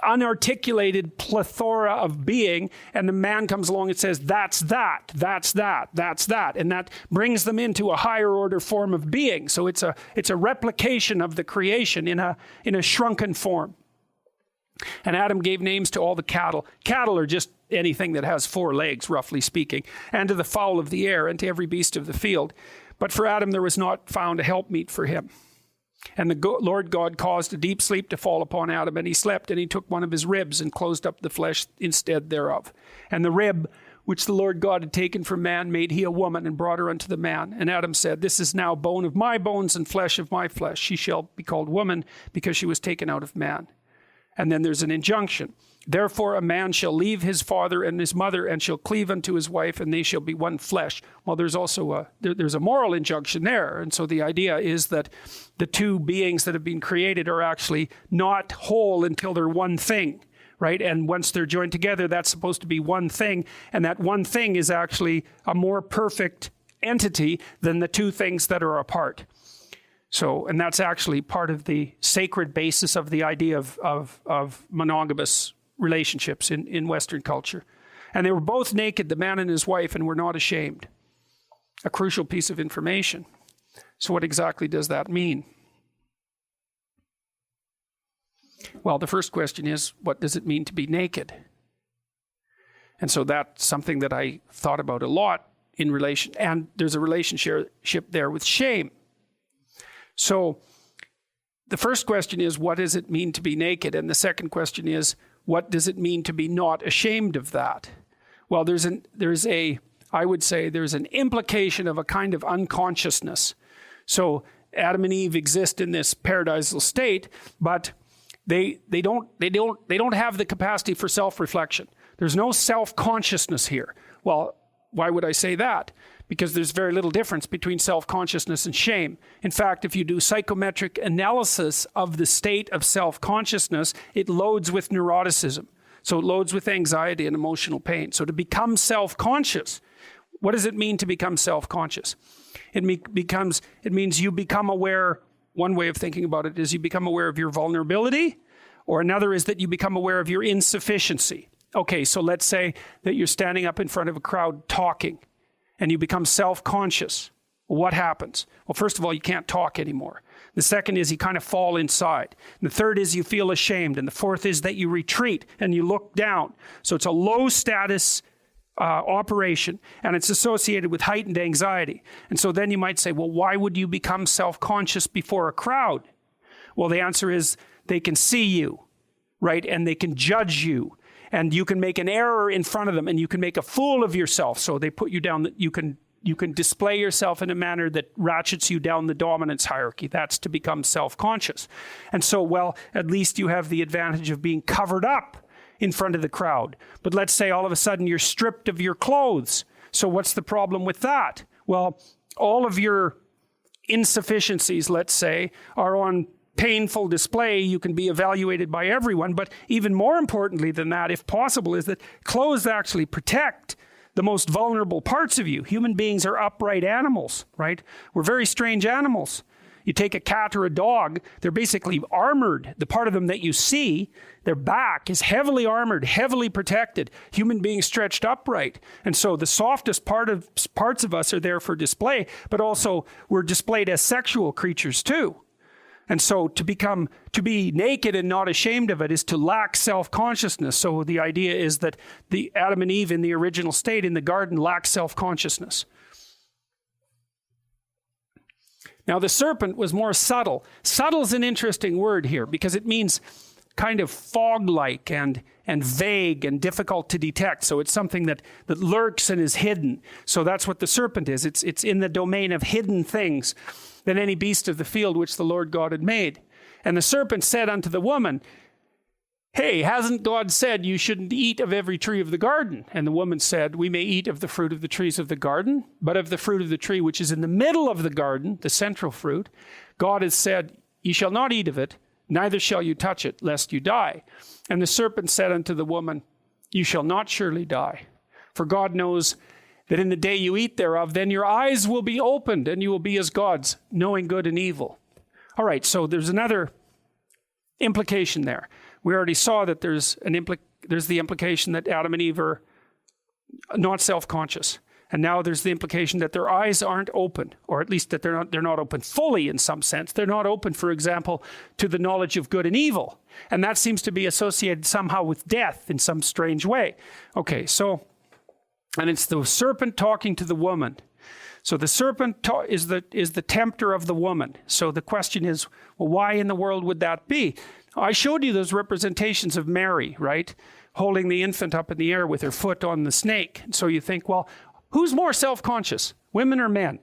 unarticulated plethora of being, and the man comes along and says, that's that, that's that, that's that. And that brings them into a higher order form of being. So it's a replication of the creation in a shrunken form. And Adam gave names to all the cattle. Cattle are just anything that has 4 legs, roughly speaking, and to the fowl of the air, and to every beast of the field. But for Adam there was not found a helpmeet for him. And the Lord God caused a deep sleep to fall upon Adam, and he slept, and he took one of his ribs and closed up the flesh instead thereof. And the rib which the Lord God had taken from man made he a woman, and brought her unto the man. And Adam said, this is now bone of my bones and flesh of my flesh. She shall be called woman, because she was taken out of man. And then there's an injunction. Therefore, a man shall leave his father and his mother and shall cleave unto his wife, and they shall be one flesh. Well, there's also there's a moral injunction there. And so the idea is that the two beings that have been created are actually not whole until they're one thing, right? And once they're joined together, that's supposed to be one thing. And that one thing is actually a more perfect entity than the two things that are apart. So, and that's actually part of the sacred basis of the idea of monogamous relationships in Western culture. And they were both naked, the man and his wife, and were not ashamed. A crucial piece of information. So what exactly does that mean? Well, the first question is, what does it mean to be naked? And so that's something that I thought about a lot in relation, and there's a relationship there with shame. So the first question is, what does it mean to be naked? And the second question is, what does it mean to be not ashamed of that? Well, I would say there's an implication of a kind of unconsciousness. So Adam and Eve exist in this paradisal state, but they don't have the capacity for self-reflection. There's no self-consciousness here. Well, why would I say that? Because there's very little difference between self-consciousness and shame. In fact, if you do psychometric analysis of the state of self-consciousness, it loads with neuroticism. So it loads with anxiety and emotional pain. So to become self-conscious, what does it mean to become self-conscious? It means you become aware. One way of thinking about it is you become aware of your vulnerability, or another is that you become aware of your insufficiency. Okay, so let's say that you're standing up in front of a crowd talking, and you become self-conscious. Well, what happens? Well, first of all, you can't talk anymore. The second is you kind of fall inside. And the third is you feel ashamed. And the fourth is that you retreat and you look down. So it's a low status operation, and it's associated with heightened anxiety. And so then you might say, well, why would you become self-conscious before a crowd? Well, the answer is they can see you, right? And they can judge you. And you can make an error in front of them, and you can make a fool of yourself. So they put you down, that you can display yourself in a manner that ratchets you down the dominance hierarchy. That's to become self-conscious. And so, well, at least you have the advantage of being covered up in front of the crowd. But let's say all of a sudden you're stripped of your clothes. So what's the problem with that? Well, all of your insufficiencies, let's say, are on painful display. You can be evaluated by everyone, but even more importantly than that, if possible, is that clothes actually protect the most vulnerable parts of you. Human beings are upright animals, right? We're very strange animals. You take a cat or a dog, they're basically armored. The part of them that you see, their back is heavily armored, heavily protected. Human beings stretched upright. And so the softest parts of us are there for display, but also we're displayed as sexual creatures too. And so to be naked and not ashamed of it is to lack self-consciousness. So the idea is that the Adam and Eve in the original state in the garden lacked self-consciousness. Now the serpent was more subtle. Subtle is an interesting word here because it means kind of fog-like and vague and difficult to detect. So it's something that lurks and is hidden. So that's what the serpent is. It's in the domain of hidden things than any beast of the field which the Lord God had made. And the serpent said unto the woman, hey, hasn't God said you shouldn't eat of every tree of the garden? And the woman said, we may eat of the fruit of the trees of the garden, but of the fruit of the tree which is in the middle of the garden, the central fruit, God has said, ye shall not eat of it, neither shall you touch it, lest you die. And the serpent said unto the woman, you shall not surely die. For God knows that in the day you eat thereof, then your eyes will be opened, and you will be as gods, knowing good and evil. All right, so there's another implication there. We already saw that there's the implication that Adam and Eve are not self-conscious. And now there's the implication that their eyes aren't open, or at least that they're not open fully in some sense. They're not open, for example, to the knowledge of good and evil. And that seems to be associated somehow with death in some strange way. Okay, so, and it's the serpent talking to the woman. So the serpent is the tempter of the woman. So the question is, well, why in the world would that be? I showed you those representations of Mary, right? Holding the infant up in the air with her foot on the snake. So you think, well, who's more self-conscious, women or men?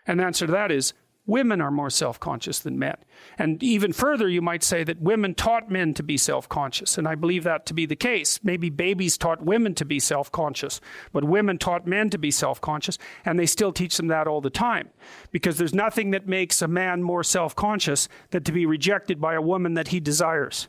And the answer to that is women are more self-conscious than men. And even further, you might say that women taught men to be self-conscious. And I believe that to be the case. Maybe babies taught women to be self-conscious, but women taught men to be self-conscious, and they still teach them that all the time. Because there's nothing that makes a man more self-conscious than to be rejected by a woman that he desires.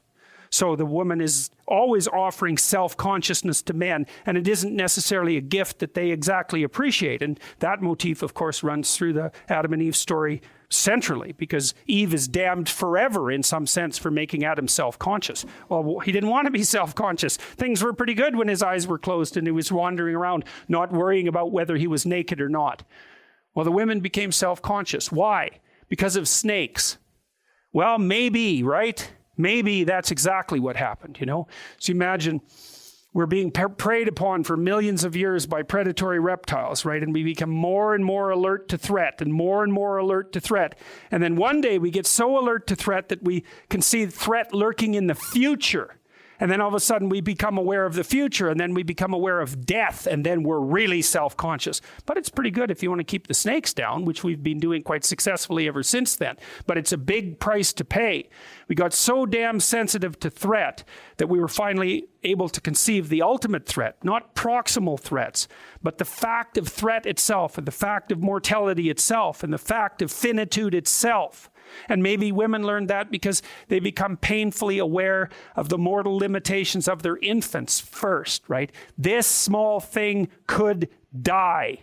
So the woman is always offering self-consciousness to men, and it isn't necessarily a gift that they exactly appreciate. And that motif, of course, runs through the Adam and Eve story centrally, because Eve is damned forever in some sense for making Adam self-conscious. Well, he didn't want to be self-conscious. Things were pretty good when his eyes were closed and he was wandering around, not worrying about whether he was naked or not. Well, the women became self-conscious. Why? Because of snakes. Well, maybe, right? Maybe that's exactly what happened, you know? So imagine we're being preyed upon for millions of years by predatory reptiles, right? And we become more and more alert to threat and more alert to threat. And then one day we get so alert to threat that we can see threat lurking in the future. And then all of a sudden we become aware of the future, and then we become aware of death, and then we're really self-conscious. But it's pretty good if you want to keep the snakes down, which we've been doing quite successfully ever since then. But it's a big price to pay. We got so damn sensitive to threat that we were finally able to conceive the ultimate threat, not proximal threats, but the fact of threat itself, and the fact of mortality itself, and the fact of finitude itself. And maybe women learned that because they become painfully aware of the mortal limitations of their infants first, right? This small thing could die,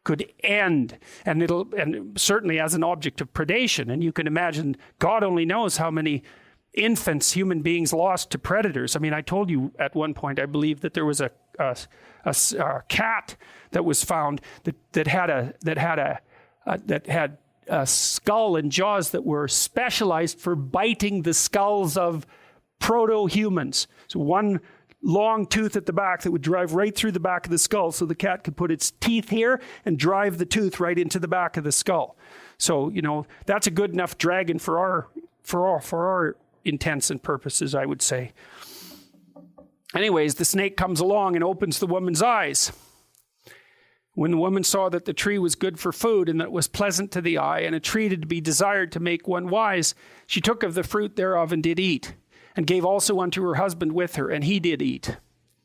could end, and certainly as an object of predation. And you can imagine, God only knows how many infants human beings lost to predators. I mean, I told you at one point, I believe that there was a cat that was found that had a skull and jaws that were specialized for biting the skulls of proto-humans. So one long tooth at the back that would drive right through the back of the skull, so the cat could put its teeth here and drive the tooth right into the back of the skull. So, you know, that's a good enough dragon for our intents and purposes, I would say. Anyways, the snake comes along and opens the woman's eyes. When the woman saw that the tree was good for food and that it was pleasant to the eye and a tree to be desired to make one wise, she took of the fruit thereof and did eat, and gave also unto her husband with her, and he did eat.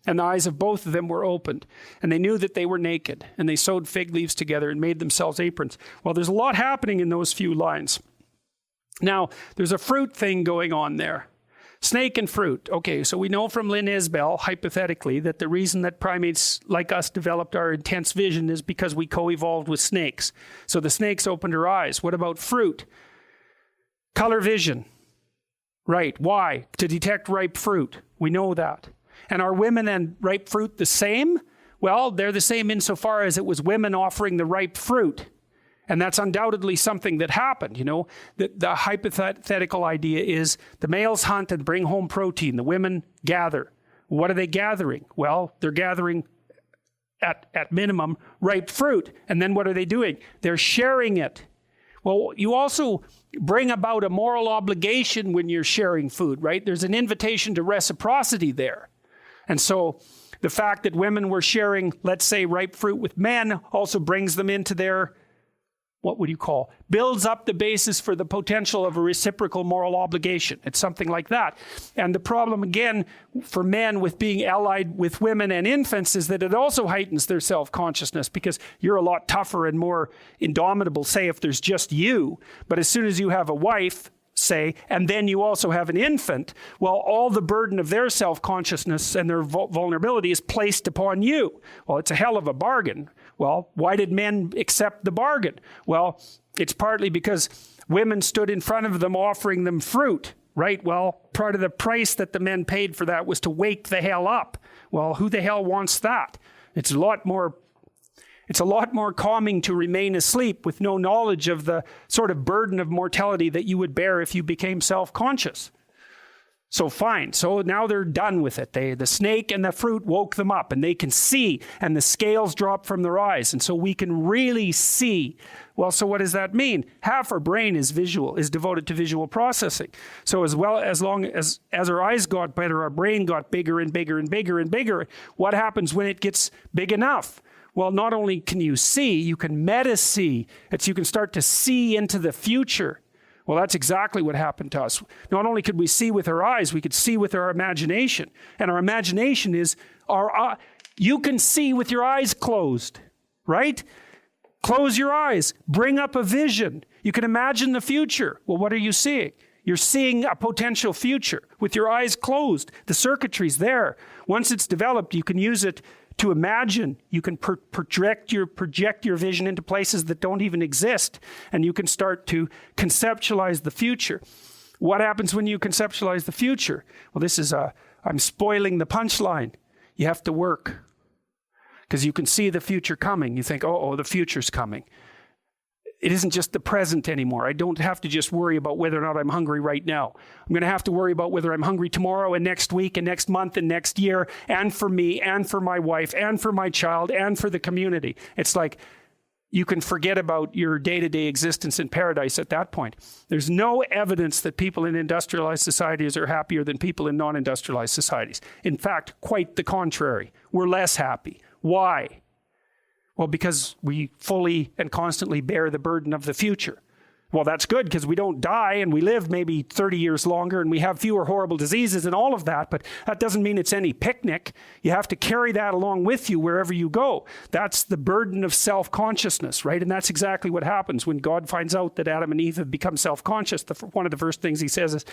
And the eyes of both of them were opened, and they knew that they were naked, and they sewed fig leaves together and made themselves aprons. Well, there's a lot happening in those few lines. Now, there's a fruit thing going on there. Snake and fruit. Okay, so we know from Lynn Isbell, hypothetically, that the reason that primates like us developed our intense vision is because we co-evolved with snakes. So the snakes opened our eyes. What about fruit? Color vision. Right, why? To detect ripe fruit. We know that. And are women and ripe fruit the same? Well, they're the same insofar as it was women offering the ripe fruit. And that's undoubtedly something that happened, you know. The hypothetical idea is the males hunt and bring home protein. The women gather. What are they gathering? Well, they're gathering, at minimum, ripe fruit. And then what are they doing? They're sharing it. Well, you also bring about a moral obligation when you're sharing food, right? There's an invitation to reciprocity there. And so the fact that women were sharing, let's say, ripe fruit with men also brings them into their, what would you call, builds up the basis for the potential of a reciprocal moral obligation. It's something like that. And the problem, again, for men with being allied with women and infants is that it also heightens their self-consciousness, because you're a lot tougher and more indomitable, say, if there's just you. But as soon as you have a wife, say, and then you also have an infant, well, all the burden of their self-consciousness and their vulnerability is placed upon you. Well, it's a hell of a bargain. Well, why did men accept the bargain? Well, it's partly because women stood in front of them offering them fruit, right? Well, part of the price that the men paid for that was to wake the hell up. Well, who the hell wants that? It's a lot more calming to remain asleep with no knowledge of the sort of burden of mortality that you would bear if you became self-conscious. So fine. So now they're done with it. The snake and the fruit woke them up, and they can see, and the scales drop from their eyes. And so we can really see. Well, so what does that mean? Half our brain is devoted to visual processing. So as long as our eyes got better, our brain got bigger and bigger and bigger and bigger. What happens when it gets big enough? Well, not only can you see, you can meta-see. You can start to see into the future. Well, that's exactly what happened to us. Not only could we see with our eyes, we could see with our imagination. And our imagination is, you can see with your eyes closed, right? Close your eyes. Bring up a vision. You can imagine the future. Well, what are you seeing? You're seeing a potential future with your eyes closed. The circuitry's there. Once it's developed, you can use it to imagine. You can project your vision into places that don't even exist, and you can start to conceptualize the future. What happens when you conceptualize the future? Well, I'm spoiling the punchline. You have to work, because you can see the future coming. You think, oh, the future's coming. It isn't just the present anymore. I don't have to just worry about whether or not I'm hungry right now. I'm going to have to worry about whether I'm hungry tomorrow and next week and next month and next year, and for me and for my wife and for my child and for the community. It's like you can forget about your day-to-day existence in paradise at that point. There's no evidence that people in industrialized societies are happier than people in non-industrialized societies. In fact, quite the contrary. We're less happy. Why? Well, because we fully and constantly bear the burden of the future. Well, that's good, because we don't die and we live maybe 30 years longer and we have fewer horrible diseases and all of that, but that doesn't mean it's any picnic. You have to carry that along with you wherever you go. That's the burden of self-consciousness, right? And that's exactly what happens when God finds out that Adam and Eve have become self-conscious. One of the first things he says is,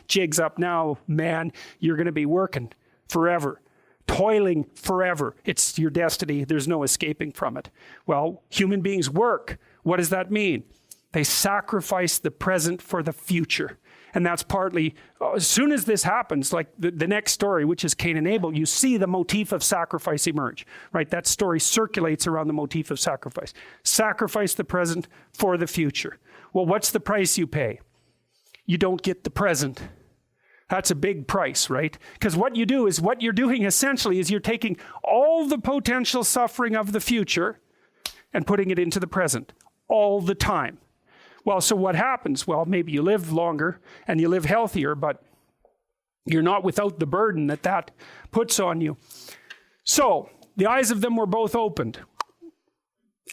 jig's up now, man, you're going to be working forever. Toiling forever. It's your destiny. There's no escaping from it. Well, human beings work. What does that mean? They sacrifice the present for the future. And that's partly, as soon as this happens, like the next story, which is Cain and Abel, you see the motif of sacrifice emerge, right? That story circulates around the motif of sacrifice. Sacrifice the present for the future. Well, what's the price you pay? You don't get the present. That's a big price, right? Because what you're doing essentially is you're taking all the potential suffering of the future and putting it into the present all the time. Well, so what happens? Well, maybe you live longer and you live healthier, but you're not without the burden that puts on you. So the eyes of them were both opened,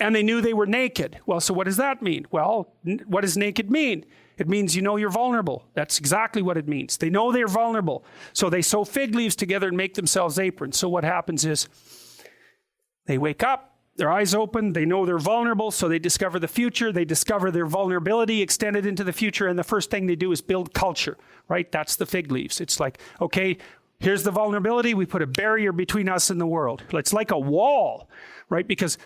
and they knew they were naked. Well, so what does that mean? Well, what does naked mean? It means you know you're vulnerable. That's exactly what it means. They know they're vulnerable. So they sew fig leaves together and make themselves aprons. So what happens is they wake up, their eyes open, they know they're vulnerable, so they discover the future, they discover their vulnerability extended into the future, and the first thing they do is build culture, right? That's the fig leaves. It's like, okay, here's the vulnerability, we put a barrier between us and the world. It's like a wall, right? Because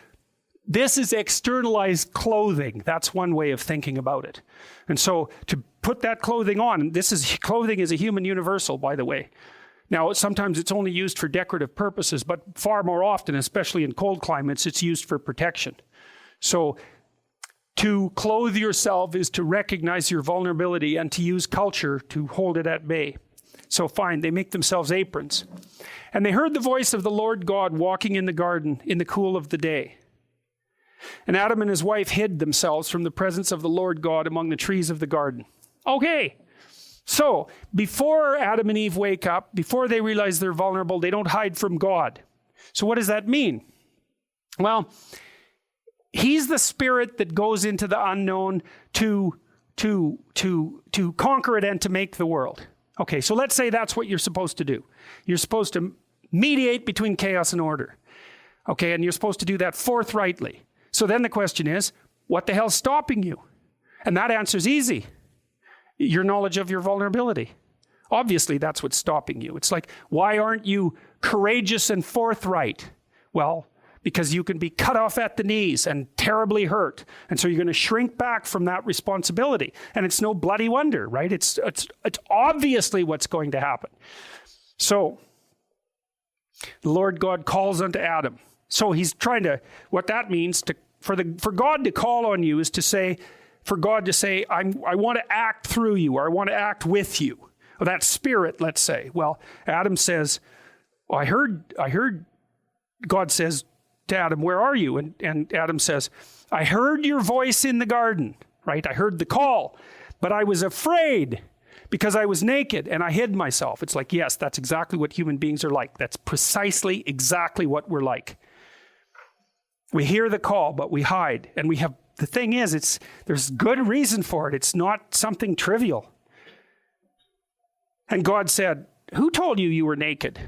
this is externalized clothing. That's one way of thinking about it. And so to put that clothing on, clothing is a human universal, by the way. Now, sometimes it's only used for decorative purposes, but far more often, especially in cold climates, it's used for protection. So to clothe yourself is to recognize your vulnerability and to use culture to hold it at bay. So fine, they make themselves aprons. And they heard the voice of the Lord God walking in the garden in the cool of the day. And Adam and his wife hid themselves from the presence of the Lord God among the trees of the garden. Okay, so before Adam and Eve wake up, before they realize they're vulnerable, they don't hide from God. So what does that mean? Well, he's the spirit that goes into the unknown to conquer it and to make the world. Okay, so let's say that's what you're supposed to do. You're supposed to mediate between chaos and order. Okay, and you're supposed to do that forthrightly. So then the question is, what the hell's stopping you? And that answer's easy. Your knowledge of your vulnerability. Obviously, that's what's stopping you. It's like, why aren't you courageous and forthright? Well, because you can be cut off at the knees and terribly hurt. And so you're going to shrink back from that responsibility. And it's no bloody wonder, right? It's obviously what's going to happen. So the Lord God calls unto Adam. So he's trying to, what that means, for God to call on you is to say, for God to say, I want to act through you, or I want to act with you. Or that spirit, let's say. Well, Adam says, well, I heard God says to Adam, where are you? And Adam says, I heard your voice in the garden, right? I heard the call, but I was afraid because I was naked and I hid myself. It's like, yes, that's exactly what human beings are like. That's precisely exactly what we're like. We hear the call, but we hide. And the thing is, there's good reason for it. It's not something trivial. And God said, who told you you were naked?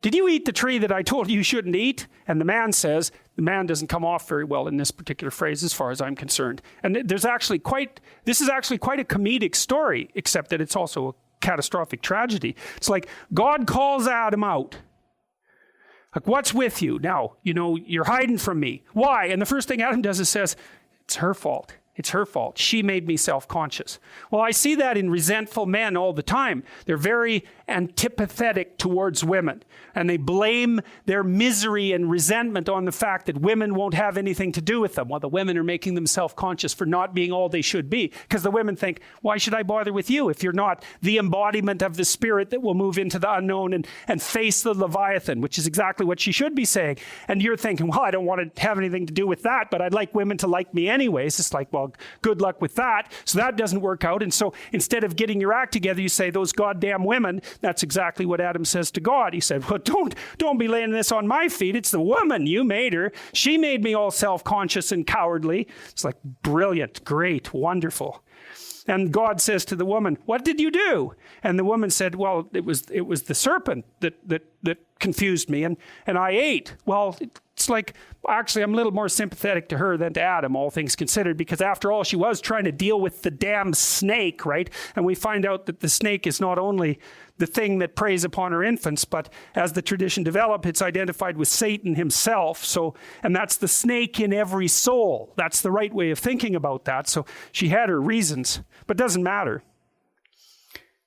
Did you eat the tree that I told you shouldn't eat? And the man says, the man doesn't come off very well in this particular phrase as far as I'm concerned. And this is actually quite a comedic story, except that it's also a catastrophic tragedy. It's like God calls Adam out. Like, what's with you? Now, you're hiding from me. Why? And the first thing Adam does is says, it's her fault. It's her fault. She made me self-conscious. Well, I see that in resentful men all the time. They're very antipathetic towards women, and they blame their misery and resentment on the fact that women won't have anything to do with them, while the women are making them self-conscious for not being all they should be. Because the women think, why should I bother with you if you're not the embodiment of the spirit that will move into the unknown and face the Leviathan, which is exactly what she should be saying. And you're thinking, well, I don't want to have anything to do with that, but I'd like women to like me anyways. It's like, well, good luck with that. So that doesn't work out. And so instead of getting your act together, you say, those goddamn women. That's exactly what Adam says to God. He said, well, don't be laying this on my feet. It's the woman. You made her. She made me all self-conscious and cowardly. It's like brilliant, great, wonderful. And God says to the woman, what did you do? And the woman said, well, it was the serpent that confused me, and I ate. Well, it's like, actually, I'm a little more sympathetic to her than to Adam, all things considered, because after all, she was trying to deal with the damn snake, right? And we find out that the snake is not only the thing that preys upon her infants, but as the tradition developed, it's identified with Satan himself. And that's the snake in every soul. That's the right way of thinking about that. So she had her reasons, but it doesn't matter.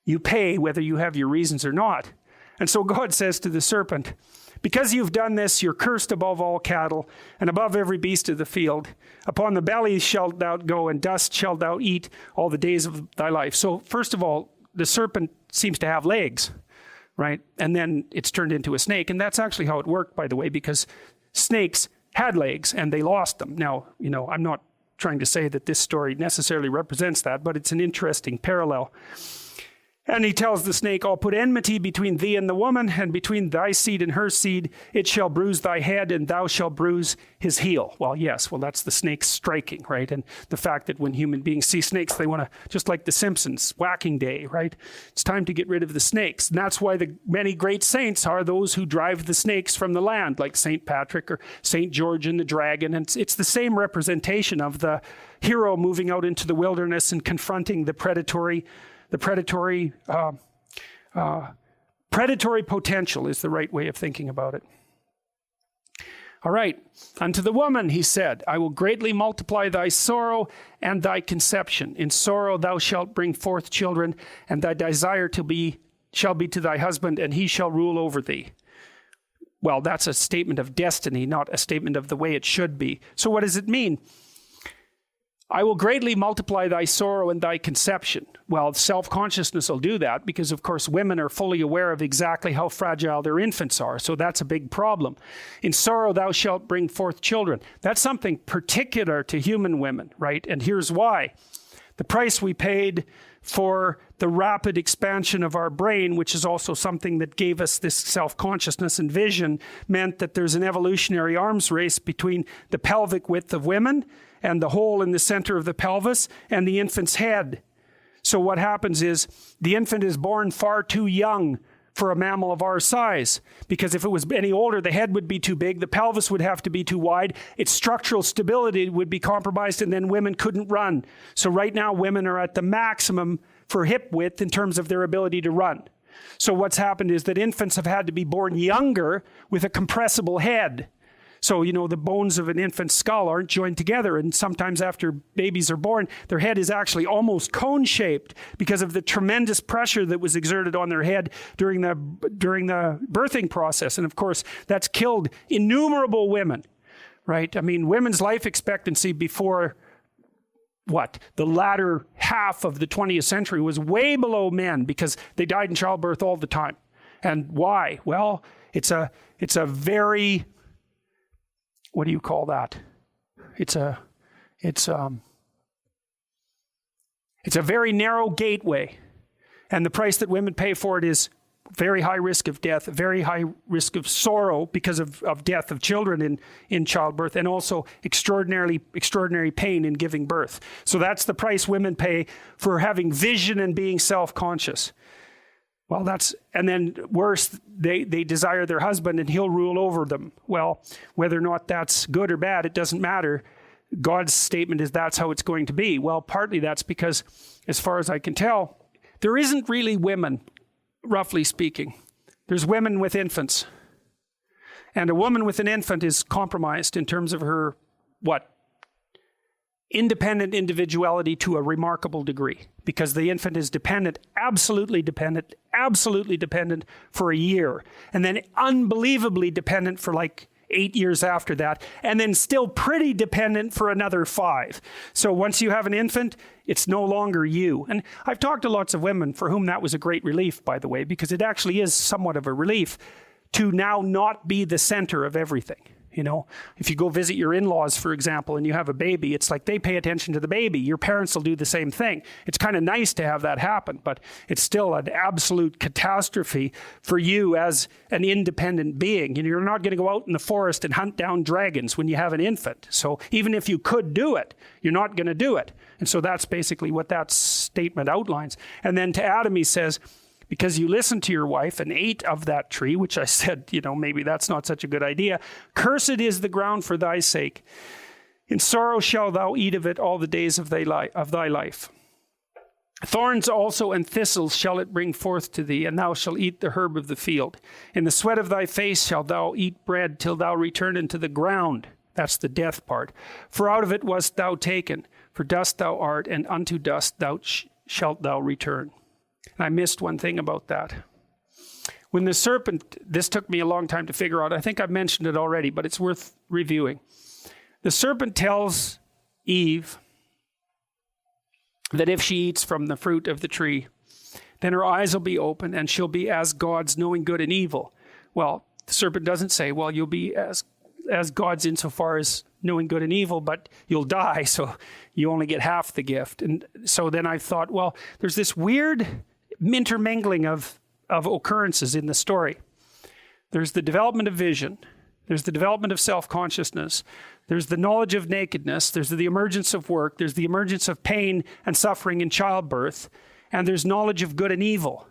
You pay whether you have your reasons or not. And so God says to the serpent, because you've done this, you're cursed above all cattle and above every beast of the field. Upon the belly shalt thou go, and dust shalt thou eat all the days of thy life. So first of all, the serpent seems to have legs, right? And then it's turned into a snake. And that's actually how it worked, by the way, because snakes had legs and they lost them. Now, I'm not trying to say that this story necessarily represents that, but it's an interesting parallel. And he tells the snake, I'll put enmity between thee and the woman, and between thy seed and her seed. It shall bruise thy head, and thou shalt bruise his heel. Well, yes, that's the snake striking, right? And the fact that when human beings see snakes, they want to, just like the Simpsons, whacking day, right? It's time to get rid of the snakes. And that's why the many great saints are those who drive the snakes from the land, like St. Patrick or St. George and the dragon. And it's the same representation of the hero moving out into the wilderness and confronting the predatory potential is the right way of thinking about it. All right. Unto the woman, he said, I will greatly multiply thy sorrow and thy conception. In sorrow thou shalt bring forth children, and thy desire shall be to thy husband, and he shall rule over thee. Well, that's a statement of destiny, not a statement of the way it should be. So what does it mean? I will greatly multiply thy sorrow and thy conception. Well, self-consciousness will do that because, of course, women are fully aware of exactly how fragile their infants are. So that's a big problem. In sorrow thou shalt bring forth children. That's something particular to human women, right? And here's why. The price we paid for the rapid expansion of our brain, which is also something that gave us this self-consciousness and vision, meant that there's an evolutionary arms race between the pelvic width of women and the hole in the center of the pelvis and the infant's head. So what happens is the infant is born far too young for a mammal of our size, because if it was any older, the head would be too big, the pelvis would have to be too wide, its structural stability would be compromised, and then women couldn't run. So right now, women are at the maximum for hip width in terms of their ability to run. So what's happened is that infants have had to be born younger with a compressible head. So, the bones of an infant's skull aren't joined together, and sometimes after babies are born, their head is actually almost cone-shaped because of the tremendous pressure that was exerted on their head during the birthing process. And of course, that's killed innumerable women, right? I mean, women's life expectancy before the latter half of the 20th century was way below men because they died in childbirth all the time. And why? Well, it's a very... what do you call that? It's a very narrow gateway, and the price that women pay for it is very high risk of death, very high risk of sorrow because of death of children in childbirth, and also extraordinary pain in giving birth. So that's the price women pay for having vision and being self-conscious. Well, and then worse, they desire their husband and he'll rule over them. Well, whether or not that's good or bad, it doesn't matter. God's statement is that's how it's going to be. Well, partly that's because, as far as I can tell, there isn't really women, roughly speaking. There's women with infants. And a woman with an infant is compromised in terms of her, independent individuality to a remarkable degree, because the infant is absolutely dependent for a year, and then unbelievably dependent for 8 years after that, and then still pretty dependent for another 5. So once you have an infant, it's no longer you. And I've talked to lots of women for whom that was a great relief, by the way, because it actually is somewhat of a relief to now not be the center of everything. If you go visit your in-laws, for example, and you have a baby, it's like they pay attention to the baby. Your parents will do the same thing. It's kind of nice to have that happen, but it's still an absolute catastrophe for you as an independent being. You're not going to go out in the forest and hunt down dragons when you have an infant. So even if you could do it, you're not going to do it. And so that's basically what that statement outlines. And then to Adam, he says, because you listened to your wife and ate of that tree, which I said, maybe that's not such a good idea. Cursed is the ground for thy sake. In sorrow shalt thou eat of it all the days of thy life. Thorns also and thistles shall it bring forth to thee, and thou shalt eat the herb of the field. In the sweat of thy face shalt thou eat bread till thou return into the ground. That's the death part. For out of it wast thou taken, for dust thou art, and unto dust shalt thou return. I missed one thing about that. When the serpent, this took me a long time to figure out. I think I've mentioned it already, but it's worth reviewing. The serpent tells Eve that if she eats from the fruit of the tree, then her eyes will be open and she'll be as gods, knowing good and evil. Well, the serpent doesn't say, well, you'll be as gods insofar as knowing good and evil, but you'll die, so you only get half the gift. And so then I thought, well, there's this weird intermingling of occurrences in the story. There's the development of vision. There's the development of self-consciousness. There's the knowledge of nakedness. There's the emergence of work. There's the emergence of pain and suffering in childbirth. And there's knowledge of good and evil.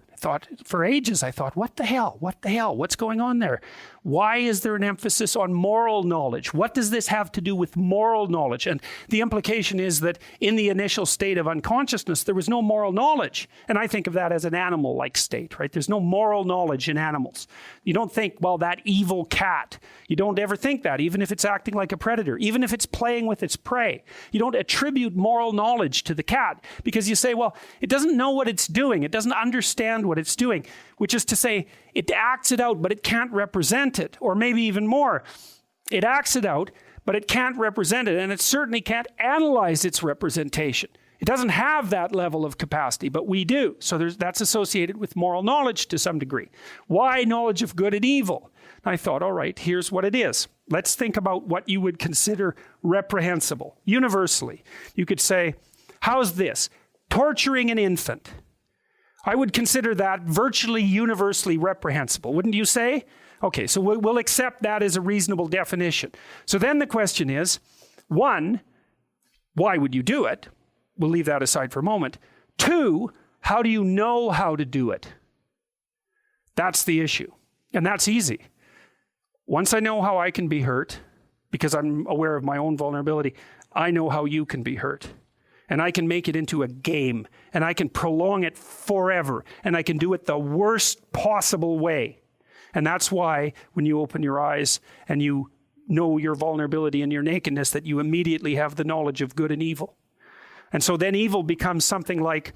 For ages, I thought, what the hell? What's going on there? Why is there an emphasis on moral knowledge? What does this have to do with moral knowledge? And the implication is that in the initial state of unconsciousness, there was no moral knowledge. And I think of that as an animal-like state, right? There's no moral knowledge in animals. You don't think, well, that evil cat. You don't ever think that, even if it's acting like a predator, even if it's playing with its prey. You don't attribute moral knowledge to the cat because you say, well, it doesn't know what it's doing. It doesn't understand what it's doing, which is to say it acts it out, but it can't represent it. Or maybe even more, it acts it out, but it can't represent it, and it certainly can't analyze its representation. It doesn't have that level of capacity, but we do. So that's associated with moral knowledge to some degree. Why knowledge of good and evil? And I thought, all right, here's what it is. Let's think about what you would consider reprehensible. Universally, you could say, how's this? Torturing an infant. I would consider that virtually universally reprehensible, wouldn't you say? Okay, so we'll accept that as a reasonable definition. So then the question is, 1, why would you do it? We'll leave that aside for a moment. 2, how do you know how to do it? That's the issue. And that's easy. Once I know how I can be hurt, because I'm aware of my own vulnerability, I know how you can be hurt. And I can make it into a game, and I can prolong it forever, and I can do it the worst possible way. And that's why when you open your eyes and you know your vulnerability and your nakedness, that you immediately have the knowledge of good and evil. And so then evil becomes something like,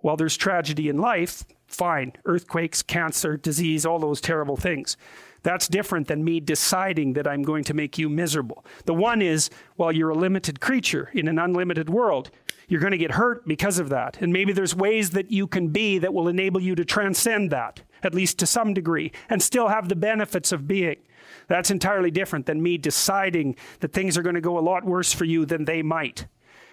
well, there's tragedy in life, fine, earthquakes, cancer, disease, all those terrible things. That's different than me deciding that I'm going to make you miserable. The one is, well, you're a limited creature in an unlimited world. You're going to get hurt because of that. And maybe there's ways that you can be that will enable you to transcend that, at least to some degree, and still have the benefits of being. That's entirely different than me deciding that things are going to go a lot worse for you than they might.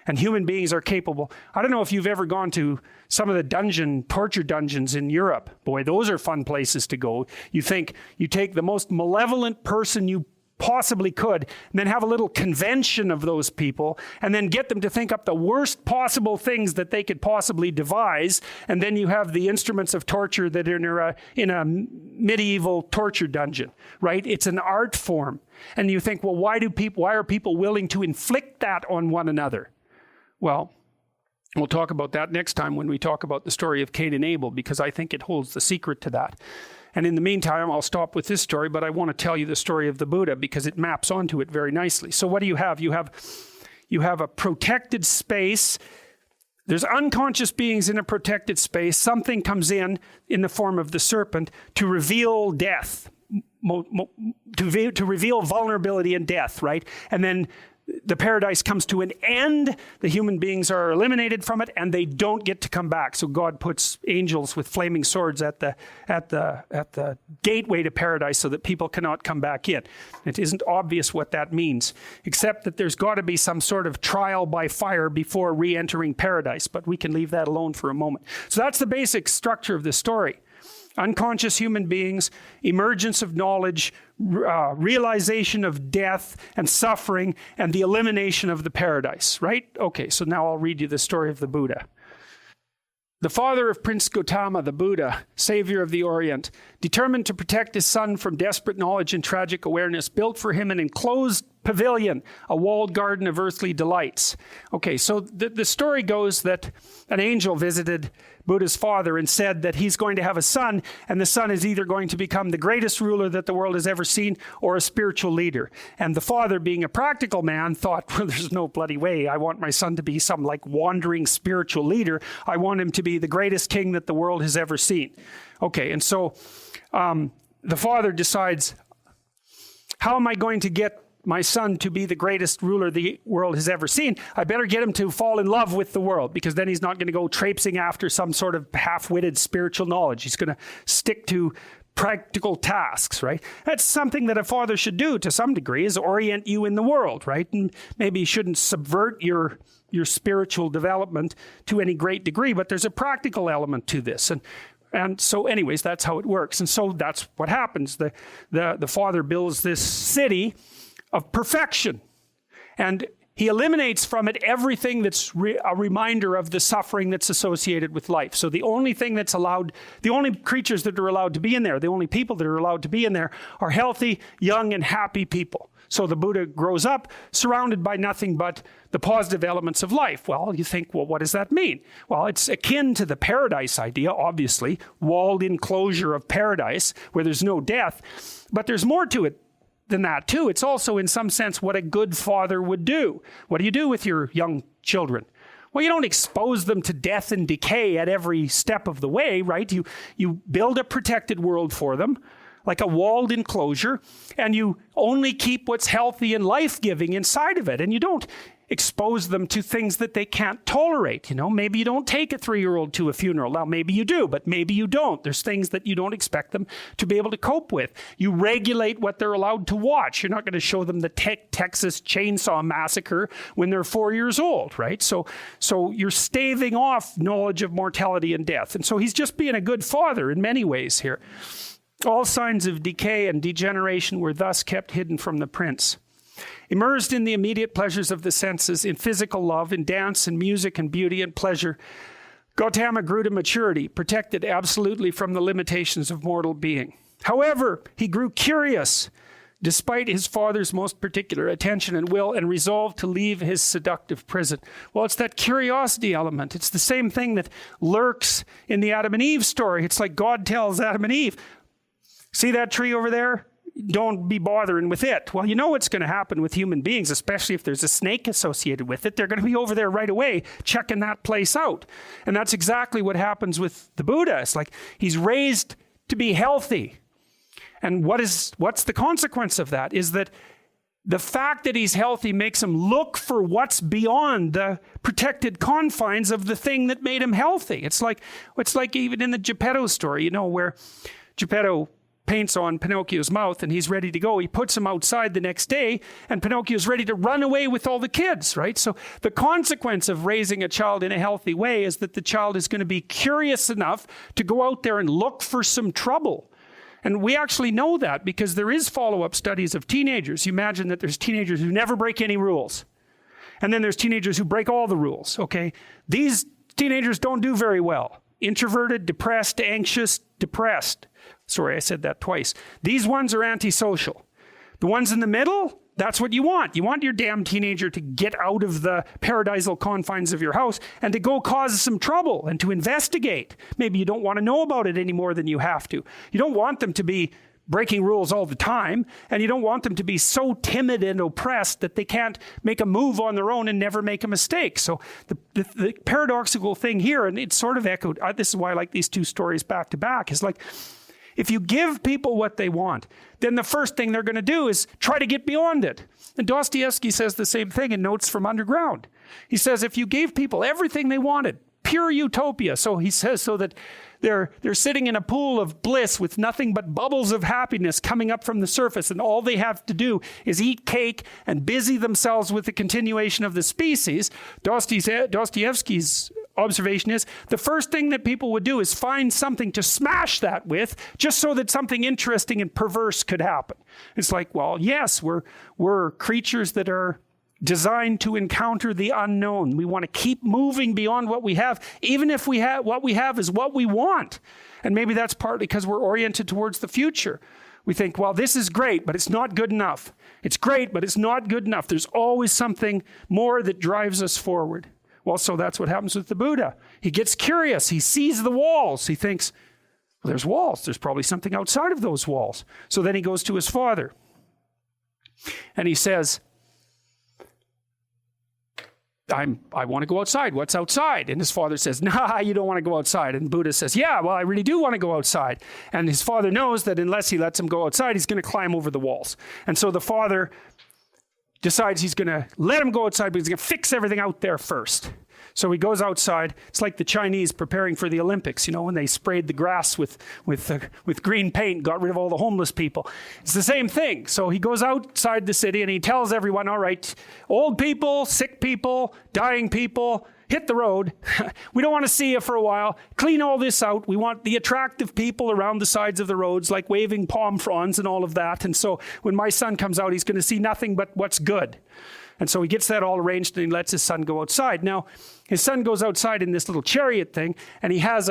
And human beings are capable. I don't know if you've ever gone to some of the torture dungeons in Europe. Boy, those are fun places to go. You think you take the most malevolent person you possibly could, and then have a little convention of those people, and then get them to think up the worst possible things that they could possibly devise, and then you have the instruments of torture that are in a medieval torture dungeon, right? It's an art form. And you think, well, why are people willing to inflict that on one another? Well, we'll talk about that next time when we talk about the story of Cain and Abel, because I think it holds the secret to that. And in the meantime, I'll stop with this story, but I want to tell you the story of the Buddha because it maps onto it very nicely. So what do you have? You have a protected space. There's unconscious beings in a protected space. Something comes in the form of the serpent to reveal death, to reveal vulnerability and death, right? And then the paradise comes to an end, the human beings are eliminated from it, and they don't get to come back. So God puts angels with flaming swords at the gateway to paradise so that people cannot come back in. It isn't obvious what that means, except that there's got to be some sort of trial by fire before re-entering paradise, but we can leave that alone for a moment. So that's the basic structure of the story. Unconscious human beings, emergence of knowledge, realization of death and suffering, and the elimination of the paradise, right? Okay, so now I'll read you the story of the Buddha. The father of Prince Gautama, the Buddha, savior of the Orient, determined to protect his son from desperate knowledge and tragic awareness, built for him an enclosed pavilion, a walled garden of earthly delights. Okay, so the story goes that an angel visited Buddha's father and said that he's going to have a son, and the son is either going to become the greatest ruler that the world has ever seen or a spiritual leader. And the father, being a practical man, thought, well, there's no bloody way. I want my son to be some like wandering spiritual leader. I want him to be the greatest king that the world has ever seen. Okay, and so the father decides, how am I going to get my son to be the greatest ruler the world has ever seen? I better get him to fall in love with the world, because then he's not going to go traipsing after some sort of half-witted spiritual knowledge. He's going to stick to practical tasks, right? That's something that a father should do to some degree, is orient you in the world, right? And maybe you shouldn't subvert your spiritual development to any great degree, but there's a practical element to this. And so anyways, that's how it works. And so that's what happens. The father builds this city of perfection, and he eliminates from it everything that's a reminder of the suffering that's associated with life. So the only thing that's allowed, the only creatures that are allowed to be in there, the only people that are allowed to be in there are healthy, young, and happy people. So the Buddha grows up surrounded by nothing but the positive elements of life. Well, you think, well, what does that mean? Well, it's akin to the paradise idea, obviously, walled enclosure of paradise where there's no death, but there's more to it than that too. It's also in some sense what a good father would do. What do you do with your young children? Well, you don't expose them to death and decay at every step of the way, right? You build a protected world for them, like a walled enclosure, and you only keep what's healthy and life-giving inside of it, and you don't expose them to things that they can't tolerate. You know, maybe you don't take a 3-year-old to a funeral. Now, maybe you do, but maybe you don't. There's things that you don't expect them to be able to cope with. You regulate what they're allowed to watch. You're not going to show them the Texas Chainsaw Massacre when they're 4 years old, right? So you're staving off knowledge of mortality and death. And so he's just being a good father in many ways here. All signs of decay and degeneration were thus kept hidden from the prince. Immersed in the immediate pleasures of the senses, in physical love, in dance and music and beauty and pleasure, Gautama grew to maturity, protected absolutely from the limitations of mortal being. However, he grew curious, despite his father's most particular attention and will, and resolved to leave his seductive prison. Well, it's that curiosity element. It's the same thing that lurks in the Adam and Eve story. It's like God tells Adam and Eve, see that tree over there? Don't be bothering with it. Well, you know what's going to happen with human beings, especially if there's a snake associated with it. They're going to be over there right away checking that place out. And that's exactly what happens with the Buddha. It's like he's raised to be healthy. And what's the consequence of that is that the fact that he's healthy makes him look for what's beyond the protected confines of the thing that made him healthy. It's like even in the Geppetto story, you know, where Geppetto paints on Pinocchio's mouth and he's ready to go. He puts him outside the next day and Pinocchio's ready to run away with all the kids, right? So the consequence of raising a child in a healthy way is that the child is going to be curious enough to go out there and look for some trouble. And we actually know that because there is follow-up studies of teenagers. You imagine that there's teenagers who never break any rules. And then there's teenagers who break all the rules, okay? These teenagers don't do very well. Introverted, depressed, anxious, depressed. Sorry, I said that twice. These ones are antisocial. The ones in the middle, that's what you want. You want your damn teenager to get out of the paradisal confines of your house and to go cause some trouble and to investigate. Maybe you don't want to know about it any more than you have to. You don't want them to be breaking rules all the time, and you don't want them to be so timid and oppressed that they can't make a move on their own and never make a mistake. So the paradoxical thing here, and it's sort of echoed, this is why I like these two stories back to back, is like, if you give people what they want, then the first thing they're going to do is try to get beyond it. And Dostoevsky says the same thing in Notes from Underground. He says if you gave people everything they wanted, pure utopia, so he says, so that they're sitting in a pool of bliss with nothing but bubbles of happiness coming up from the surface, and all they have to do is eat cake and busy themselves with the continuation of the species. Dostoevsky's observation is the first thing that people would do is find something to smash that with, just so that something interesting and perverse could happen. It's like, well, yes, we're creatures that are designed to encounter the unknown. We want to keep moving beyond what we have, even if what we have is what we want. And maybe that's partly because we're oriented towards the future. We think, well, this is great, but it's not good enough. It's great, but it's not good enough. There's always something more that drives us forward. Well, so that's what happens with the Buddha. He gets curious. He sees the walls. He thinks, well, there's walls. There's probably something outside of those walls. So then he goes to his father and he says, I want to go outside. What's outside? And his father says, nah, you don't want to go outside. And Buddha says, yeah, well, I really do want to go outside. And his father knows that unless he lets him go outside, he's going to climb over the walls. And so the father decides he's going to let him go outside, but he's going to fix everything out there first. So he goes outside. It's like the Chinese preparing for the Olympics, you know, when they sprayed the grass with green paint, got rid of all the homeless people. It's the same thing. So he goes outside the city and he tells everyone, all right, old people, sick people, dying people, hit the road. We don't want to see you for a while. Clean all this out. We want the attractive people around the sides of the roads, like waving palm fronds and all of that. And so when my son comes out, he's going to see nothing but what's good. And so he gets that all arranged and he lets his son go outside. Now, his son goes outside in this little chariot thing and he has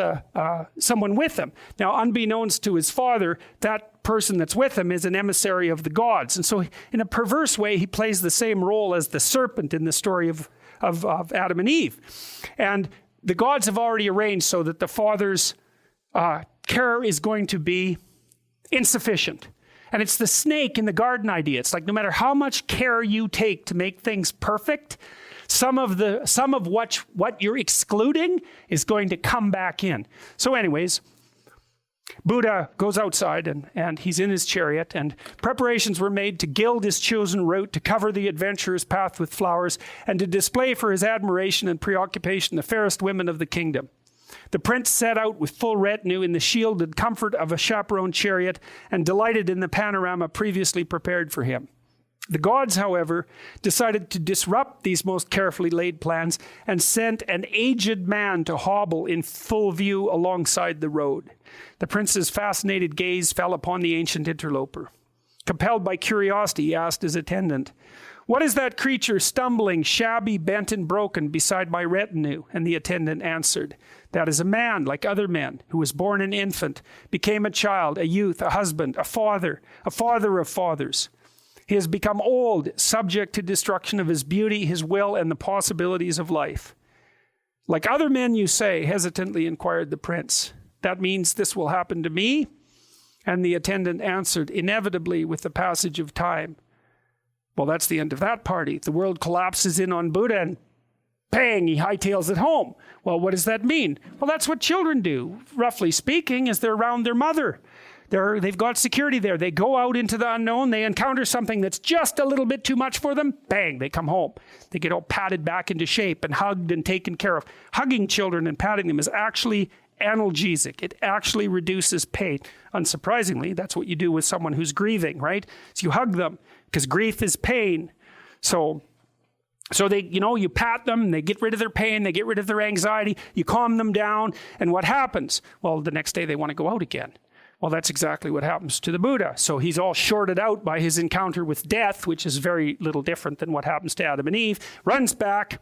someone with him. Now, unbeknownst to his father, that person that's with him is an emissary of the gods. And so in a perverse way, he plays the same role as the serpent in the story of Adam and Eve. And the gods have already arranged so that the father's care is going to be insufficient. And it's the snake in the garden idea. It's like no matter how much care you take to make things perfect, some of what you're excluding is going to come back in. So anyways, Buddha goes outside and he's in his chariot, and preparations were made to gild his chosen route, to cover the adventurer's path with flowers, and to display for his admiration and preoccupation the fairest women of the kingdom. The prince set out with full retinue in the shielded comfort of a chaperoned chariot and delighted in the panorama previously prepared for him. The gods, however, decided to disrupt these most carefully laid plans and sent an aged man to hobble in full view alongside the road. The prince's fascinated gaze fell upon the ancient interloper. Compelled by curiosity, he asked his attendant, "What is that creature stumbling, shabby, bent, and broken beside my retinue?" And the attendant answered, "That is a man like other men, who was born an infant, became a child, a youth, a husband, a father of fathers. He has become old, subject to destruction of his beauty, his will, and the possibilities of life." "Like other men, you say?" hesitantly inquired the prince. "That means this will happen to me?" And the attendant answered, "Inevitably, with the passage of time." Well, that's the end of that party. The world collapses in on Buddha and bang, he hightails it home. Well, what does that mean? Well, that's what children do, roughly speaking, is they're around their mother. They've got security there. They go out into the unknown. They encounter something that's just a little bit too much for them. Bang, they come home. They get all patted back into shape and hugged and taken care of. Hugging children and patting them is actually analgesic. It actually reduces pain. Unsurprisingly, that's what you do with someone who's grieving, right? So you hug them because grief is pain. So they, you pat them, they get rid of their pain, they get rid of their anxiety, you calm them down, and what happens? Well, the next day they want to go out again. Well, that's exactly what happens to the Buddha. So he's all shorted out by his encounter with death, which is very little different than what happens to Adam and Eve, runs back,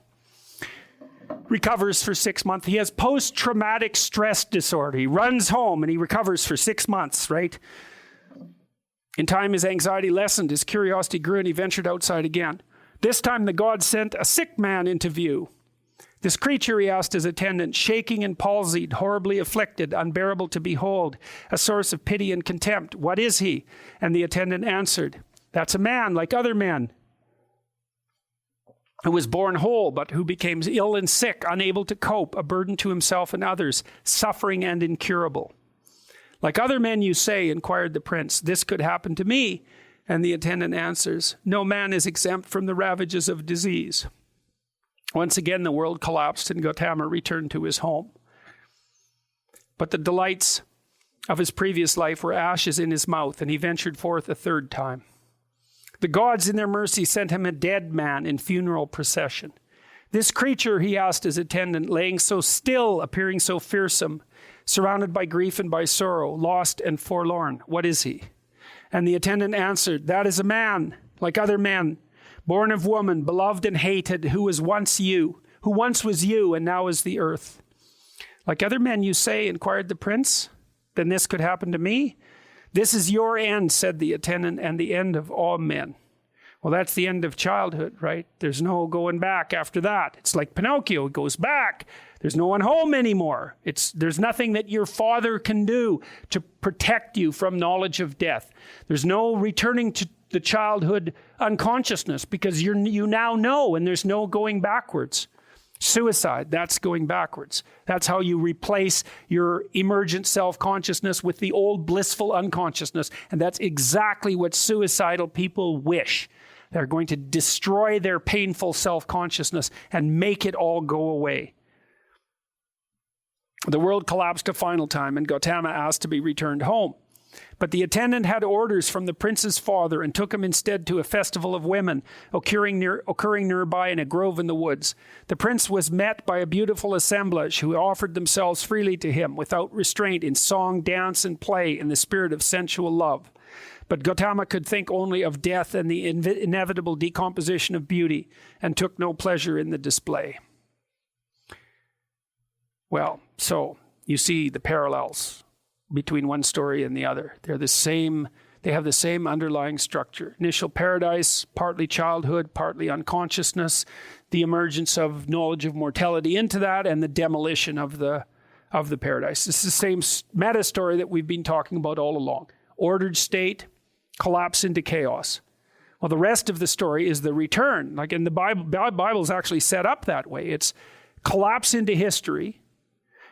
recovers for 6 months. He has post-traumatic stress disorder. He runs home and he recovers for 6 months, right? In time, his anxiety lessened, his curiosity grew, and he ventured outside again. This time, the god sent a sick man into view. This creature, he asked his attendant, shaking and palsied, horribly afflicted, unbearable to behold, a source of pity and contempt. What is he? And the attendant answered, that's a man like other men, who was born whole, but who became ill and sick, unable to cope, a burden to himself and others, suffering and incurable. Like other men, you say, inquired the prince, this could happen to me. And the attendant answers, no man is exempt from the ravages of disease. Once again, the world collapsed and Gautama returned to his home. But the delights of his previous life were ashes in his mouth, and he ventured forth a third time. The gods in their mercy sent him a dead man in funeral procession. This creature, he asked his attendant, laying so still, appearing so fearsome, surrounded by grief and by sorrow, lost and forlorn, what is he? And the attendant answered, that is a man, like other men, born of woman, beloved and hated, who once was you, and now is the earth. Like other men, you say, inquired the prince, then this could happen to me? This is your end, said the attendant, and the end of all men. Well, that's the end of childhood, right? There's no going back after that. It's like Pinocchio, it goes back. There's no one home anymore. There's nothing that your father can do to protect you from knowledge of death. There's no returning to the childhood unconsciousness because you now know, and there's no going backwards. Suicide, that's going backwards. That's how you replace your emergent self-consciousness with the old blissful unconsciousness. And that's exactly what suicidal people wish. They're going to destroy their painful self-consciousness and make it all go away. The world collapsed a final time, and Gautama asked to be returned home. But the attendant had orders from the prince's father and took him instead to a festival of women occurring nearby in a grove in the woods. The prince was met by a beautiful assemblage who offered themselves freely to him without restraint in song, dance, and play in the spirit of sensual love. But Gautama could think only of death and the inevitable decomposition of beauty and took no pleasure in the display. Well, so you see the parallels between one story and the other. They have the same underlying structure. Initial paradise, partly childhood, partly unconsciousness, the emergence of knowledge of mortality into that, and the demolition of the paradise. It's the same meta story that we've been talking about all along. Ordered state, collapse into chaos. Well, the rest of the story is the return. Like in the Bible is actually set up that way. It's collapse into history,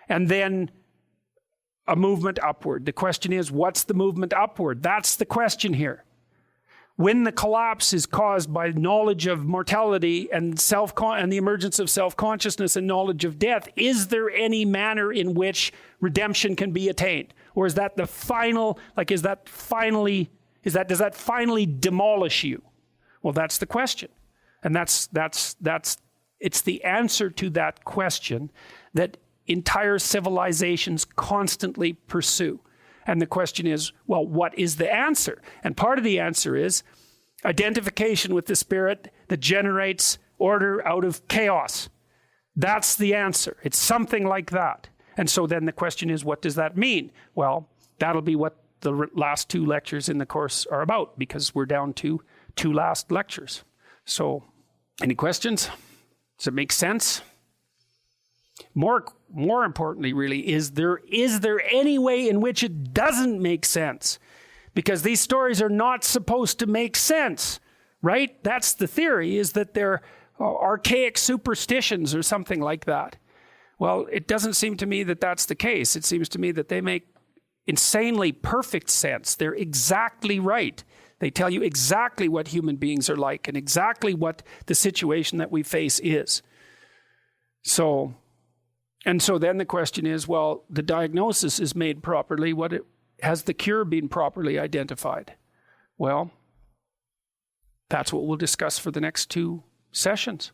and then a movement upward. The question is, what's the movement upward? That's the question here. When the collapse is caused by knowledge of mortality and the emergence of self-consciousness and knowledge of death, is there any manner in which redemption can be attained? Or is that the final, does that finally demolish you? Well, that's the question. And it's the answer to that question that entire civilizations constantly pursue. And the question is, well, what is the answer? And part of the answer is identification with the spirit that generates order out of chaos. That's the answer. It's something like that. And so then the question is, what does that mean? Well, that'll be what the last two lectures in the course are about, because we're down to 2 last lectures. So, any questions? Does it make sense? More importantly, really, is there any way in which it doesn't make sense? Because these stories are not supposed to make sense, right? That's the theory, is that they're archaic superstitions or something like that. Well, it doesn't seem to me that that's the case. It seems to me that they make insanely perfect sense. They're exactly right. They tell you exactly what human beings are like and exactly what the situation that we face is. So And so then the question is, well, the diagnosis is made properly. Has the cure been properly identified? Well, that's what we'll discuss for the next 2 sessions.